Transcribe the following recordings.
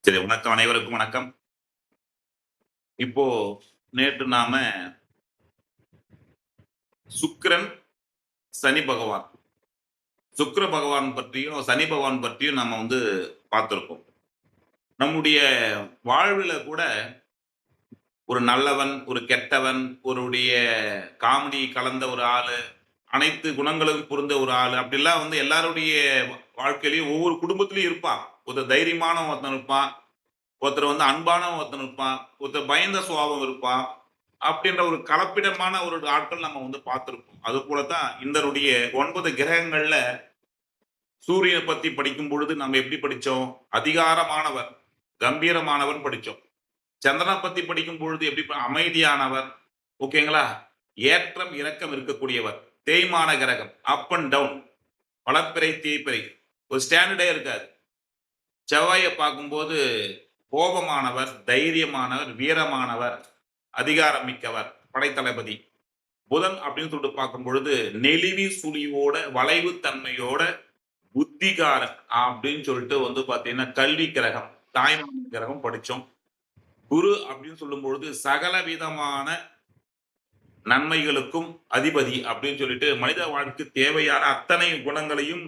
சரி, வணக்கம். அனைவருக்கும் வணக்கம். இப்போ நேற்று நாம சுக்கிரன், சனி பகவான், சுக்கிர பகவான் பற்றியும், சனி பகவான் பற்றியும் நம்ம பார்த்திருக்கோம். நம்முடைய வாழ்வில கூட ஒரு நல்லவன், ஒரு கெட்டவன், ஒருடைய காமெடி கலந்த ஒரு ஆளு, அனைத்து குணங்களும் பொருந்த ஒரு ஆளு, அப்படிலாம் எல்லாருடைய வாழ்க்கையிலயும் ஒவ்வொரு குடும்பத்திலயும் இருப்பான். ஒருத்தர் தைரியமானவன் ஒருத்தன் இருப்பான். ஒருத்தர் அன்பானவன் ஒருத்தன் இருப்பான். ஒருத்தர் பயந்த சுபாவம் இருப்பான். அப்படின்ற ஒரு கலப்பிடமான ஒரு ஆட்கள் நம்ம பார்த்திருப்போம். அதுபோலத்தான் இந்தனுடைய 9 கிரகங்கள்ல சூரியனை பத்தி படிக்கும் பொழுது நம்ம எப்படி படிச்சோம்? அதிகாரமானவர், கம்பீரமானவர் படிச்சோம். சந்திரனை பத்தி படிக்கும் பொழுது எப்படி அமைதியானவர், ஓகேங்களா? ஏற்றம், இறக்கம் இருக்கக்கூடியவர். தேய்மான கிரகம், அப் அண்ட் டவுன், வளர்பிறை, தேய்பிறை, ஒரு ஸ்டாண்டர்டே இருக்காது. செவ்வாயை பார்க்கும்போது கோபமானவர், தைரியமானவர், வீரமானவர், அதிகாரம் மிக்கவர், படைத்தளபதி. புதன் அப்படின்னு சொல்லிட்டு பார்க்கும் பொழுது நெளிவி சுழியோட வளைவு தன்மையோட புத்திகாரன் அப்படின்னு சொல்லிட்டு பாத்தீங்கன்னா கல்வி கிரகம், தாய்மான கிரகம் படிச்சோம். குரு அப்படின்னு சொல்லும் பொழுது சகல விதமான நன்மைகளுக்கும் அதிபதி அப்படின்னு சொல்லிட்டு மனித வாழ்க்கைக்கு தேவையான அத்தனை குணங்களையும்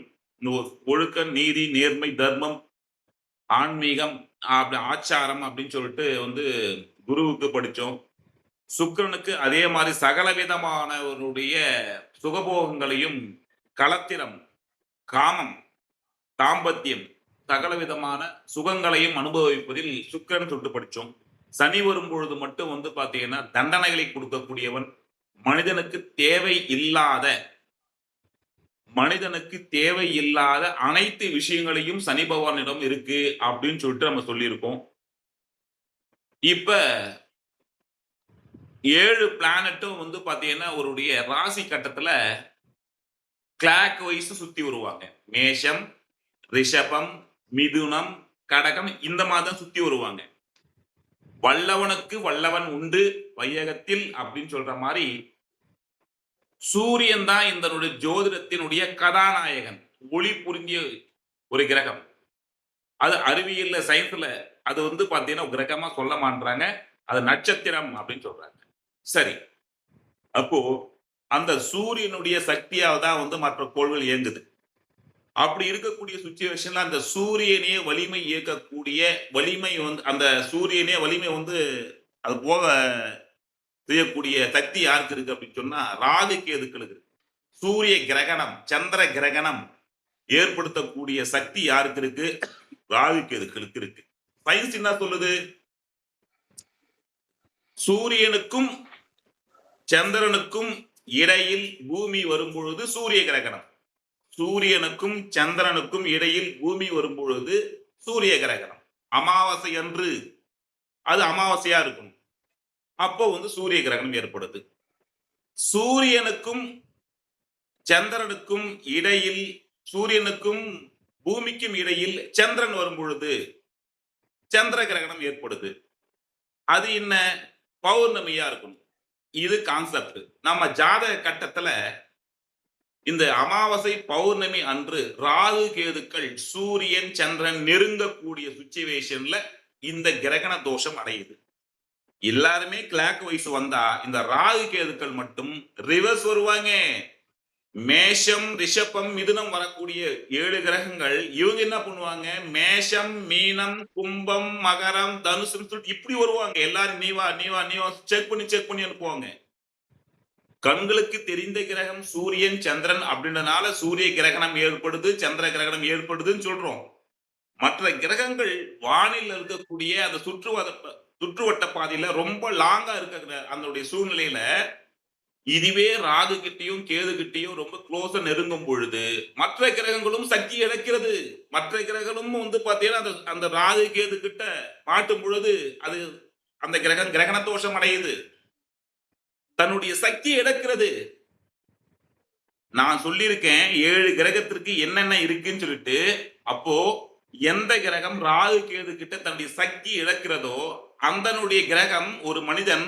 ஒழுக்க, நீதி, நேர்மை, தர்மம், ஆன்மீகம், ஆச்சாரம் அப்படின்னு சொல்லிட்டு குருவுக்கு படிச்சோம். சுக்கிரனுக்கு அதே மாதிரி சகல விதமானவருடைய சுகபோகங்களையும், களத்திரம், காமம், தாம்பத்தியம், சகல விதமான சுகங்களையும் அனுபவிப்பதில் சுக்கிரன் சொல்லிட்டு படிச்சோம். சனி வரும் பொழுது மட்டும் பாத்தீங்கன்னா தண்டனைகளை கொடுக்கக்கூடியவன். மனிதனுக்கு தேவை இல்லாத அனைத்து விஷயங்களையும் சனி பகவானிடம் இருக்கு அப்படின்னு சொல்லிட்டு நம்ம சொல்லியிருக்கோம். இப்ப 7 பிளானட்டும் பாத்தீங்கன்னா அவருடைய ராசி கட்டத்துல கிளாக் வைஸ் சுத்தி வருவாங்க. மேஷம், ரிஷபம், மிதுனம், கடகம் இந்த மாதிரி தான் சுத்தி வருவாங்க. வல்லவனுக்கு வல்லவன் உண்டு வையகத்தில் அப்படின்னு சொல்ற மாதிரி சூரியன் தான் இந்த ஜோதிடத்தினுடைய கதாநாயகன். ஒளி புரிஞ்சிய ஒரு கிரகம். அது அறிவியல்ல, சயின்ஸ்ல அது பாத்தீங்கன்னா கிரகமா சொல்ல மாட்டாங்க. அது நட்சத்திரம் அப்படின்னு சொல்றாங்க. சரி, அப்போ அந்த சூரியனுடைய சக்தியால் தான் மற்ற கோள்கள் இயங்குது. அப்படி இருக்கக்கூடிய சுச்சுவேஷன்ல அந்த சூரியனே வலிமை இயக்கக்கூடிய வலிமை அந்த சூரியனே வலிமை அது போக செய்யக்கூடிய சக்தி யாருக்கு இருக்கு அப்படின்னு சொன்னா ராகு கேதுக்களுக்கு. சூரிய கிரகணம், சந்திர கிரகணம் ஏற்படுத்தக்கூடிய சக்தி யாருக்கு இருக்கு? ராகு கேதுக்களுக்கு இருக்கு. சயின்ஸ் என்ன சொல்லுது? சூரியனுக்கும் சந்திரனுக்கும் இடையில் பூமி வரும் பொழுது சூரிய கிரகணம், சூரியனுக்கும் சந்திரனுக்கும் இடையில் பூமி வரும் பொழுது சூரிய கிரகணம். அமாவாசை அன்று அது அமாவாசையா இருக்கும். அப்போ சூரிய கிரகணம் ஏற்படுது. சூரியனுக்கும் சந்திரனுக்கும் இடையில், சூரியனுக்கும் பூமிக்கும் இடையில் சந்திரன் வரும் பொழுது சந்திர கிரகணம் ஏற்படுது. அது என்ன? பௌர்ணமியா இருக்கும். இது கான்செப்ட். நம்ம ஜாதக கட்டத்துல இந்த அமாவாசை பௌர்ணமி அன்று ராகு கேதுக்கள் சூரியன் சந்திரன் நெருங்கக்கூடிய சுச்சுவேஷன்ல இந்த கிரகண தோஷம் அடையுது. எல்லாருமே கிளாக் வைஸ் வந்தா இந்த ராகு கேதுக்கள் மட்டும் ரிவர்ஸ் வருவாங்க. மேஷம், ரிஷபம், மிதுனம் வரக்கூடிய 7 கிரகங்கள் இவங்க என்ன பண்ணுவாங்க? மேஷம், மீனம், கும்பம், மகரம், தனுசு இப்படி வருவாங்க. எல்லாரும் நீ வா செக் பண்ணி அனுப்புவாங்க. கண்களுக்கு தெரிந்த கிரகம் சூரியன், சந்திரன் அப்படின்றனால சூரிய கிரகணம் ஏற்படுது, சந்திர கிரகணம் ஏற்படுதுன்னு சொல்றோம். மற்ற கிரகங்கள் வானில் இருக்கக்கூடிய அந்த சுற்றுவட்ட பாதையில ரொம்ப லாங்கா இருக்க அந்த சூழ்நிலையில இதுவே ராகு கிட்டையும் கேது கிட்டையும் ரொம்ப க்ளோஸா நெருங்கும் பொழுது மற்ற கிரகங்களும் சக்தி இழக்கிறது. மற்ற கிரகங்களும் பாத்தீங்கன்னா அந்த ராகு கேது கிட்ட மாட்டும் பொழுது அது அந்த கிரகண தோஷம் அடையுது, தன்னுடைய சக்தி இழக்கிறது. நான் சொல்லியிருக்கேன் 7 கிரகத்திற்கு என்னென்ன இருக்குன்னு சொல்லிட்டு. அப்போ எந்த கிரகம் ராகு கேது கிட்ட தன்னுடைய சக்தி இழக்கிறதோ அந்தனுடைய கிரகம் ஒரு மனிதன்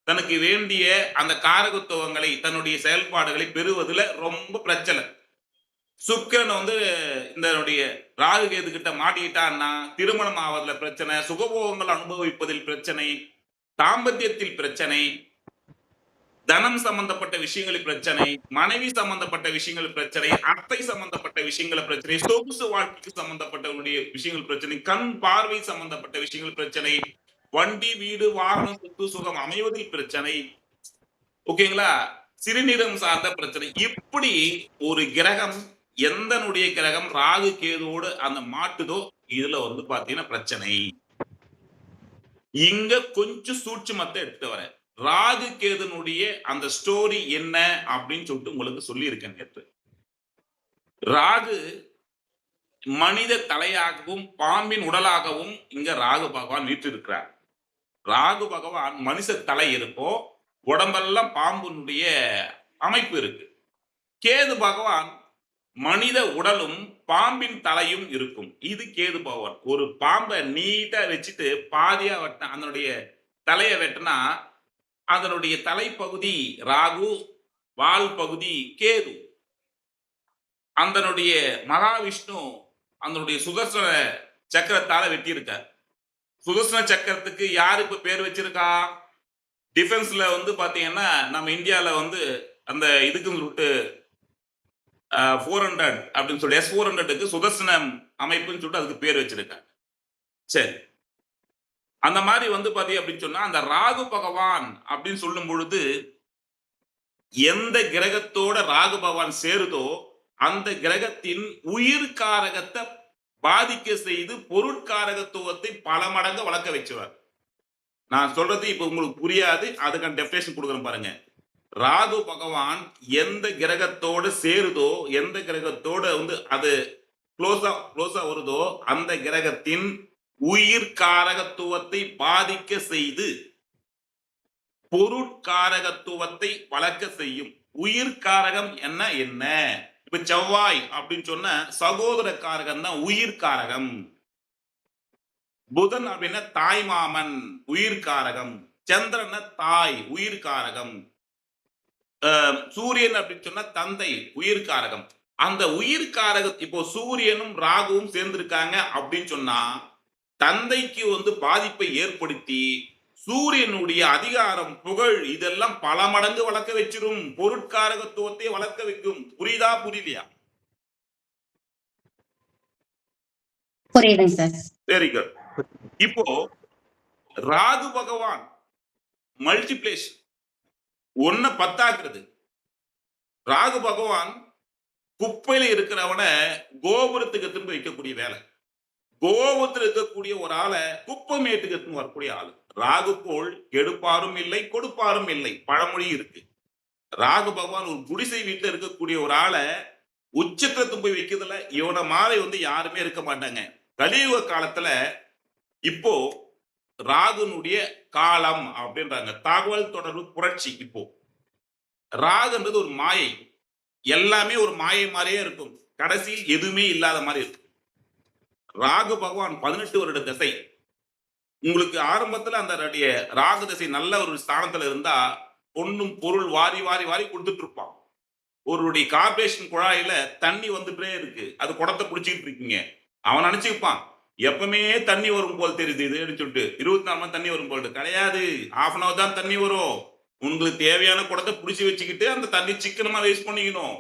தனக்கு வேண்டிய அந்த காரகத்துவங்களை, தன்னுடைய செயல்பாடுகளை பெறுவதில் ரொம்ப பிரச்சனை. சுக்கிரன் வந்து இந்த ராகு கேது கிட்ட மாட்டிக்கிட்டான்னா திருமணம் ஆவதில் பிரச்சனை, சுகபோகங்கள் அனுபவிப்பதில் பிரச்சனை, தாம்பத்தியத்தில் பிரச்சனை, தனம் சம்பந்தப்பட்ட விஷயங்களில் பிரச்சனை, மனைவி சம்பந்தப்பட்ட விஷயங்கள் பிரச்சனை, அத்தை சம்பந்தப்பட்ட விஷயங்கள் பிரச்சனை, சொகுசு வாழ்க்கைக்கு சம்பந்தப்பட்ட விஷயங்கள் பிரச்சனை, கண் பார்வை சம்பந்தப்பட்ட விஷயங்கள் பிரச்சனை, வண்டி வீடு வாகனம் சொத்து சுகம் அமைவதில் பிரச்சனை, ஓகேங்களா, சிறுநீரம் சார்ந்த பிரச்சனை. இப்படி ஒரு கிரகம் எந்தனுடைய கிரகம் ராகு கேதுவோடு அந்த மாட்டுதோ இதுல வந்து பாத்தீங்கன்னா பிரச்சனை. இங்க கொஞ்சம் சூட்சுமத்தை எடுத்துட்டு வரேன். ராகு கேதுனுடைய அந்த ஸ்டோரி என்ன அப்படின்னு சொல்லிட்டு உங்களுக்கு சொல்லி இருக்கேன் நேற்று. ராகு மனித தலையாகவும் பாம்பின் உடலாகவும் இங்க ராகு பகவான் வீற்றிருக்கிறார். ராகு பகவான் மனுஷ தலை இருக்கும், உடம்பெல்லாம் பாம்பினுடைய அமைப்பு இருக்கு. கேது பகவான் மனித உடலும் பாம்பின் தலையும் இருக்கும். இது கேது பகவான். ஒரு பாம்பை நீட்டா வச்சுட்டு பாதியா வெட்ட அதனுடைய தலையை வெட்டினா அதனுடைய தலைப்பகுதி ராகு, வால் பகுதி கேது. அதனுடைய மகாவிஷ்ணு அதனுடைய சுதர்சன சக்கரத்தால வெட்டியிருக்கார். சுதர்சன சக்கரத்துக்கு யாரு இப்ப பேர் வச்சிருக்கா? டிஃபென்ஸ்ல வந்து பாத்தீங்கன்னா நம்ம இந்தியால வந்து அந்த இதுக்கு சொல்லிட்டு 400 அப்படின்னு சொல்லி S-400க்கு சுதர்சனம் அமைப்புன்னு சொல்லிட்டு அதுக்கு பேர் வச்சிருக்காங்க. சரி, அந்த மாதிரி வந்து பாத்தீங்க அப்படின்னு சொன்னா அந்த ராகு பகவான் அப்படின்னு சொல்லும் பொழுது எந்த கிரகத்தோட ராகு பகவான் சேருதோ அந்த கிரகத்தின் உயிர் காரகத்தை பாதிக்க செய்து பொருட்காரகத்துவத்தை பல மடங்கு வளர்க்க வச்சுவார். நான் சொல்றது இப்ப உங்களுக்கு புரியாது, அதுக்கான டெஃபினேஷன் கொடுக்குறேன் பாருங்க. ராகு பகவான் எந்த கிரகத்தோடு சேருதோ, எந்த கிரகத்தோட வந்து அது க்ளோஸா வருதோ அந்த கிரகத்தின் உயிர் காரகத்துவத்தை பாதிக்க செய்து பொருட்காரகத்துவத்தை வளர்க்க செய்யும். உயிர் காரகம் என்ன? இப்ப செவ்வாய் அப்படின்னு சொன்ன சகோதர காரகம் தான் உயிர் காரகம். புதன் அப்படின்னா தாய் மாமன் உயிர் காரகம். சந்திரன் தாய் உயிர் காரகம். சூரியன் அப்படின்னு சொன்னா தந்தை உயிர் காரகம். அந்த உயிர் காரகம் இப்போ சூரியனும் ராகுவும் சேர்ந்திருக்காங்க அப்படின்னு சொன்னா தந்தைக்கு வந்து பாதிப்பை ஏற்படுத்தி சூரியனுடைய அதிகாரம் புகழ் இதெல்லாம் பல மடங்கு வளர்க்க வச்சிரும். பொருட்காரகத்துவத்தை வளர்க்க வைக்கும். புரியுதா புரியலையா? புரியுதுங்க சார். Very good. இப்போ ராகு பகவான் மல்டிப்ளேஷன் ஒன்ன பத்தாக்குறது. ராகு பகவான் குப்பையில இருக்கிறவனை கோபுரத்துக்கு திரும்ப வைக்கக்கூடிய வேலை. கோபுரத்தில் இருக்கக்கூடிய ஒரு ஆளை குப்பமேட்டுக்கு எடுத்துன்னு வரக்கூடிய ஆளு. ராகு போல் கெடுப்பாரும் இல்லை கொடுப்பாரும் இல்லை பழமொழி இருக்கு. ராகு பகவான் ஒரு குடிசை வீட்டுல இருக்கக்கூடிய ஒரு ஆளை உச்சத்தை போய் வைக்கிறதுல இவனை மாதிரி வந்து யாருமே இருக்க மாட்டாங்க. கலியுக காலத்துல இப்போ ராகுனுடைய காலம் அப்படின்றாங்க. தகவல் தொடர்பு புரட்சி. இப்போ ராகுன்றது ஒரு மாயை. எல்லாமே ஒரு மாயை மாதிரியே இருக்கும். கடைசியில் எதுவுமே இல்லாத மாதிரி இருக்கும். ராகு பகவான் 18 வருட தசை. உங்களுக்கு ஆரம்பத்துல அந்த ராகு தசை நல்ல ஒரு ஸ்தானத்துல இருந்தா பொண்ணும் பொருள் வாரி வாரி வாரி கொடுத்துட்டு இருப்பான். ஒருடைய கார்பரேஷன் குழாயில தண்ணி வந்துட்டே இருக்கு, அது குடத்தை பிடிச்சிட்டு இருக்கீங்க. அவன் நினைச்சுப்பான் எப்பவுமே தண்ணி வரும் போல் தெரியுது இதுன்னு சொல்லிட்டு 24 மணி தண்ணி வரும் போல். கிடையாது, 1/2 hour தான் தண்ணி வரும். உங்களுக்கு தேவையான குடத்தை பிடிச்சி வச்சுக்கிட்டு அந்த தண்ணி சிக்கனமா வேஸ்ட் பண்ணிக்கணும்.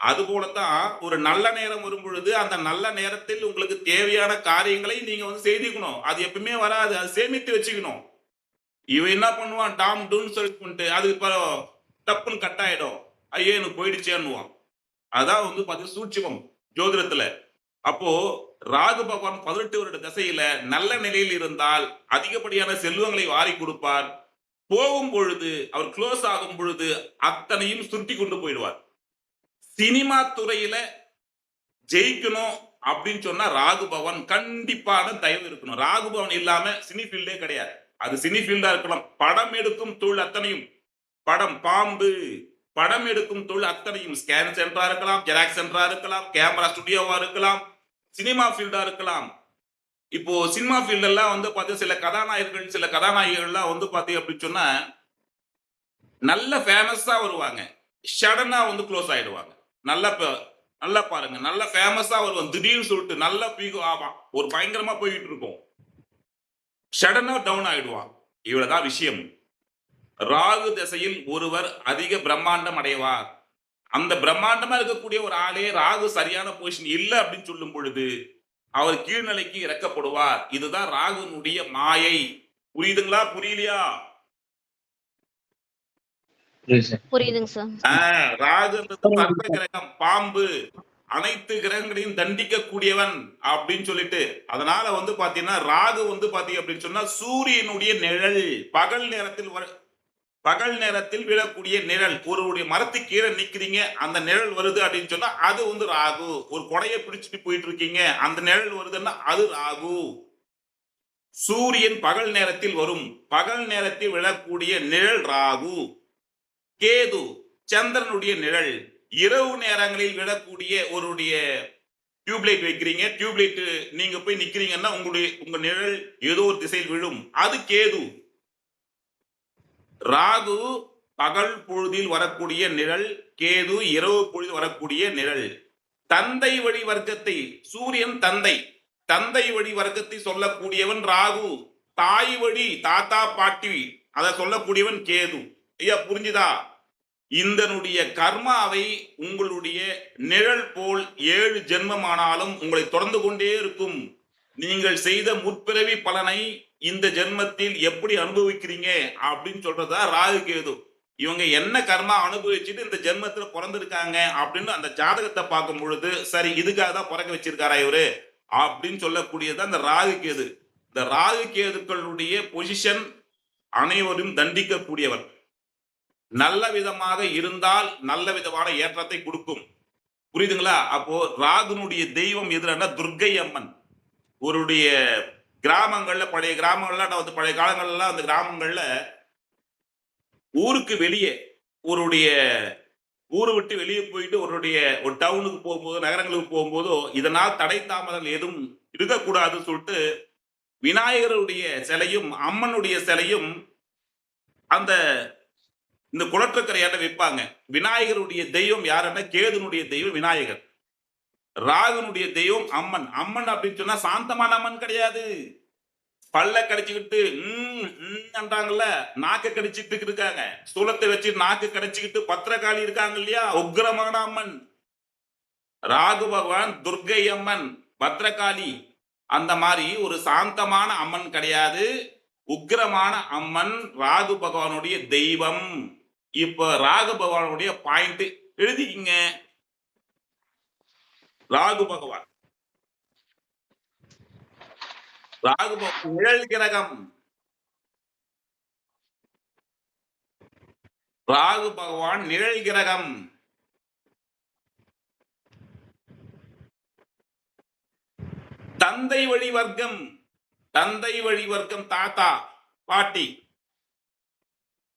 அது போலத்தான் ஒரு நல்ல நேரம் வரும் பொழுது அந்த நல்ல நேரத்தில் உங்களுக்கு தேவையான காரியங்களை நீங்க வந்து செய்திக்கணும். அது எப்பவுமே வராது, அது சேமித்து வச்சுக்கணும். இவன் என்ன பண்ணுவான், டாம் டூன்னு சொல்லிட்டு அது இப்போ டப்புன்னு கட் ஆயிடும். ஐயோ எனக்கு போயிடுச்சேன்னுவான். அதான் வந்து பார்த்து சூட்சுமம் ஜோதிடத்துல. அப்போ ராகு பகவான் 18 வருட தசையில நல்ல நிலையில் இருந்தால் அதிகப்படியான செல்வங்களை வாரி கொடுப்பார். போகும் பொழுது அவர் க்ளோஸ் ஆகும் பொழுது அத்தனையும் சுருட்டி கொண்டு போயிடுவார். சினிமா துறையில ஜெயிக்கணும் அப்படின்னு சொன்னா ராகு பகவான் கண்டிப்பான தயவு இருக்கணும். ராகு பகவான் இல்லாம சினி ஃபீல்டே கிடையாது. அது சினி ஃபீல்டா இருக்கலாம், படம் எடுக்கும் தொழில் அத்தனையும், பாம்பு படம் எடுக்கும் தொழில் அத்தனையும், ஸ்கேன் சென்டரா இருக்கலாம், ஜெராக்ஸ் சென்டரா இருக்கலாம், கேமரா ஸ்டுடியோவா இருக்கலாம், சினிமா ஃபீல்டா இருக்கலாம். இப்போ சினிமா ஃபீல்ட் எல்லாம் வந்து பார்த்தீங்கன்னா சில கதாநாயகர்கள் சில கதாநாயகிகள்லாம் வந்து பார்த்தீங்க அப்படின்னு சொன்னா நல்ல ஃபேமஸா வருவாங்க, சடனா வந்து க்ளோஸ் ஆயிடுவாங்க. நல்ல நல்லா பாருங்க. நல்லா ஃபேமஸா வருவான். திடீர்னு சொல்லிட்டு நல்லா பீக் ஆவான். ஒரு பயங்கரமா போயிட்டு இருக்கும். சடனா டவுன் ஆயிடுவான். இவ்வளவுதான் விஷயம். ராகு திசையில் ஒருவர் அதிக பிரம்மாண்டம் அடைவார். அந்த பிரம்மாண்டமா இருக்கக்கூடிய ஒரு ஆளே ராகு சரியான பொசிஷன் இல்ல அப்படின்னு சொல்லும் பொழுது அவர் கீழ்நிலைக்கு இறக்கப்படுவார். இதுதான் ராகுனுடைய மாயை. புரியுதுங்களா? புரியலையா? புரியுதுங்க சார். ராகுன்றது சர்ப்ப கிரகம், பாம்பு, அனைத்து கிரகங்களையும் தண்டிக்கக்கூடியவன் அப்படின்னு சொல்லிட்டு, அதனால வந்து பாத்தீங்கன்னா ராகு வந்து பாத்தீங்க அப்படின்னு சொன்னா சூரியனுடைய நிழல். பகல் நேரத்தில் விழக்கூடிய நிழல். ஒருவருடைய மரத்துக்கு கீழே நிக்கிறீங்க, அந்த நிழல் வருது அப்படின்னு சொன்னா அது வந்து ராகு. ஒரு கொடையை பிடிச்சிட்டு போயிட்டு இருக்கீங்க, அந்த நிழல் வருதுன்னா அது ராகு. சூரியன் பகல் நேரத்தில் வரும், பகல் நேரத்தில் விழக்கூடிய நிழல் ராகு. கேது சந்திரனுடைய நிழல். இரவு நேரங்களில் விழக்கூடிய ஒருடைய டியூப்லைட் வைக்கிறீங்க, டியூப்லைட் நீங்க போய் நிக்கிறீங்கன்னா உங்க நிழல் ஏதோ ஒரு திசையில் விழும், அது கேது. ராகு பகல் பொழுதில் வரக்கூடிய நிழல், கேது இரவு பொழுதில் வரக்கூடிய நிழல். தந்தை வழி வர்க்கத்தை, சூரியன் தந்தை வழி வர்க்கத்தை சொல்லக்கூடியவன் ராகு. தாய் வழி தாத்தா பாட்டி அதை சொல்லக்கூடியவன் கேது. ஐயா புரிஞ்சுதா? இந்தனுடைய கர்மாவை உங்களுடைய நிழல் போல் 7 ஜென்மமானாலும் உங்களை தொடர்ந்து கொண்டே இருக்கும். நீங்கள் செய்த முற்பிறவி பலனை இந்த ஜென்மத்தில் எப்படி அனுபவிக்கிறீங்க அப்படின்னு சொல்றதா ராகு கேது. இவங்க என்ன கர்மா அனுபவிச்சுட்டு இந்த ஜென்மத்துல பிறந்திருக்காங்க அப்படின்னு அந்த ஜாதகத்தை பார்க்கும் பொழுது சரி இதுக்காக தான் பிறக்க வச்சிருக்காரா இவரு அப்படின்னு சொல்லக்கூடியதான் இந்த ராகு கேது. இந்த ராகு கேதுக்களுடைய பொசிஷன் அனைவரும் தண்டிக்கக்கூடியவர். நல்ல விதமாக இருந்தால் நல்ல விதமான ஏற்றத்தை கொடுக்கும். புரியுதுங்களா? அப்போ ராகுனுடைய தெய்வம் எதுனா துர்க்கை அம்மன். ஒருடைய கிராமங்கள்ல பழைய காலங்கள்ல அந்த கிராமங்கள்ல ஊருக்கு வெளியே ஒருடைய ஊரை விட்டு வெளியே போயிட்டு ஒரு டவுனுக்கு போகும்போது நகரங்களுக்கு போகும்போதோ இதனால் தடை தாமதங்கள் எதுவும் இருக்கக்கூடாதுன்னு சொல்லிட்டு விநாயகருடைய சிலையும் அம்மனுடைய சிலையும் அந்த இந்த குளற்றக்கரையாட்ட வைப்பாங்க. விநாயகருடைய தெய்வம் யாருன்னா கேதுனுடைய தெய்வம் விநாயகர். ராகுனுடைய தெய்வம் அம்மன். அம்மன் அப்படின்னு சொன்னா சாந்தமான அம்மன் கிடையாது. பல்ல கடிச்சுக்கிட்டு என்றாங்கல்ல, நாக்க கடிச்சிட்டு இருக்காங்க. சூலத்தை வச்சு நாக்கு கடிச்சுக்கிட்டு பத்திரகாளி இருக்காங்க இல்லையா, உக்ரமான அம்மன். ராகு பகவான் துர்க்கை அம்மன், பத்ரகாளி அந்த மாதிரி ஒரு சாந்தமான அம்மன் கிடையாது. உக்ரமான அம்மன் ராகு பகவானுடைய தெய்வம். இப்ப ராகு பகவானுடைய பாயிண்ட் எழுதிக்கிங்க. ராகு பகவான் நிழல் கிரகம். ராகு பகவான் நிழல் கிரகம். தந்தை வழி வர்க்கம் தாத்தா பாட்டி.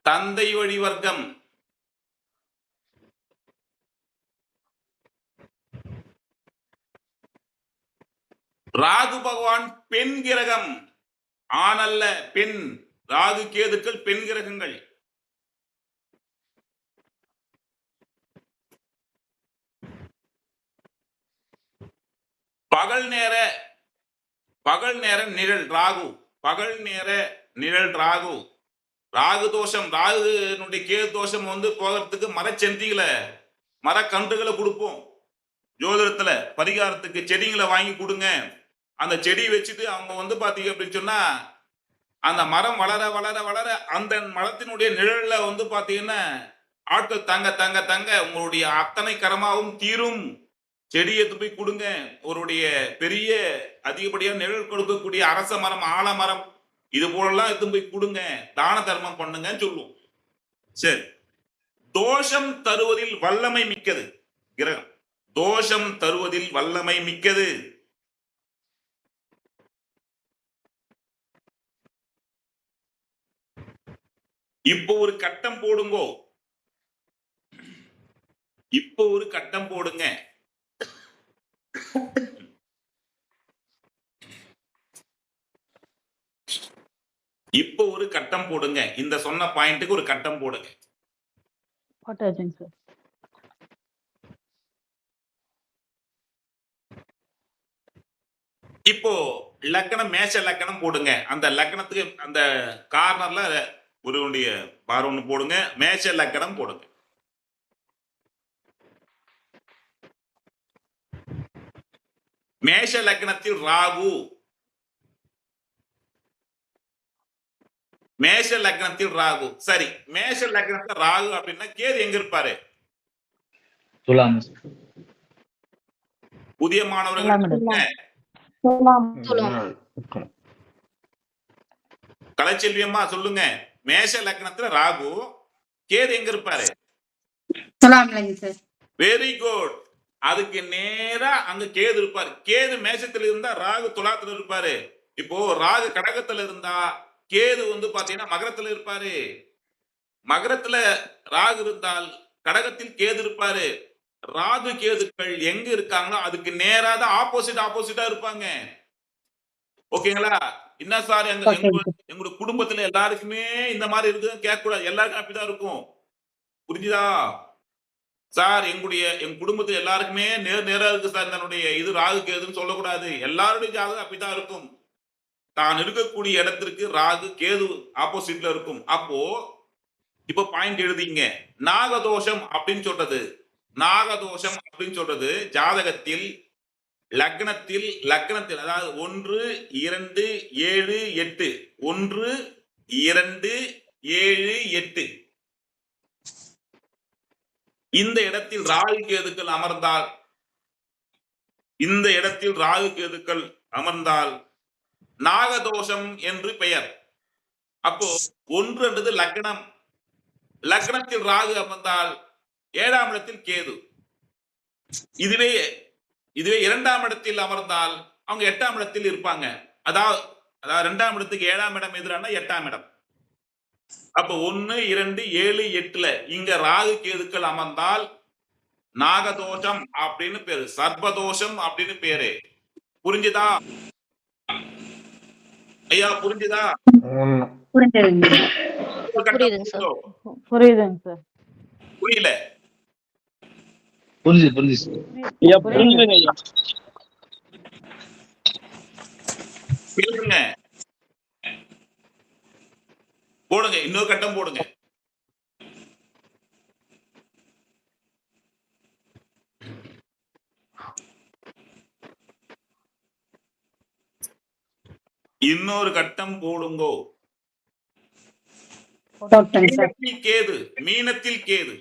தந்தை வழி வர்க்கம். ராகு பகவான் பெண் கிரகம். ஆண் அல்ல, பெண். ராகு கேதுக்கள் பெண் கிரகங்கள். பகல் நேர நிழல் ராகு. பகல் நேர நிழல் ராகு. ராகு தோஷம், ராகுனுடைய கேது தோஷம் வந்து போகிறதுக்கு மரச்செந்திகளை மரக்கன்றுகளை கொடுப்போம். ஜோதிடத்துல பரிகாரத்துக்கு செடிங்களை வாங்கி கொடுங்க. அந்த செடி வச்சுட்டு அவங்க வந்து பாத்தீங்க அப்படின்னு சொன்னா அந்த மரம் வளர வளர வளர அந்த மரத்தினுடைய நிழல்ல வந்து பாத்தீங்கன்னா ஆட்கள் தங்க உங்களுடைய அத்தனை கரமாவும் தீரும். செடி எடுத்து போய் கொடுங்க. ஒருடைய பெரிய அதிகப்படியா நிழல் கொடுக்கக்கூடிய அரச மரம், ஆலமரம் இது போலலாம் எடுத்து போய் கொடுங்க, தான தர்மம் பண்ணுங்கன்னு சொல்லுவோம். சரி, தோஷம் தருவதில் வல்லமை மிக்கது கிரகம். தோஷம் தருவதில் வல்லமை மிக்கது. இப்போ ஒரு கட்டம் போடுங்கோ. இப்போ ஒரு கட்டம் போடுங்க. இப்போ ஒரு கட்டம் போடுங்க. இந்த சொன்ன பாயிண்ட்டுக்கு ஒரு கட்டம் போடுங்க. போட்டாச்சுங்க சார். இப்போ லக்னம் மேஷ லக்னம் போடுங்க. அந்த லக்னத்துக்கு அந்த கார்னர்ல குருவுடைய பார் ஒண்ணு போடுங்க. மேஷ லக்னம் போடுங்க. மேஷ லக்னத்தில் ராகு, மேஷ லக்னத்தில் ராகு. சரி, மேஷ லக்னத்துல ராகு அப்படின்னா கேது எங்க இருப்பாரு? துலாம். புதிய மாணவர்கள் கலைச்செல்வியம்மா சொல்லுங்க. மேஷ லக்னத்துல ராகு, கேது எங்க இருப்பாரு? Very good. அதுக்கு நேரா அங்க கேது இருப்பாரு. கேது மேஷத்துல இருந்தா ராகு துலாத்துல இருப்பாரு. இப்போ ராகு கடகத்துல இருந்தா கேது வந்து பாத்தீங்கன்னா மகரத்துல இருப்பாரு. மகரத்துல ராகு இருந்தால் கடகத்தில் கேது இருப்பாரு. ராகு கேதுக்கள் எங்க இருக்காங்களோ அதுக்கு நேரா தான் ஆப்போசிட்டா இருப்பாங்க. ஓகேங்களா? என்ன சார் எங்களோட குடும்பத்துல எல்லாருக்குமே இந்த மாதிரி இருக்குன்னு கேட்க கூடாது. எல்லாருக்கும் அப்படிதான் இருக்கும். புரிஞ்சுதா சார்? எங்க குடும்பத்துல எல்லாருக்குமே நேரா இருக்கு சார் தன்னுடைய இது ராகு கேதுன்னு சொல்லக்கூடாது. எல்லாருடைய ஜாதகம் அப்படிதான் இருக்கும். தான் இருக்கக்கூடிய இடத்திற்கு ராகு கேது ஆப்போசிட்ல இருக்கும். அப்போ இப்ப பாயிண்ட் எழுதிங்க. நாகதோஷம் அப்படின்னு சொல்றது ஜாதகத்தில் லக்னத்தில் அதாவது 1, 2, 7, 8 1, 2, 7, 8 இந்த இடத்தில் ராகு கேதுக்கள் அமர்ந்தால் நாகதோஷம் என்று பெயர். அப்போ 1 என்பது லக்னத்தில் ராகு அமர்ந்தால் 7ஆம் இடத்தில் கேது. இதுவே 2ஆம் இடத்தில் அமர்ந்தால் அவங்க 8ஆம் இடத்தில் இருப்பாங்க. அதாவது 2ஆம் இடத்துக்கு 7ஆம் இடம் எதிரான 8ஆம் இடம். அப்ப 1, 2, 7, 8ல இங்க ராகு கேதுக்கள் அமர்ந்தால் நாகதோஷம் அப்படின்னு பேரு, சர்ப்பதோஷம் அப்படின்னு பேரு. புரிஞ்சுதா ஐயா? புரிஞ்சுதா? புரியல? பேசுங்க, போடுங்க, இன்னொரு கட்டம் போடுங்க. இன்னொரு கட்டம் போடுங்கோ. மீனத்தில் கேது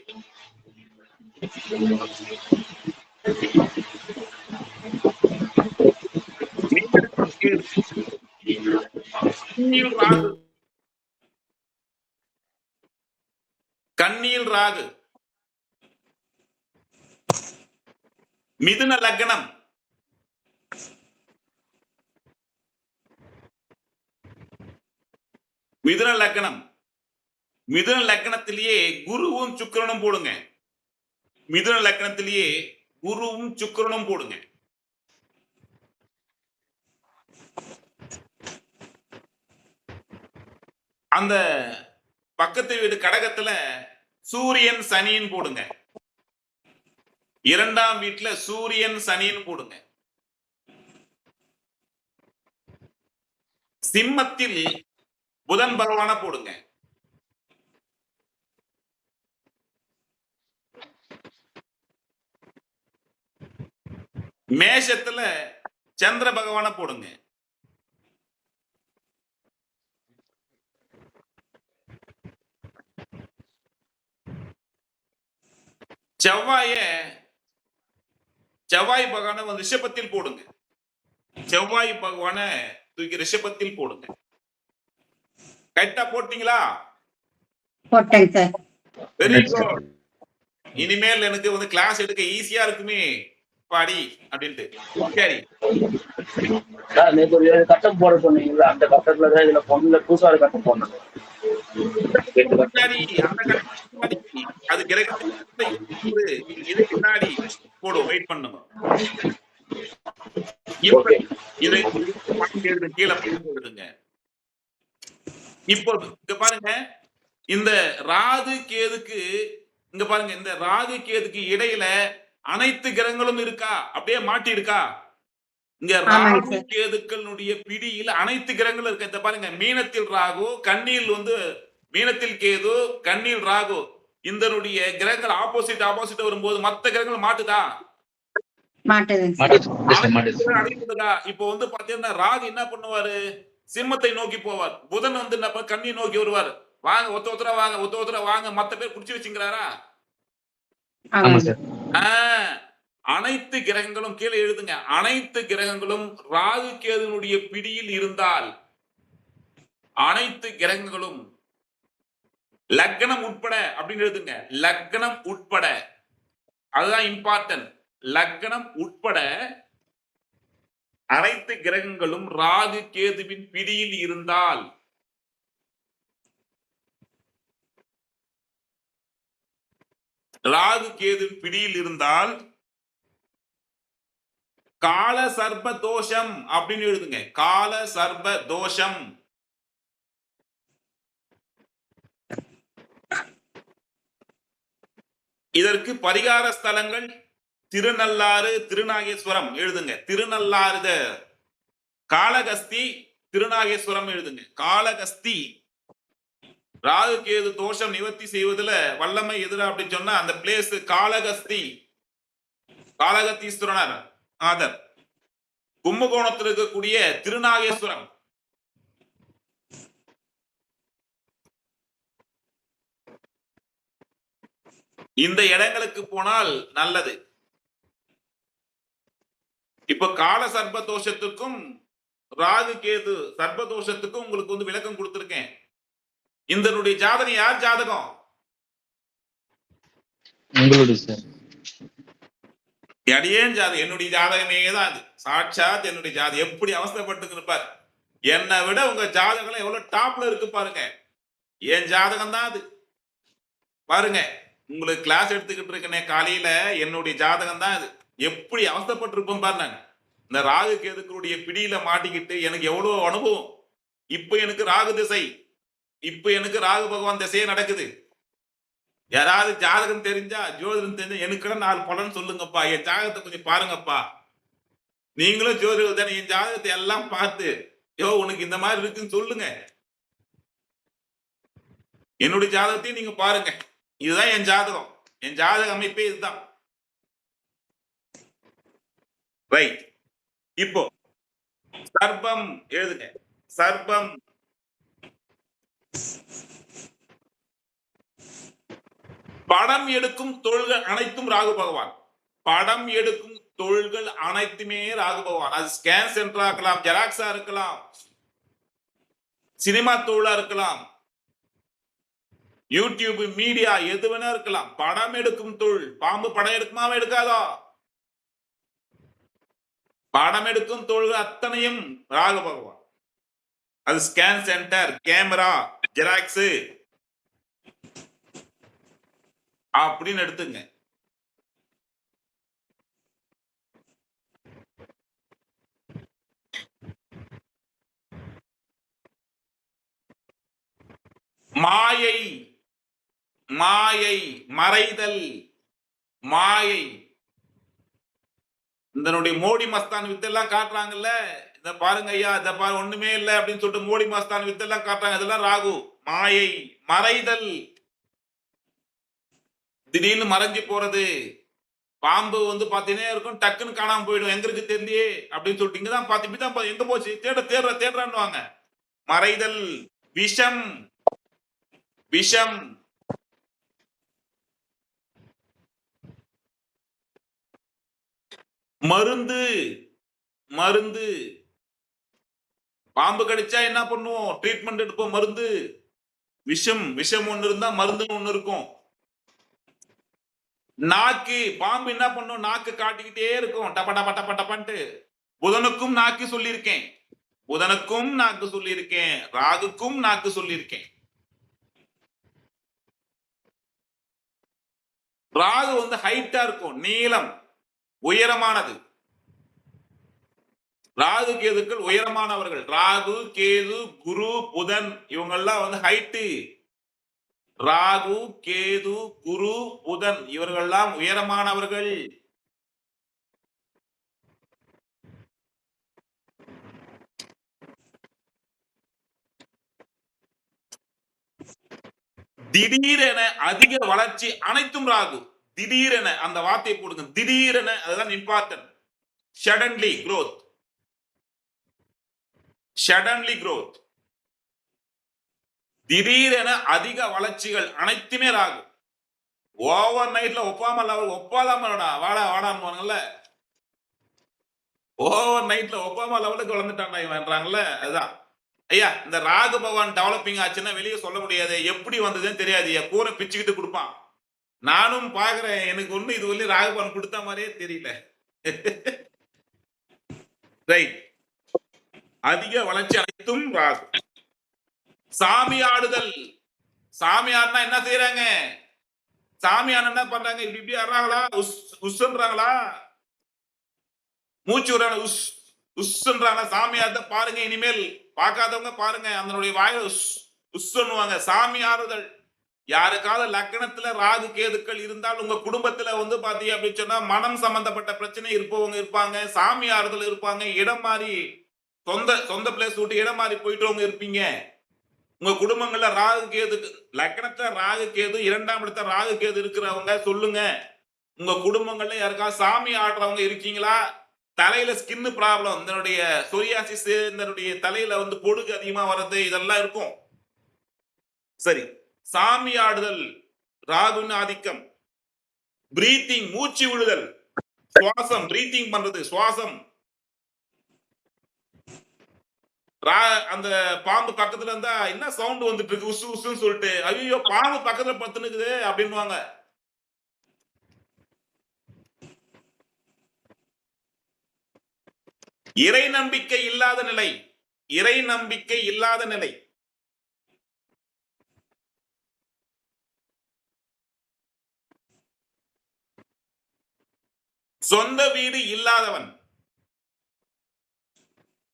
கன்னியில் ராகு. மிதுன லக்னம் மிதுன லக்னத்திலேயே குருவும் சுக்கிரனும் போடுங்க. மிதுன லக்னத்திலேயே குருவும் சுக்கிரனும் போடுங்க. அந்த பக்கத்து வீடு கடகத்துல சூரியன் சனியின் போடுங்க. 2ஆம் வீட்டுல சூரியன் சனியின் போடுங்க. சிம்மத்தில் புதன் பகவான போடுங்க. மேஷத்துல சந்திர பகவான போடுங்க. செவ்வாய் பகவான ரிஷபத்தில் போடுங்க. செவ்வாய் பகவான தூக்கி ரிஷபத்தில் போடுங்க. கரெக்டா போட்டீங்களா? போட்டேன் சார். Very good. இனிமேல் எனக்கு வந்து கிளாஸ் எடுக்க ஈஸியா இருக்குமே பாடி அப்படின்ட்டு. சரி, நேற்று ஒரு கட்டம் போட சொன்னீங்களா? அந்த கட்டத்துல தான் இதுல பொண்ணுல புதுசா ஒரு கட்டம் போடணும். அது இதுக்கு முன்னாடி போடும். வெயிட் பண்ணுங்க. கீழே போடுங்க. இப்போ இங்க பாருங்க, இந்த ராகு கேதுக்கு இங்க பாருங்க, இந்த ராகு கேதுக்கு இடையில அனைத்து கிரகங்களும் இருக்கா? அப்படியே மாட்டி இருக்கா? இங்க ஆமாங்க ராகு சார். கேதுக்களுடைய பிடியில் அனைத்து கிரகங்களும் இருக்கு. இந்த பாருங்க, மீனத்தில் ராகு, கன்னியில் வந்து மீனத்தில் கேது, கன்னியில் ராகு. இதனுடைய கிரகங்கள் ஆப்போசிட் வரும்போது மத்த கிரகங்கள் மாட்டுதா? மாட்டுதுங்க சார். மாட்டுது. Yes, sir, அனைத்து மாட்டுது. கிரகம் அடிக்குதுதா? இப்போ வந்து பாத்தீங்கன்னா ராகு என்ன பண்ணுவாரு? சிம்மத்தை நோக்கி போவார். புதன் வந்து என்ன கன்னியை நோக்கி வருவார். வாங்க ஒருத்தரா வாங்க, ஒருத்தரா வாங்க, மத்த பேர் புடிச்சு வச்சுங்கிறாரா? ஆமா ஆமாங்க. சார். அனைத்து கிரகங்களும் கீழே எழுதுங்க. அனைத்து கிரகங்களும் ராகு கேதுனுடைய பிடியில் இருந்தால், அனைத்து கிரகங்களும் லக்னம் உட்பட அப்படின்னு எழுதுங்க. லக்னம் உட்பட, அதுதான் இம்பார்ட்டன்ட். லக்னம் உட்பட அனைத்து கிரகங்களும் ராகு கேதுவின் பிடியில் இருந்தால், ராகு கேது பிடியில் இருந்தால் கால சர்ப தோஷம் அப்படின்னு எழுதுங்க. கால சர்ப தோஷம். இதற்கு பரிகார ஸ்தலங்கள் திருநள்ளாறு, திருநாகேஸ்வரம் எழுதுங்க. திருநள்ளாறு, காளகஸ்தி, திருநாகேஸ்வரம் எழுதுங்க. காளகஸ்தி ராகு கேது தோஷம் நிவர்த்தி செய்வதில் வல்லமை எதிரா அப்படின்னு சொன்னா அந்த பிளேஸ் காளகஸ்தி. காளகத்தீஸ்வரனர் ஆதர். கும்பகோணத்தில் இருக்கக்கூடிய திருநாகேஸ்வரம். இந்த இடங்களுக்கு போனால் நல்லது. இப்ப கால சர்பதோஷத்துக்கும் ராகு கேது சர்பதோஷத்துக்கும் உங்களுக்கு வந்து விளக்கம் கொடுத்திருக்கேன். இதனுடைய ஜாதகம் யார் ஜாதகம்? உங்களுடைய சார். அடியேன் ஜாதகம். என்னுடைய ஜாதகமே தான் அது. சாட்சாத் என்னுடைய ஜாதகம். எப்படி அவஸ்தைப்பட்டு இருப்பார். என்னை விட உங்க ஜாதகம் எவ்வளவு டாப்ல இருக்கு பாருங்க. என் ஜாதகம் தான் அது. பாருங்க, உங்களுக்கு கிளாஸ் எடுத்துக்கிட்டு இருக்கனே காலையில, என்னுடைய ஜாதகம் தான் அது. எப்படி அவஸ்தைப்பட்டிருப்போம் பாருங்க. இந்த ராகு கேதுக்களுடைய பிடியில மாட்டிக்கிட்டு எனக்கு எவ்வளவு அனுபவம். இப்ப எனக்கு ராகு திசை, இப்ப எனக்கு ராகு பகவான் திசையே நடக்குது. யாராவது ஜாதகம் தெரிஞ்சா, ஜோதிடம் தெரிஞ்சா எனக்கு 4 பலன் சொல்லுங்கப்பா. என் ஜாதகத்தை கொஞ்சம் பாருங்கப்பா. நீங்களும் ஜோதிடம் தானே, என் ஜாதகத்தை எல்லாம் பார்த்து உனக்கு இந்த மாதிரி இருக்குன்னு சொல்லுங்க. என்னுடைய ஜாதகத்தையும் நீங்க பாருங்க. இதுதான் என் ஜாதகம். என் ஜாதக அமைப்பே இதுதான். ரைட். இப்போ சர்பம் எழுதுங்க. சர்பம் படம் எடுக்கும் தொழில்கள் அனைத்தும் ராகு பகவான். படம் எடுக்கும் தொழில்கள் அனைத்துமே ராகு பகவான். அது ஸ்கேன் சென்டரா இருக்கலாம், ஜெராக்ஸா இருக்கலாம், சினிமா தொழிலா இருக்கலாம், யூடியூப் மீடியா எது வேணா இருக்கலாம். படம் எடுக்கும் தொழில். பாம்பு படம் எடுக்குமா எடுக்காதோ? படம் எடுக்கும் தொழில் அத்தனையும் ராகு பகவான். அது ஸ்கேன் சென்டர், கேமரா, ஜெராக்ஸ் அப்படின்னு எடுத்துங்க. மாயை, மாயை, மறைதல், மாயை. இதனுடைய மோடி மஸ்தான் வித்தெல்லாம் காட்டுறாங்கல்ல, இத பாருங்க ஐயா, இத பாரு ஒண்ணுமே இல்லை அப்படின்னு சொல்லிட்டு மோடி மஸ்தான் வித்தெல்லாம் காட்டுறாங்க. இதெல்லாம் ராகு. மாயை, மறைதல், திடீர்னு மறைஞ்சு போறது. பாம்பு வந்து பாத்தீங்கன்னா இருக்கும், டக்குன்னு காணாம போயிடும். எங்க இருக்கு தெரியலையே அப்படின்னு சொல்லிட்டு இங்கதான் பாத்து எங்க போச்சு தேடுறான்னுவாங்க. மறைதல். விஷம், விஷம், மருந்து, மருந்து. பாம்பு கடிச்சா என்ன பண்ணுவோம்? ட்ரீட்மெண்ட் எடுப்போம், மருந்து. விஷம், விஷம் ஒண்ணு இருந்தா மருந்து ஒண்ணு இருக்கும். நாக்கு, பாம்பு என்ன பண்ணும்? நாக்கு காட்டிக்கிட்டே இருக்கும், டப்ப டப்ப டப்ப டப்பன்ட்டு. புதனுக்கும் நாக்கு சொல்லியிருக்கேன், புதனுக்கும் நாக்கு சொல்லியிருக்கேன், ராகுக்கும் நாக்கு சொல்லியிருக்கேன். ராகு வந்து ஹைட்டா இருக்கும், நீளம், உயரமானது. ராகு கேதுக்கள் உயரமானவர்கள். ராகு, கேது, குரு, புதன் இவங்கெல்லாம் வந்து ஹைட்டு. ராகு, கேது, குரு, புதன் இவர்கள்லாம் உயரமானவர்கள். திடீரென அதிக வளர்ச்சி அனைத்தும் ராகு. திடீரென அந்த வார்த்தையை போடுங்க. திடீரென, அதுதான் important. Suddenly growth. Suddenly growth. திடீரென அதிக வளர்ச்சிகள் அனைத்துமே ராகு. ஓவர் நைட்ல ஒப்பாலாமடா வாடா வாடான்னு ஓவர் நைட்ல ஒப்பாமா லெவலுக்கு வளர்ந்துட்டான்டா இவன்றாங்கல்ல. அதுதான் ஐயா, இந்த ராகு பகவான் டெவலப்பிங் ஆச்சுன்னா வெளியே சொல்ல முடியாது. எப்படி வந்ததுன்னு தெரியாது. கூரை பிச்சுக்கிட்டு கொடுப்பான். நானும் பாக்குறேன். எனக்கு ஒண்ணு இது வரையும் ராகு பகவான் கொடுத்த மாதிரியே தெரியல. ரைட். அதிக வளர்ச்சி அனைத்தும் ராகு. சாமி ஆடுதல். சாமி ஆடுனா என்ன செய்யறாங்க? சாமி ஆடுனா என்ன பண்றாங்க? இப்படி இப்படி ஆடுறாங்களா? உஸ்ன்றாங்களா? மூச்சு விடுறாங்க. உஸ்ன்றாங்க. சாமி ஆடுத பாருங்க. இனிமேல் பார்க்காதவங்க பாருங்க. அதனுடைய வாயில உஸ்ன்னுவாங்க. சாமி ஆறுதல். யாருக்காவது லக்னத்துல ராகு கேதுக்கள் இருந்தால் உங்க குடும்பத்துல வந்து பாத்தீங்க அப்படின்னு சொன்னா மனம் சம்பந்தப்பட்ட பிரச்சனை இருப்பவங்க இருப்பாங்க. சாமி ஆறுதல் இருப்பாங்க. இடம் மாறி சொந்த பிளேஸ் விட்டு இடம் மாறி போயிட்டவங்க இருப்பீங்க. உங்க குடும்பங்கள்ல ராகு கேது, லக்னத்துல ராகு கேது, 2ஆம் இடத்துல ராகு கேது இருக்கிறவங்க சொல்லுங்க. உங்க குடும்பங்கள்ல யாருக்காவது சாமி ஆடுறவங்க இருக்கீங்களா? தலையில ஸ்கின் ப்ராப்ளம், இதனுடைய சொரியாசிஸ், இதனுடைய தலையில வந்து பொடுகு அதிகமா வர்றது, இதெல்லாம் இருக்கும். சரி. சாமி ஆடுதல் ராகுவின் ஆதிக்கம். பிரீத்திங், மூச்சு விடுதல், சுவாசம், பிரீத்திங் பண்றது, சுவாசம். அந்த பாம்பு பக்கத்துல இருந்தா என்ன சவுண்ட் வந்துட்டு இருக்கு உசு உசுன்னு சொல்லிட்டு, ஐயோ பாம்பு பக்கத்துல பத்துனுக்குது அப்படின்வாங்க. இறை நம்பிக்கை இல்லாத நிலை. இறை நம்பிக்கை இல்லாத நிலை. சொந்த வீடு இல்லாதவன்.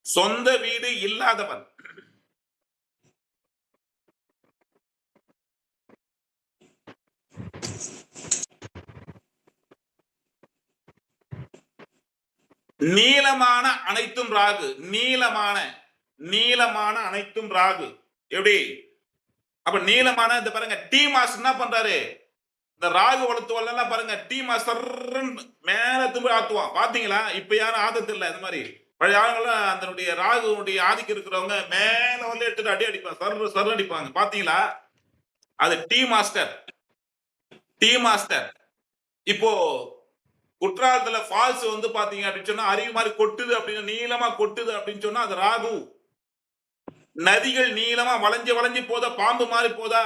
சொந்த வீடு இல்லாதவன். நீளமான அனைத்தும் ராகு. நீளமான அனைத்தும் ராகு. எப்படி? அப்ப நீளமான இந்த பாருங்க, டி மாஸ் என்ன பண்றாரு? இந்த ராகு வளர்த்துவெல்லாம் பாருங்க, டி மாஸ் மேல திரும்ப ஆத்துவான். பாத்தீங்களா? இப்ப யாரும் ஆதத்து இல்ல. இந்த மாதிரி பழைய ஆளுங்கெல்லாம் அதனுடைய ராகுனுடைய ஆதிக்கம் இருக்கிறவங்க மேல வந்து எடுத்துட்டு அடி அடிப்பாங்க. சர் அடிப்பாங்க. பாத்தீங்களா? அது டி மாஸ்டர். இப்போ குற்றாலத்துல ஃபால்ஸ் வந்து பாத்தீங்க அப்படின்னு சொன்னா அருவி மாதிரி கொட்டுது அப்படின்னு, நீளமா கொட்டுது அப்படின்னு சொன்னா அது ராகு. நதிகள் நீளமா வளைஞ்சு போதா, பாம்பு மாதிரி போதா,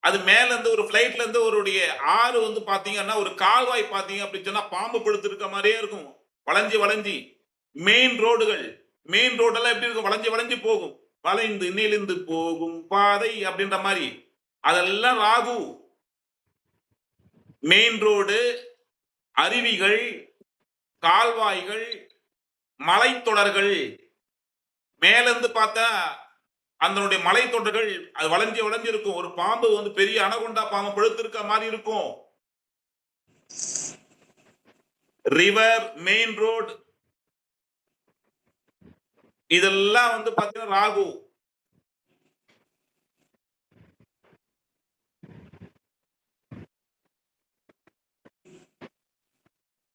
அது மேல இருந்து ஒரு பிளைட்ல இருந்து ஒருடைய ஆறு வந்து பாத்தீங்கன்னா ஒரு கால்வாய் பாத்தீங்க அப்படின்னு சொன்னா பாம்பு படுத்து இருக்க மாதிரியே இருக்கும். வளைஞ்சு மெயின் ரோடெல்லாம் எப்படி இருக்கும்? வளைஞ்சு போகும். வளைந்து நெளிந்து போகும் பாதை அப்படின்ற மாதிரி. அதெல்லாம் ராகு. மெயின் ரோடு, அருவிகள், கால்வாய்கள், மலைத்தொடர்கள், மேல இருந்து பார்த்தா அதனுடைய மலைத்தொடர்கள் அது வளைஞ்சு இருக்கும். ஒரு பாம்பு வந்து பெரிய அனகொண்டா பாம்பு படுத்திருக்க மாதிரி இருக்கும். ரிவர், மெயின் ரோடு, இதெல்லாம் வந்து பாத்தீங்கன்னா ராகு.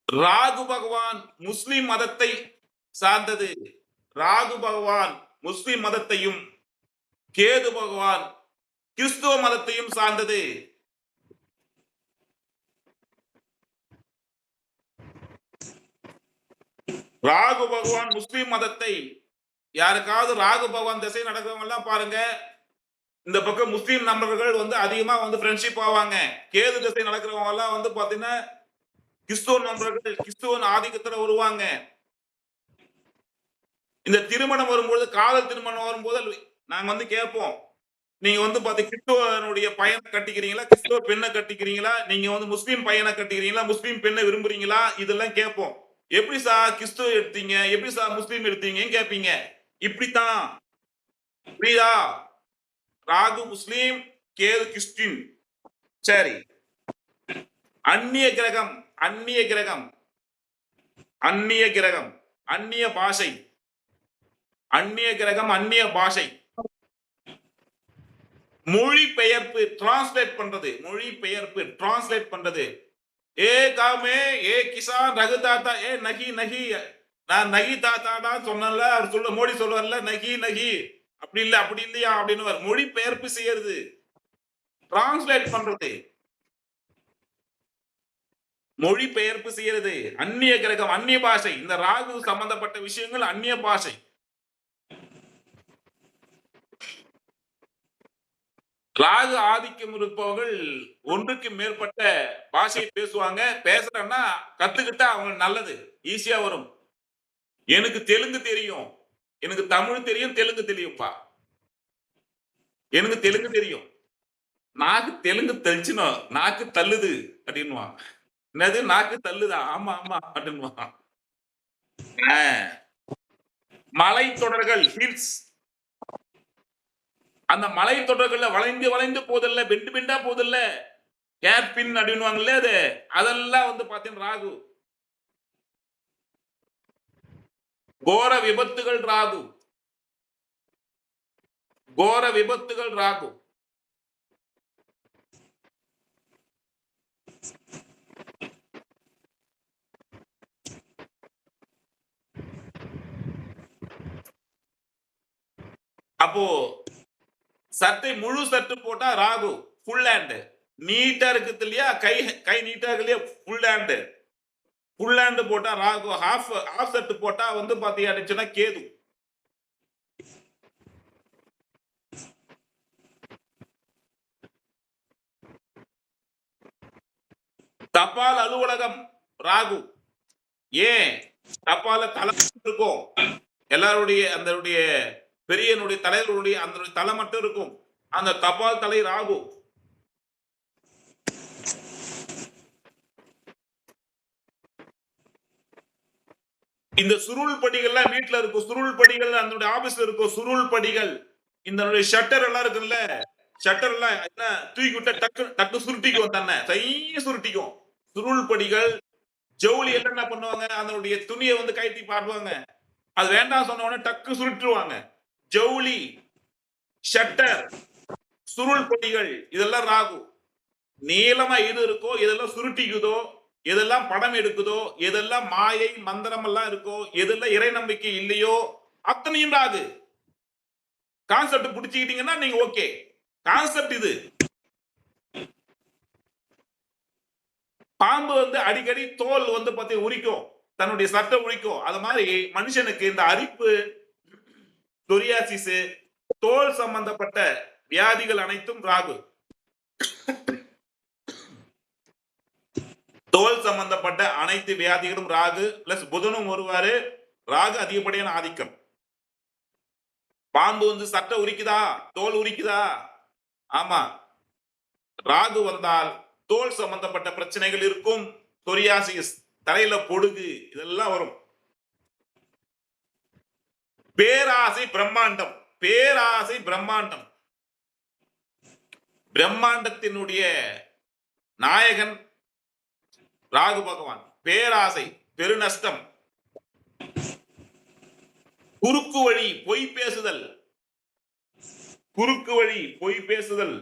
ராகு பகவான் முஸ்லிம் மதத்தை சார்ந்தது. ராகு பகவான் முஸ்லிம் மதத்தையும், கேது பகவான் கிறிஸ்துவ மதத்தையும் சார்ந்தது. ராகு பகவான் முஸ்லிம் மதத்தை, யாருக்காவது ராகு பகவான் திசை நடக்கிறவங்க எல்லாம் பாருங்க, இந்த பக்கம் முஸ்லிம் நண்பர்கள் வந்து அதிகமா வந்து ஃப்ரெண்ட்ஷிப் ஆவாங்க. கேது திசை நடக்கிறவங்க எல்லாம் வந்து பாத்தீங்கன்னா கிறிஸ்துவ நண்பர்கள், கிறிஸ்துவன் ஆதிக்கத்துல வருவாங்க. இந்த திருமணம் வரும்போது, காதல் திருமணம் வரும்போது நாங்க வந்து கேட்போம், நீங்க வந்து பாத்தீங்க கிறிஸ்துவனுடைய பையனை கட்டிக்கிறீங்களா, கிறிஸ்துவ பெண்ணை கட்டிக்கிறீங்களா, நீங்க வந்து முஸ்லீம் பையனை கட்டிக்கிறீங்களா, முஸ்லீம் பெண்ணை விரும்புறீங்களா, இதெல்லாம் கேட்போம். எப்படி சார் கிறிஸ்துவ எடுத்தீங்க, எப்படி சார் முஸ்லீம் எடுத்தீங்கன்னு கேட்பீங்க. இப்படித்தான். புரியுதா? ராகு முஸ்லீம், கேது கிறிஸ்டின். சரி. அந்நிய கிரகம், அந்நிய பாஷை, அந்நிய கிரகம், அந்நிய பாஷை. மொழி பெயர்ப்பு டிரான்ஸ்லேட் பண்றது, மொழி பெயர்ப்பு டிரான்ஸ்லேட் பண்றது. ஏ காமே ஏ கிசான் ரகு தாத்தா ஏ நகி நகி, நான் நகி தாத்தாடா சொன்னல, அவர் சொல்ல மோடி சொல்லுவார்ல நகி நகி, அப்படி இல்ல அப்படி இல்லையா அப்படின்னு மொழி பெயர்ப்பு செய்யறது, டிரான்ஸ்லேட் பண்றது, மொழி பெயர்ப்பு செய்யறது. அந்நிய கிரகம், அந்நிய பாஷை, இந்த ராகு சம்பந்தப்பட்ட விஷயங்கள் அந்நிய பாஷை. ராகு ஆதிக்கம் இருப்பவர்கள் ஒன்றுக்கு மேற்பட்ட பாஷையை பேசுவாங்க. பேசுறேன்னா கத்துக்கிட்டா அவங்க நல்லது, ஈஸியா வரும். எனக்கு தெலுங்கு தெரியும், எனக்கு தமிழ் தெரியும், தெலுங்கு தெரியும்பா, எனக்கு தெலுங்கு தெரியும். நாக்கு தெலுங்கு தெளிச்சுனோ, நாக்கு தள்ளுது அப்படின்னுவான். என்னது நாக்கு தள்ளுதா? ஆமா ஆமா அப்படின்னுவான். மலை தொடர்கள் ஹில்ஸ், அந்த மலை தொடர்கள்ல வளைந்து வளைந்து போதல்ல, பெண்டு பெண்டா போதல்ல, ஏர்பின் அப்படின்னுவாங்கல்ல, அது அதெல்லாம் வந்து பாத்தீங்கன்னா ராகு. கோர விபத்துகள் ராகு, கோர விபத்துகள் ராகு. அப்போ சட்டை முழு சட்டு போட்டா ராகு, ஃபுல் ஹேண்ட் நீட்டா இருக்குது இல்லையா, கை கை நீட்டா இருக்கு இல்லையா, ஃபுல் ஹேண்ட், ஃபுல் ஹேண்ட் போட்டா ராகு. ஹாஃப் ஹாஃப் சட்டு போட்டா வந்து பாத்தீங்கன்னா கேது. தபால் அலுவலகம் ராகு. ஏன் தபால தலை இருக்கும், எல்லாருடைய அந்த பெரியனுடைய தலைவருடைய அந்த தலை மட்டும் இருக்கும், அந்த தபால் தலை ராகு. இந்த சுருள் படிகள்லாம் வீட்டுல இருக்கும், சுருள் படிகள் அந்த ஆபீஸ்ல இருக்கும், சுருள் படிகள். இந்த ஷட்டர் எல்லாம் இருக்குல்ல, ஷட்டர் எல்லாம் என்ன தூக்கி விட்டா டக்கு டக்கு சுருட்டிக்கும், தன்னை தைய சுருட்டிக்கும். சுருள் படிகள். ஜவுளி எல்லாம் என்ன பண்ணுவாங்க, அதனுடைய துணியை வந்து கைட்டி பாடுவாங்க, அது வேண்டாம் சொன்ன உடனே டக்கு சுருட்டுருவாங்க. ஜவுளி, ஷட்டர், சுருள் பொடிகள், இதெல்லாம் ராகு. நீளமா எது இருக்கோ, இதெல்லாம் சுருட்டிக்குதோ, எதெல்லாம் படம் எடுக்குதோ, எதெல்லாம் மாயை மந்திரம் எல்லாம் இருக்கோ, எதெல்லாம் இறை நம்பிக்கை இல்லையோ, அத்தனையும் ராகு. கான்செப்ட் பிடிச்சிக்கிட்டீங்கன்னா நீங்க ஓகே. கான்செப்ட் இது. பாம்பு வந்து அடிக்கடி தோல் வந்து பத்தி உரிக்கும், தன்னுடைய சட்டை உரிக்கும். அது மாதிரி மனுஷனுக்கு இந்த அரிப்பு, சொரியாசிஸ், தோல் சம்பந்தப்பட்ட வியாதிகள் அனைத்தும் ராகு. தோல் சம்பந்தப்பட்ட அனைத்து வியாதிகளும் ராகு. பிளஸ் புதனும் வருவாரு. ராகு அதிகப்படியான ஆதிக்கம். பாம்பு வந்து சட்டை உரிக்குதா, தோல் உரிக்குதா? ஆமா. ராகு வந்தால் தோல் சம்பந்தப்பட்ட பிரச்சனைகள் இருக்கும். சொரியாசிஸ், தலையில பொடுகு, இதெல்லாம் வரும். பேராசை பிரம்மாண்டம், பேராசை பிரம்மாண்டம். பிரம்மாண்டத்தினுடைய நாயகன் ராகு பகவான். பேராசை, பெருநஷ்டம், குறுக்கு வழி, பொய் பேசுதல், குறுக்கு வழி, பொய் பேசுதல்.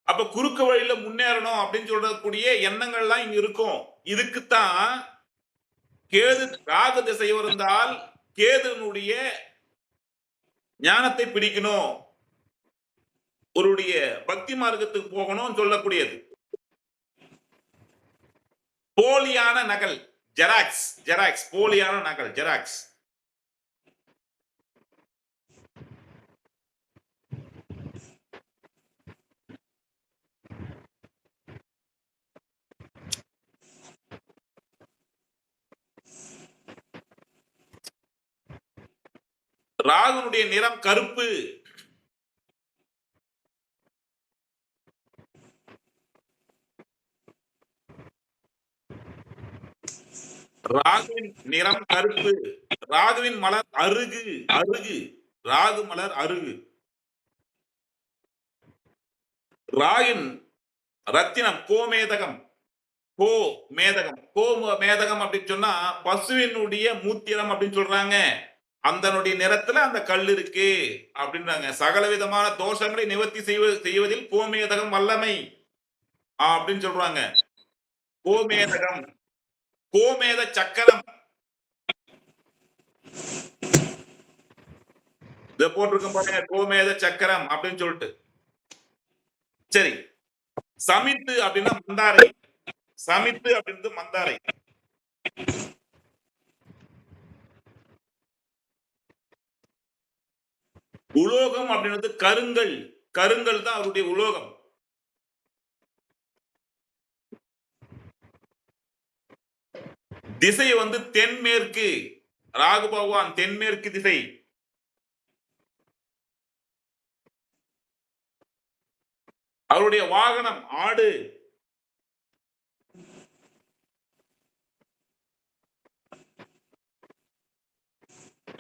அப்ப குறுக்கு வழியில முன்னேறணும் அப்படின்னு சொல்லக்கூடிய எண்ணங்கள்லாம் இங்க இருக்கும். இதுக்குத்தான் கேது ராகு திசை இருந்தால் கேதுனுடைய ஞானத்தை பிடிக்கணும், ஒருடைய பக்தி மார்க்கத்துக்கு போகணும் சொல்லக்கூடியது. போலியான நகல், ஜெராக்ஸ், ஜெராக்ஸ், போலியான நகல், ஜெராக்ஸ். ராகுனுடைய நிறம் கருப்பு. ராகுவின் நிறம் கருப்பு. ராகுவின் மலர் அருகு, அருகு. ராகு மலர் அருகு. ராகின் ரத்தினம் கோமேதகம், கோ மேதகம். கோ மேதகம் அப்படின்னு சொன்னா பசுவினுடைய மூத்திரம் அப்படின்னு சொல்றாங்க. அந்தனுடைய நிறத்துல அந்த கல் இருக்கு அப்படின்றாங்க. சகல விதமான தோஷங்களை நிவர்த்தி செய்வதில் கோமேதகம் வல்லமை அப்படின்னு சொல்றாங்க. கோமேதகம், கோமேத சக்கரம் இத போட்டிருக்கோம் பாருங்க, கோமேத சக்கரம் அப்படின்னு சொல்லிட்டு. சரி, சமித்து அப்படின்னா மந்தாரை. சமித்து அப்படின்றது மந்தாரை. உலோகம் அப்படின்றது கருங்கல். கருங்கல் தான் அவருடைய உலோகம். திசை வந்து தென்மேற்கு. ராகு பகவான் தென்மேற்கு திசை. அவருடைய வாகனம் ஆடு.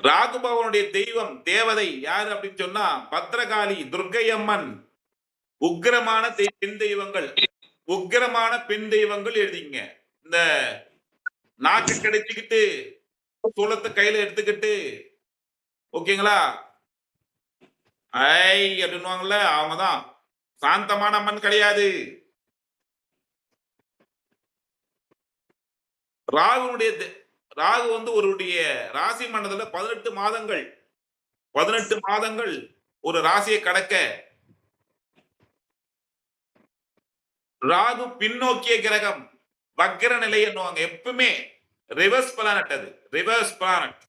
ராகு பகவானுடைய தெய்வம் தேவதை யாரு அப்படின்னு சொன்னா பத்ரகாளி, துர்க்கை அம்மன். உக்கிரமான பெண் தெய்வங்கள். உக்கிரமான பெண் தெய்வங்கள் எழுதிங்க. இந்த நாக்கு கிடைச்சிக்கிட்டு சூலத்தை கையில எடுத்துக்கிட்டு, ஓகேங்களா, ஐ அப்படின்னுவாங்கல்ல, அவங்கதான். சாந்தமான அம்மன் கிடையாது. ராகு வந்து ஒருடைய ராசி மண்டலத்துல 18 மாதங்கள் 18 மாதங்கள் ஒரு ராசியை கடக்க. ராகு பின்னோக்கிய கிரகம், வக்ர நிலை என்னுவாங்க. எப்பவுமே ரிவர்ஸ் பிளானட். அது ரிவர்ஸ் பிளானட்.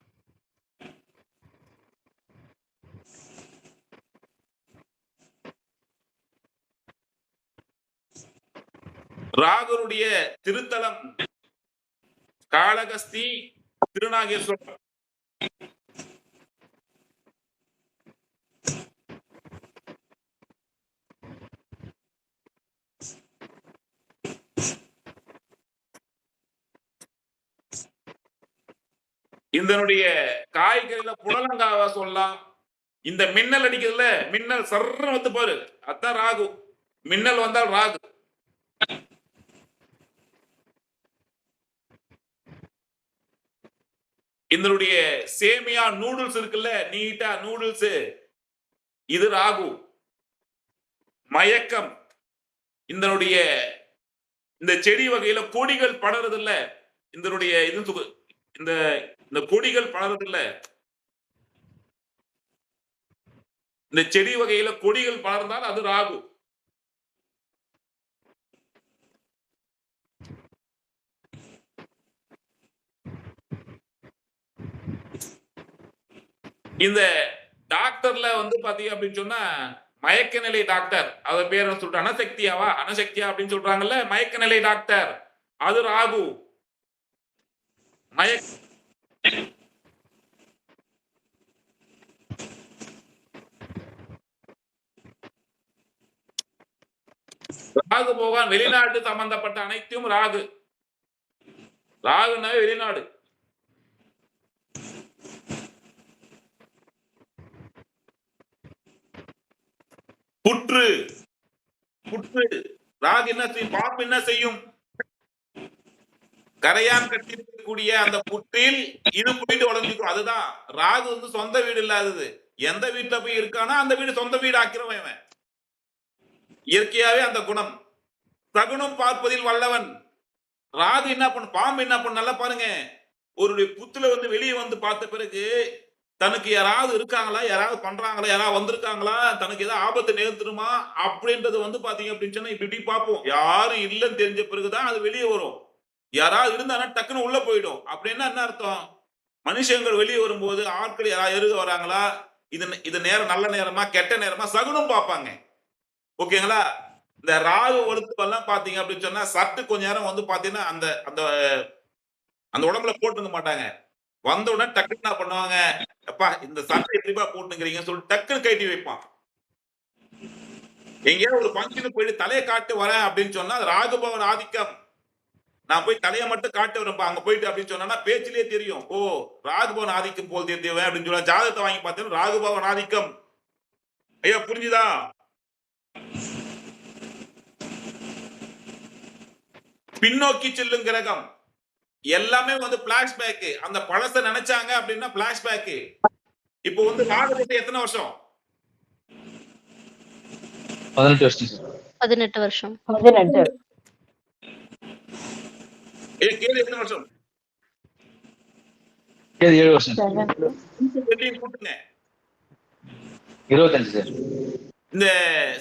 ராகுருடைய திருத்தலம் காளகஸ்தி, திருநாகேஸ்வரம். இதனுடைய காய்கறியில புடலங்காவா சொல்லலாம். இந்த மின்னல் அடிக்கிறதுல மின்னல் சர்ற வந்து பாரு, அதான் ராகு. மின்னல் வந்தால் ராகு. இதனுடைய சேமியா நூடுல்ஸ் இருக்குல்ல, நீட்டா நூடுல்ஸ், இது ராகு. மயக்கம். இதனுடைய இந்த செடி வகையில கொடிகள் படறது இல்ல, இதனுடைய இது இந்த கொடிகள் படறது இல்ல. இந்த செடி வகையில கொடிகள் படர்ந்தால் அது ராகு. இந்த டாக்டர்ல வந்து பாத்தீங்க அப்படின்னு சொன்னா மயக்க நிலை டாக்டர், அத பேர் சொல்லிட்டு அனசக்தியாவா, அனசக்தியா அப்படின்னு சொல்றாங்கல்ல, மயக்க நிலை டாக்டர், அது ராகு. ராகு போகான் வெளிநாட்டு சம்பந்தப்பட்ட அனைத்தும் ராகு. ராகுனாவே வெளிநாடு. புற்று. புற்று ராகு என்ன செய்யும்? பாம்பு என்ன செய்யும்? கரையான் கட்டிருக்கக்கூடிய அந்த புற்றில் இது போயிட்டு உடஞ்சுக்கும். அதுதான் ராகு வந்து சொந்த வீடு இல்லாதது. எந்த வீட்டுல போய் இருக்கானோ அந்த வீடு சொந்த வீடு ஆக்கிறவன். இயற்கையாவே அந்த குணம். சகுனம் பார்ப்பதில் வல்லவன். ராகு என்ன பண்ணு, பாம்பு என்ன பண்ணு, நல்லா பாருங்க. ஒரு புத்துல வந்து வெளியே வந்து பார்த்த பிறகு தனக்கு யாராவது இருக்காங்களா, யாராவது பண்றாங்களா, யாராவது வந்திருக்காங்களா, தனக்கு ஏதாவது ஆபத்து நேர்ந்துருமா அப்படின்றது வந்து பாத்தீங்க அப்படின்னு சொன்னா இப்படி பார்ப்போம். யாரும் இல்லைன்னு தெரிஞ்ச பிறகுதான் அது வெளியே வரும். யாராவது இருந்தாங்கன்னா டக்குன்னு உள்ள போயிடும். அப்படின்னா என்ன அர்த்தம்? மனுஷங்கள் வெளியே வரும்போது ஆட்கள் யாராவது எருக வராங்களா, இது நேரம் நல்ல நேரமா கெட்ட நேரமா சகுனம் பார்ப்பாங்க. ஓகேங்களா? இந்த ராகு ஒழுத்துவெல்லாம் பாத்தீங்க அப்படின்னு சொன்னா சட்டு கொஞ்ச நேரம் வந்து பாத்தீங்கன்னா அந்த அந்த அந்த உடம்புல போட்டுக்க மாட்டாங்க. வந்த உடனே டக்குன்னு என்ன பண்ணுவாங்க, அப்பா இந்த சட்டை எப்படிப்பா போட்டுக்கிறீங்கன்னு சொல்லிட்டு டக்குன்னு கட்டி வைப்பான். எங்கேயாவது ஒரு பங்கனுக்கு போயிட்டு தலையை காட்டு வரேன் அப்படின்னு சொன்னா ராகுபவன் ஆதிக்கம். நான் போய் தலையை மட்டும் காட்டு வரேன்ப்பா அங்க போயிட்டு அப்படின்னு சொன்னா பேச்சிலேயே தெரியும். ஓ ராகுபவன் ஆதிக்கம் போல் தெரிஞ்சவன் அப்படின்னு சொல்ல. ஜாதகத்தை வாங்கி பார்த்தீங்கன்னா ராகுபவன் ஆதிக்கம். ஐயா புரிஞ்சுதா? பின்னோக்கி செல்லும் கிரகம். எல்லாமே வந்து பிளாஷ்பேக். அந்த பழச நினைச்சாங்க அப்படின்னா பிளாஷ்பேக். இப்போ வந்து ராகு திசை எத்தனை வருஷம்? 18 வருஷம் சார். 18 வருஷம். 18. கேது எத்தனை வருஷம்? கேது 7 வருஷம் சார். 7. எப்படின்னு கூட்டுங்க. 25 சார். இந்த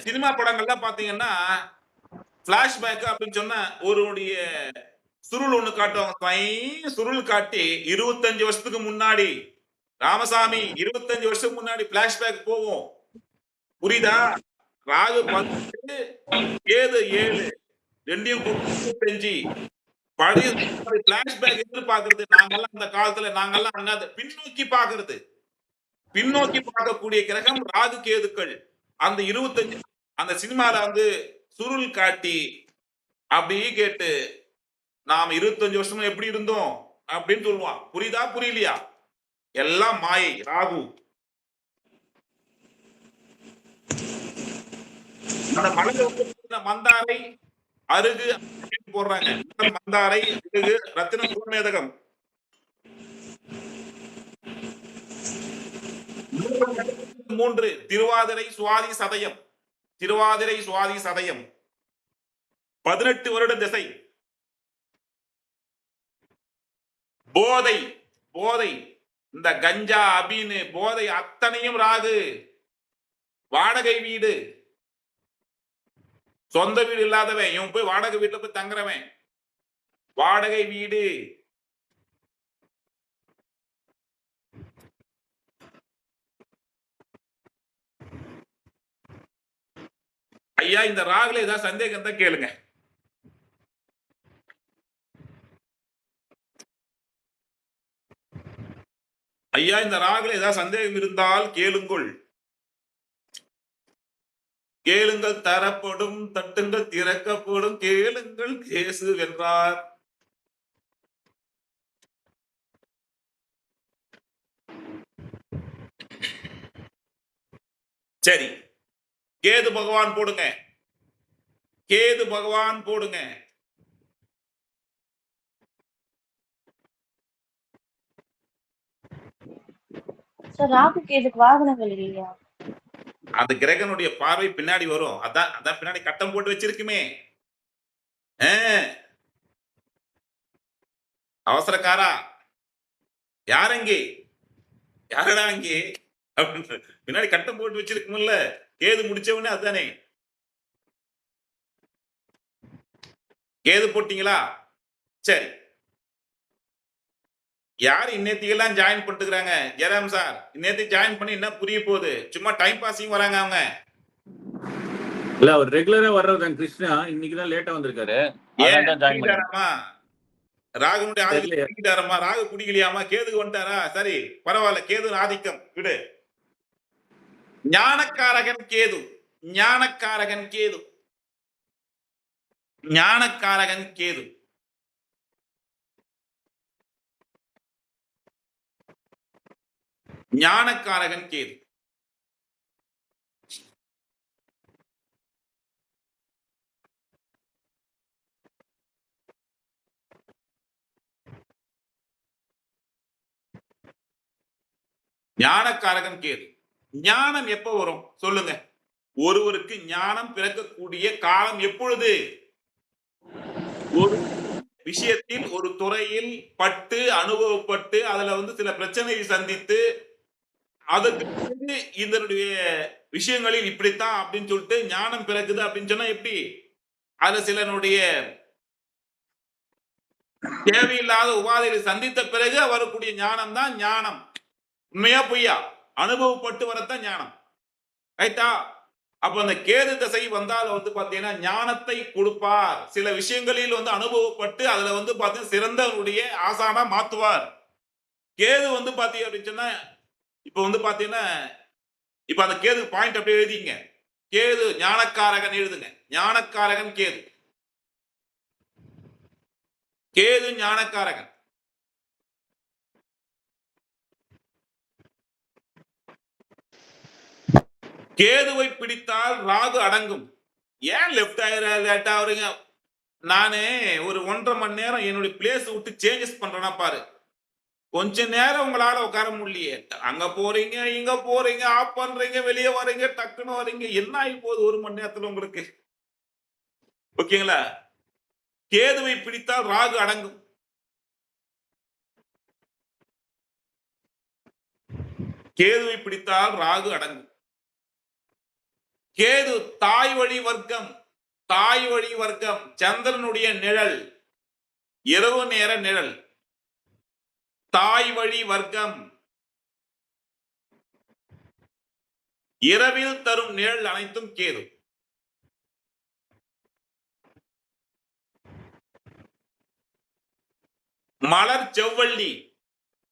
சினிமா படங்கள்லாம் பாத்தீங்கன்னா பிளாஷ்பேக் அப்படின்னு சொன்னா ஒருடைய சுருள் ஒண்ணு காட்டுவாங்க. சுருள் காட்டி 25 வருஷத்துக்கு முன்னாடி ராமசாமி 25 வருஷத்துக்கு முன்னாடி பிளாஷ்பேக் போகும். புரியுதா? ராகு 18, கேது 7, ரெண்டையும் 25. பழைய பிளாஷ்பேக் எதிர்பார்க்கறது நாங்கெல்லாம் அந்த காலத்துல நாங்கெல்லாம் அண்ணாத பின்னோக்கி பாக்குறது. பின்னோக்கி பார்க்கக்கூடிய கிரகம் ராகு கேதுக்கள். அந்த 25 அந்த சினிமால வந்து சுருள் காட்டி அப்படியே கேட்டு நாம 25 வருஷமா எப்படி இருந்தோம் அப்படின்னு சொல்லுவான். புரியுதா புரியலையா? எல்லாம் மாயை ராகு. அந்த மலையில வந்து மந்தாரை அருகு போடுறாங்க. மந்தாரை அருகு ரத்தினம் கோமேதகம் 3 திருவாதிரை சுவாதி சதயம். திருவாதிரை சுவாதி சதயம் 18 வருட திசை. போதை போதை இந்த கஞ்சா அபின்னு போதை அத்தனையும் ராகு. வாடகை வீடு, சொந்த வீடு இல்லாதவன் இவன் போய் வாடகை வீட்டுல போய் தங்குறவன். வாடகை வீடு ஐயா. இந்த ராகுல ஏதாவது சந்தேகம் தான் கேளுங்க. ஐயா இந்த ராகுல ஏதாவது சந்தேகம் இருந்தால் கேளுங்கள். கேளுங்கள் தரப்படும், தட்டுங்கள் திறக்கப்படும், கேளுங்கள் கேசு வென்றார். சரி, கேது பகவான் போடுங்க. கேது பகவான் போடுங்க. சார் ராகு கேதுக்கு வாகனங்கள் இல்லையா? அந்த கிரகனுடைய பார்வை பின்னாடி வரும். அதான் அதான் பின்னாடி கட்டம் போட்டு வச்சிருக்குமே. அவசரக்காரா யாரங்கே யாரடா அங்கே அப்படின்னு பின்னாடி கட்டம் போட்டு வச்சிருக்கும்ல. கேது முடிச்சவனே அதுதானே. கேது போட்டீங்களா? சரி, யார் இன்னேத்திக்கெல்லாம் ஜாயின் பண்ணிட்டுக்கிறாங்க? ஜெயராம் சார் இன்னேத்தி ஜாயின் பண்ணி என்ன புரிய போகுது? சும்மா டைம் பாசிங் வராங்க அவங்க. இல்ல அவர் ரெகுலரா வர்றதுதான் கிருஷ்ணா. இன்னைக்கு தான் லேட்டா வந்திருக்காரு. ராகுனுடைய ஆதிக்கம். ராகு குடிக்கலையாமா? கேதுக்கு வந்துட்டாரா? சரி பரவாயில்ல, கேது ஆதிக்கம் விடு. ஞானக்காரகன் கேது. ஞானக்காரகன் கேது. ஞானக்காரகன் கேது. ஞானக்காரகன் கேது. ஞானக்காரகன் கேது. ஞானம் எப்ப வரும் சொல்லுங்க? ஒருவருக்கு ஞானம் பிறக்கக்கூடிய காலம் எப்பொழுது? ஒரு விஷயத்தில் ஒரு துறையில் பட்டு அனுபவப்பட்டு அதுல வந்து சில பிரச்சனையை சந்தித்து அதற்கு இதனுடைய விஷயங்களில் இப்படித்தான் அப்படின்னு சொல்லிட்டு ஞானம் பிறக்குது அப்படின்னு சொன்னா எப்படி? அதுல சிலனுடைய தேவையில்லாத உபாதைகளை சந்தித்த பிறகு வரக்கூடிய ஞானம் தான் ஞானம். உண்மையா பொய்யா? அனுபவப்பட்டு வரத்தான் ஞானம். ரைட்டா? அப்ப அந்த கேது திசை வந்தால் வந்து பாத்தீங்கன்னா ஞானத்தை கொடுப்பார். சில விஷயங்களில் வந்து அனுபவப்பட்டு அதுல வந்து பாத்தீங்கன்னா சிறந்தவருடைய ஆசானா மாத்துவார். கேது வந்து பாத்தீங்க அப்படின்னு சொன்னா இப்ப வந்து பாத்தீங்கன்னா இப்ப அந்த கேது பாயிண்ட் அப்படியே எழுதிங்க. கேது ஞானக்காரகன் எழுதுங்க. ஞானக்காரகன் கேது. கேது ஞானக்காரகன். கேதுவை பிடித்தால் ராகு அடங்கும். ஏன் லெப்ட் லேட்டா வருங்க? நானு ஒரு 1.5 மணி நேரம் என்னுடைய பிளேஸ் விட்டு சேஞ்சஸ் பண்றேன்னா பாரு, கொஞ்ச நேரம் உங்களால உட்கார முடியலையே. அங்க போறீங்க, இங்க போறீங்க, ஆஃப் பண்றீங்க, வெளியே வரீங்க, டக்குன்னு வரீங்க. என்ன ஆகி போகுது 1 மணி நேரத்துல உங்களுக்கு? ஓகேங்களா? கேதுவை பிடித்தால் ராகு அடங்கும். கேதுவை பிடித்தால் ராகு அடங்கும். கேது தாய் வழி வர்க்கம், தாய் வழி வர்க்கம், சந்திரனுடைய நிழல், இரவு நேர நிழல், தாய் வழி வர்க்கம், இரவில் தரும் நிழல் அனைத்தும் கேது. மலர் செவ்வள்ளி,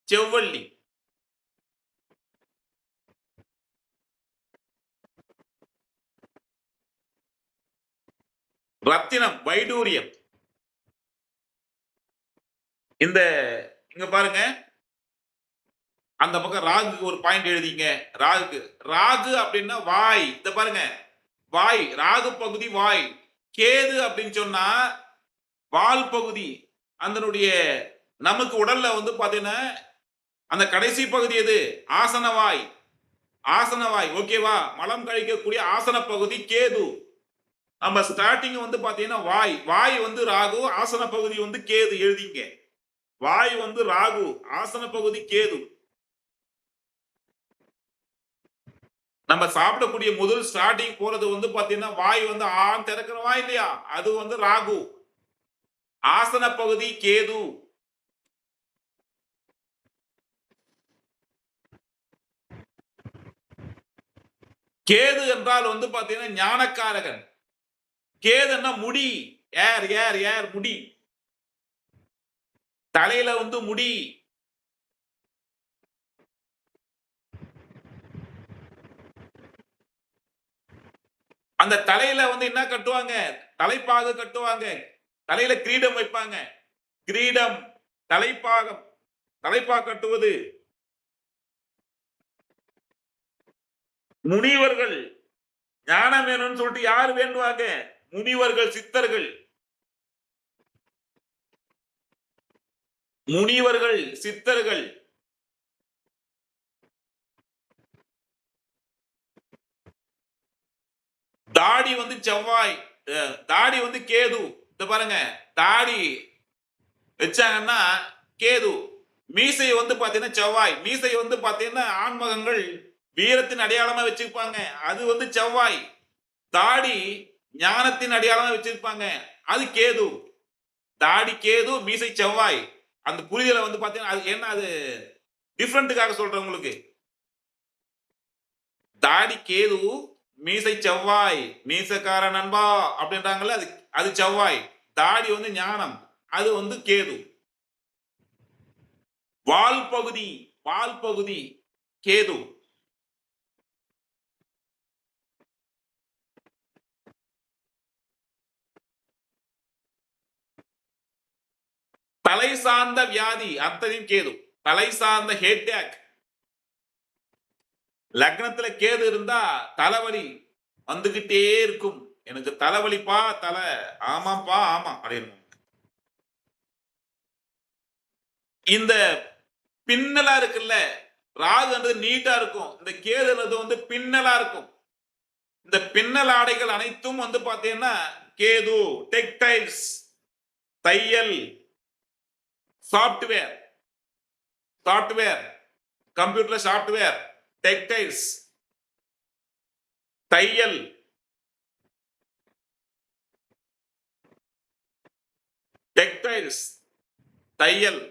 செவ்வள்ளி, ரத்தினம், வைடூரியம். இந்த இங்க பாருங்க, அந்த பக்கம் ராகுக்கு ஒரு பாயிண்ட் எழுதிங்க. ராகுக்கு, ராகு அப்படின்னா வாய். இந்த பாருங்க, வாய், ராகு பகுதி வாய். கேது அப்படின்னு சொன்னா வால் பகுதி. அதனுடைய நமக்கு உடல்ல வந்து பாத்தீங்கன்னா அந்த கடைசி பகுதி எது? ஆசனவாய், ஆசனவாய். ஓகேவா? மலம் கழிக்கக்கூடிய ஆசன பகுதி கேது. நம்ம ஸ்டார்டிங் வந்து பாத்தீங்கன்னா வாய், வாய் வந்து ராகு, ஆசன பகுதி வந்து கேது. எழுதிங்க, வாய் வந்து ராகு, ஆசன பகுதி கேது. நம்ம சாப்பிடக்கூடிய முதல் ஸ்டார்டிங் போறது வந்து பாத்தீங்கன்னா வாய் வந்து ஆண் திறக்கிறவா இல்லையா, அது வந்து ராகு, ஆசன பகுதி கேது. கேது என்றால் வந்து பாத்தீங்கன்னா ஞானக்காரகன். கேதுன்னா முடி, ஏர் ஏர் ஏர், முடி, தலையில வந்து முடி. அந்த தலையில வந்து என்ன கட்டுவாங்க? தலைப்பாக கட்டுவாங்க. தலையில கிரீடம் வைப்பாங்க. கிரீடம், தலைப்பாகம், தலைப்பாக கட்டுவது. முனிவர்கள், ஞானம் வேணும்னு சொல்லிட்டு யார் வேண்டுவாங்க? முனிவர்கள், சித்தர்கள். முனிவர்கள், சித்தர்கள். தாடி வந்து செவ்வாய், தாடி வந்து கேது. இந்த பாருங்க, தாடி வச்சாங்கன்னா கேது. மீசை வந்து பாத்தீங்கன்னா செவ்வாய். மீசை வந்து பாத்தீங்கன்னா ஆண்மகங்கள் வீரத்தின் அடையாளமா வச்சிருப்பாங்க, அது வந்து செவ்வாய். தாடி ஞானத்தின் அடையாளமா வச்சிருப்பாங்க, அது கேது. தாடி கேது, மீசை செவ்வாய். அந்த புரிதலை வந்து பாத்தீங்கன்னா அது என்ன, அது டிஃபரெண்ட்டுக்காக சொல்றேன் உங்களுக்கு. தாடி கேது, மீசை செவ்வாய். மீசக்கார நண்பா அப்படின்றாங்கல்ல, அது அது செவ்வாய். தாடி வந்து ஞானம், அது வந்து கேது. வால் பகுதி, வால் பகுதி கேது. தலை சார்ந்த வியாதி அத்தனையும் கேது. தலை சார்ந்த ஹெட்டேக். லக்னத்துல கேது இருந்தா தலைவலி வந்துகிட்டே இருக்கும். எனக்கு தலைவலிப்பா, தலை, ஆமாப்பா ஆமா அப்படின்னு. இந்த பின்னலா இருக்குல்ல, ராகுன்றது நீட்டா இருக்கும், இந்த கேதுன்றது வந்து பின்னலா இருக்கும். இந்த பின்னல் ஆடைகள் அனைத்தும் வந்து பாத்தீங்கன்னா கேது. டெக்டைல்ஸ், தையல், software, software, computer software, textiles, தையல், டெக்டைல்ஸ், தையல்.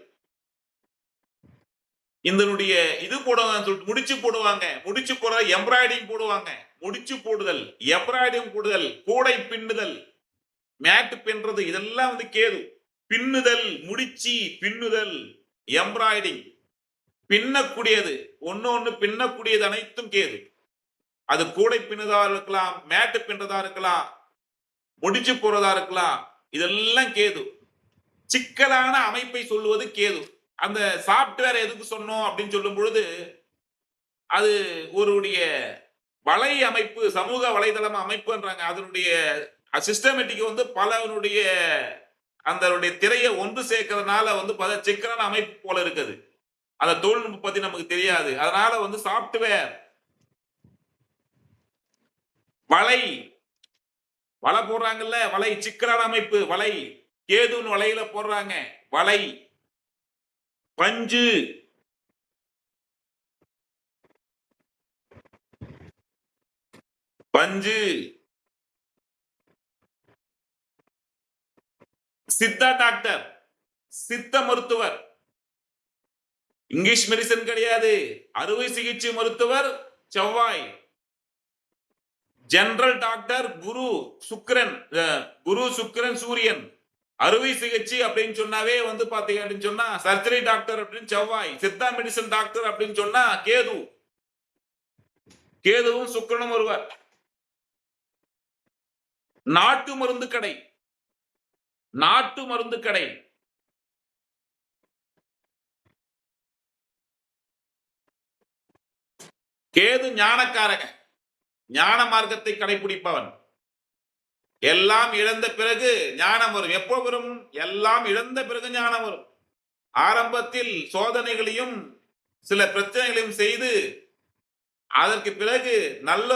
இதனுடைய இது போடுவாங்க, சொல்லிட்டு முடிச்சு போடுவாங்க. முடிச்சு போட எம்ப்ராய்டிங் போடுவாங்க. முடிச்சு போடுதல், எம்ப்ராய்டிங் போடுதல், கூடை பின்னுதல், மேட் பின்றது, இதெல்லாம் வந்து கேது. பின்னுதல், முடிச்சு பின்னுதல், எம்ப்ராய்டிங், பின்னக்கூடியது, ஒன்னு பின்னக்கூடியது அனைத்தும் கேது. அது கூடை பின்னதா இருக்கலாம், மேட்டு பின்னதா இருக்கலாம், முடிச்சு போறதா இருக்கலாம், இதெல்லாம் கேது. சிக்கலான அமைப்பை சொல்லுவது கேது. அந்த சாப்ட்வேர் எதுக்கு சொன்னோம் அப்படின்னு சொல்லும் பொழுது, அது ஒருடைய வலை அமைப்பு, சமூக வலைதளம் அமைப்புன்றாங்க. அதனுடைய சிஸ்டமேட்டிக் வந்து பலனுடைய அந்த திரையை ஒன்று சேர்க்கறதுனால வந்து பல சிக்கலான அமைப்பு போல இருக்குது. அந்த தொழில்நுட்பம் பத்தி நமக்கு தெரியாது. அதனால வந்து சாப்ட்வேர் வலை போடுறாங்கல்ல, வலை சிக்கலான அமைப்பு, வலை கேதுன்னு வலையில போடுறாங்க, வலை பஞ்சு சித்தா டாக்டர், சித்த மருத்துவர், இங்கிலீஷ் மெடிசன் கிடையாது, அறுவை சிகிச்சை மருத்துவர் செவ்வாய், ஜெனரல் டாக்டர் குரு சுக்கிரன் சூரியன், அறுவை சிகிச்சை அப்படின்னு சொன்னாவே வந்து பாத்தீங்க அப்படின்னு சொன்னா சர்ஜரி டாக்டர் அப்படின்னு செவ்வாய், சித்தா மெடிசன் டாக்டர் அப்படின்னு சொன்னா கேதுவும் சுக்கிரனும் ஒருவர். நாட்டு மருந்து கடை கேது ஞானக்காரக, ஞான மார்க்கத்தை கடைபிடிப்பவன். எல்லாம் இழந்த பிறகு ஞானம் வரும். எப்போ வரும்? எல்லாம் இழந்த பிறகு ஞானம் வரும். ஆரம்பத்தில் சோதனைகளையும் சில பிரச்சனைகளையும் செய்து அதற்கு பிறகு நல்ல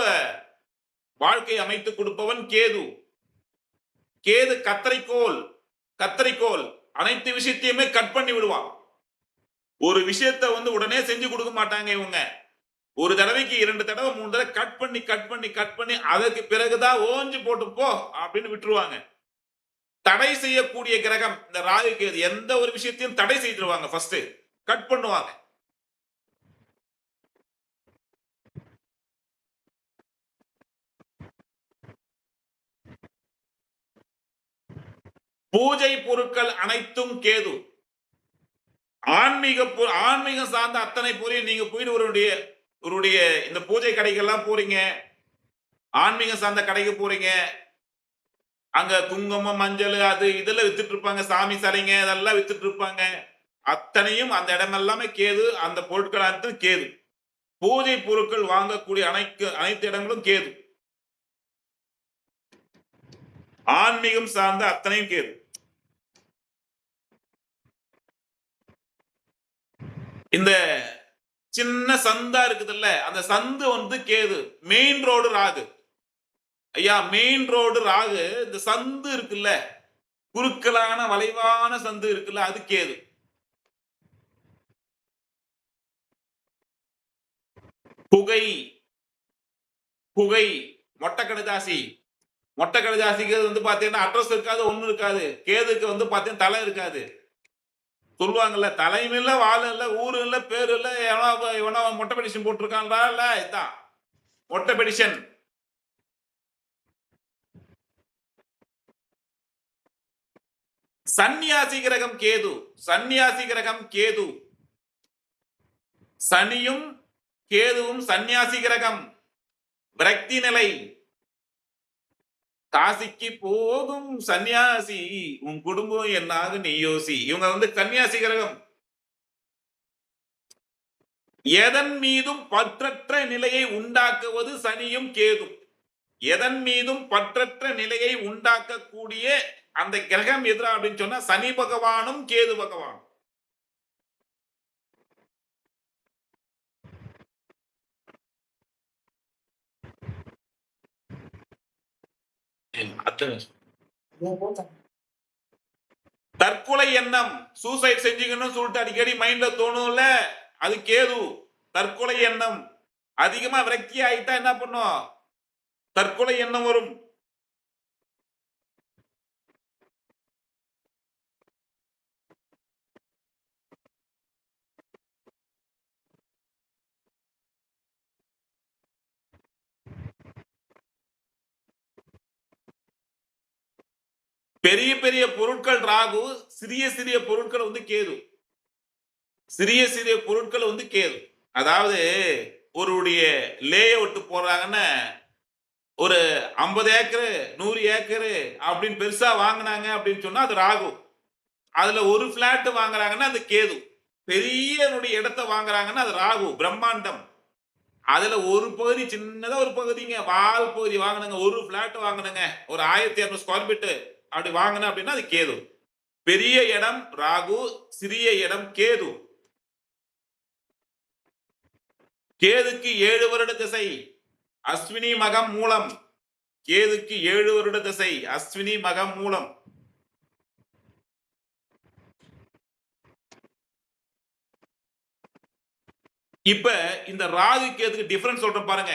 வாழ்க்கை அமைத்து கொடுப்பவன் கேது கத்தரிக்கோல் அனைத்து விஷயத்தையுமே கட் பண்ணி விடுவான். ஒரு விஷயத்தை வந்து உடனே செஞ்சு கொடுக்க மாட்டாங்க இவங்க. ஒரு தடவைக்கு 2 தடவை 3 தடவை கட் பண்ணி அதற்கு பிறகுதான் ஓஞ்சு போட்டு போ அப்படின்னு விட்டுருவாங்க. தடை செய்யக்கூடிய கிரகம் இந்த ராகு கேது. எந்த ஒரு விஷயத்தையும் தடை செய்திருவாங்க, ஃபர்ஸ்ட் கட் பண்ணுவாங்க. பூஜை பொருட்கள் அனைத்தும் கேது. ஆன்மீகம் சார்ந்த அத்தனை பொருளையும் நீங்க போயிட்டு ஒருடைய இந்த பூஜை கடைகள்லாம் போறீங்க, ஆன்மீகம் சார்ந்த கடைக்கு போறீங்க, அங்க குங்குமம் மஞ்சள் அது இதெல்லாம் வித்துட்டு இருப்பாங்க, சாமி சிலைங்க அதெல்லாம் வித்துட்டு இருப்பாங்க. அத்தனையும் அந்த இடம் எல்லாமே கேது. அந்த பொருட்கள் அனைத்தும் கேது. பூஜை பொருட்கள் வாங்கக்கூடிய அனைத்து இடங்களும் கேது. ஆன்மீகம் சார்ந்த அத்தனையும் கேது. இந்த சின்ன சந்தா இருக்குதுல்ல, அந்த சந்து வந்து கேது. Main road Rahu. ஐயா, மெயின் ரோடு ராகு. இந்த சந்து இருக்குல்ல, குறுக்கலான வளைவான சந்து இருக்குல்ல, அது கேது. புகை மொட்டை கடுதாசிக்கு வந்து பாத்தீங்கன்னா அட்ரஸ் இருக்காது, ஒண்ணு இருக்காது. கேதுக்கு வந்து பாத்தீங்கன்னா தலை இருக்காது. சொல்லுவாங்கல்ல, தலையும் இல்ல, வாழும் இல்ல, ஊரு இல்ல, பேரு இல்ல, எவனோ மொட்டை பெடிஷன் போட்டிருக்கான்டா. இல்ல, இதுதான் மொட்டை பெடிஷன். சன்னியாசி கிரகம் கேது. சனியும் கேதுவும் சன்னியாசி கிரகம். விரக்தி நிலை. காசிக்கு போகும் சன்னியாசி, உன் குடும்பம் என்னாக நீ யோசி. இவங்க வந்து சன்னியாசி கிரகம். எதன் மீதும் பற்றற்ற நிலையை உண்டாக்குவது சனியும் கேதும். எதன் மீதும் பற்றற்ற நிலையை உண்டாக்கக்கூடிய அந்த கிரகம் எதிரா அப்படின்னு சொன்னா சனி பகவானும் கேது பகவான். தற்கொலை எண்ணம், சூசைட் செஞ்சுக்கணும் சொல்லிட்டு அடிக்கடி மைண்ட்ல தோணும்ல, அது கேது. தற்கொலை எண்ணம் அதிகமா விரக்தி ஆயிட்டா என்ன பண்ணும்? தற்கொலை எண்ணம் வரும். பெரிய பெரிய பொருட்கள் ராகு, சிறிய பொருட்கள் வந்து கேது. சிறிய பொருட்கள் வந்து கேது. அதாவது ஒருடைய லே அவுட் போடுறாங்கன்னா ஒரு 50 ஏக்கரு 100 ஏக்கரு அப்படின்னு பெருசா வாங்கினாங்க அப்படின்னு சொன்னா அது ராகு. அதுல ஒரு பிளாட் வாங்குறாங்கன்னா அது கேது. பெரிய இடத்தை வாங்குறாங்கன்னா அது ராகு, பிரம்மாண்டம். அதுல ஒரு பகுதி சின்னதா ஒரு பகுதிங்க, வால் பகுதி வாங்கினுங்க, ஒரு பிளாட் வாங்கினுங்க, ஒரு 1200 ஸ்கொயர் ஃபீட் அப்படி வாங்கின அப்படின்னா அது கேது. பெரிய இடம் ராகு, சிறிய இடம் கேது. கேதுக்கு 7 வருட திசை, அஸ்வினி மகம் மூலம். கேதுக்கு 7 வருட திசை, அஸ்வினி மகம் மூலம். இப்ப இந்த ராகு கேதுக்கு டிஃபரன்ஸ் சொல்றேன் பாருங்க.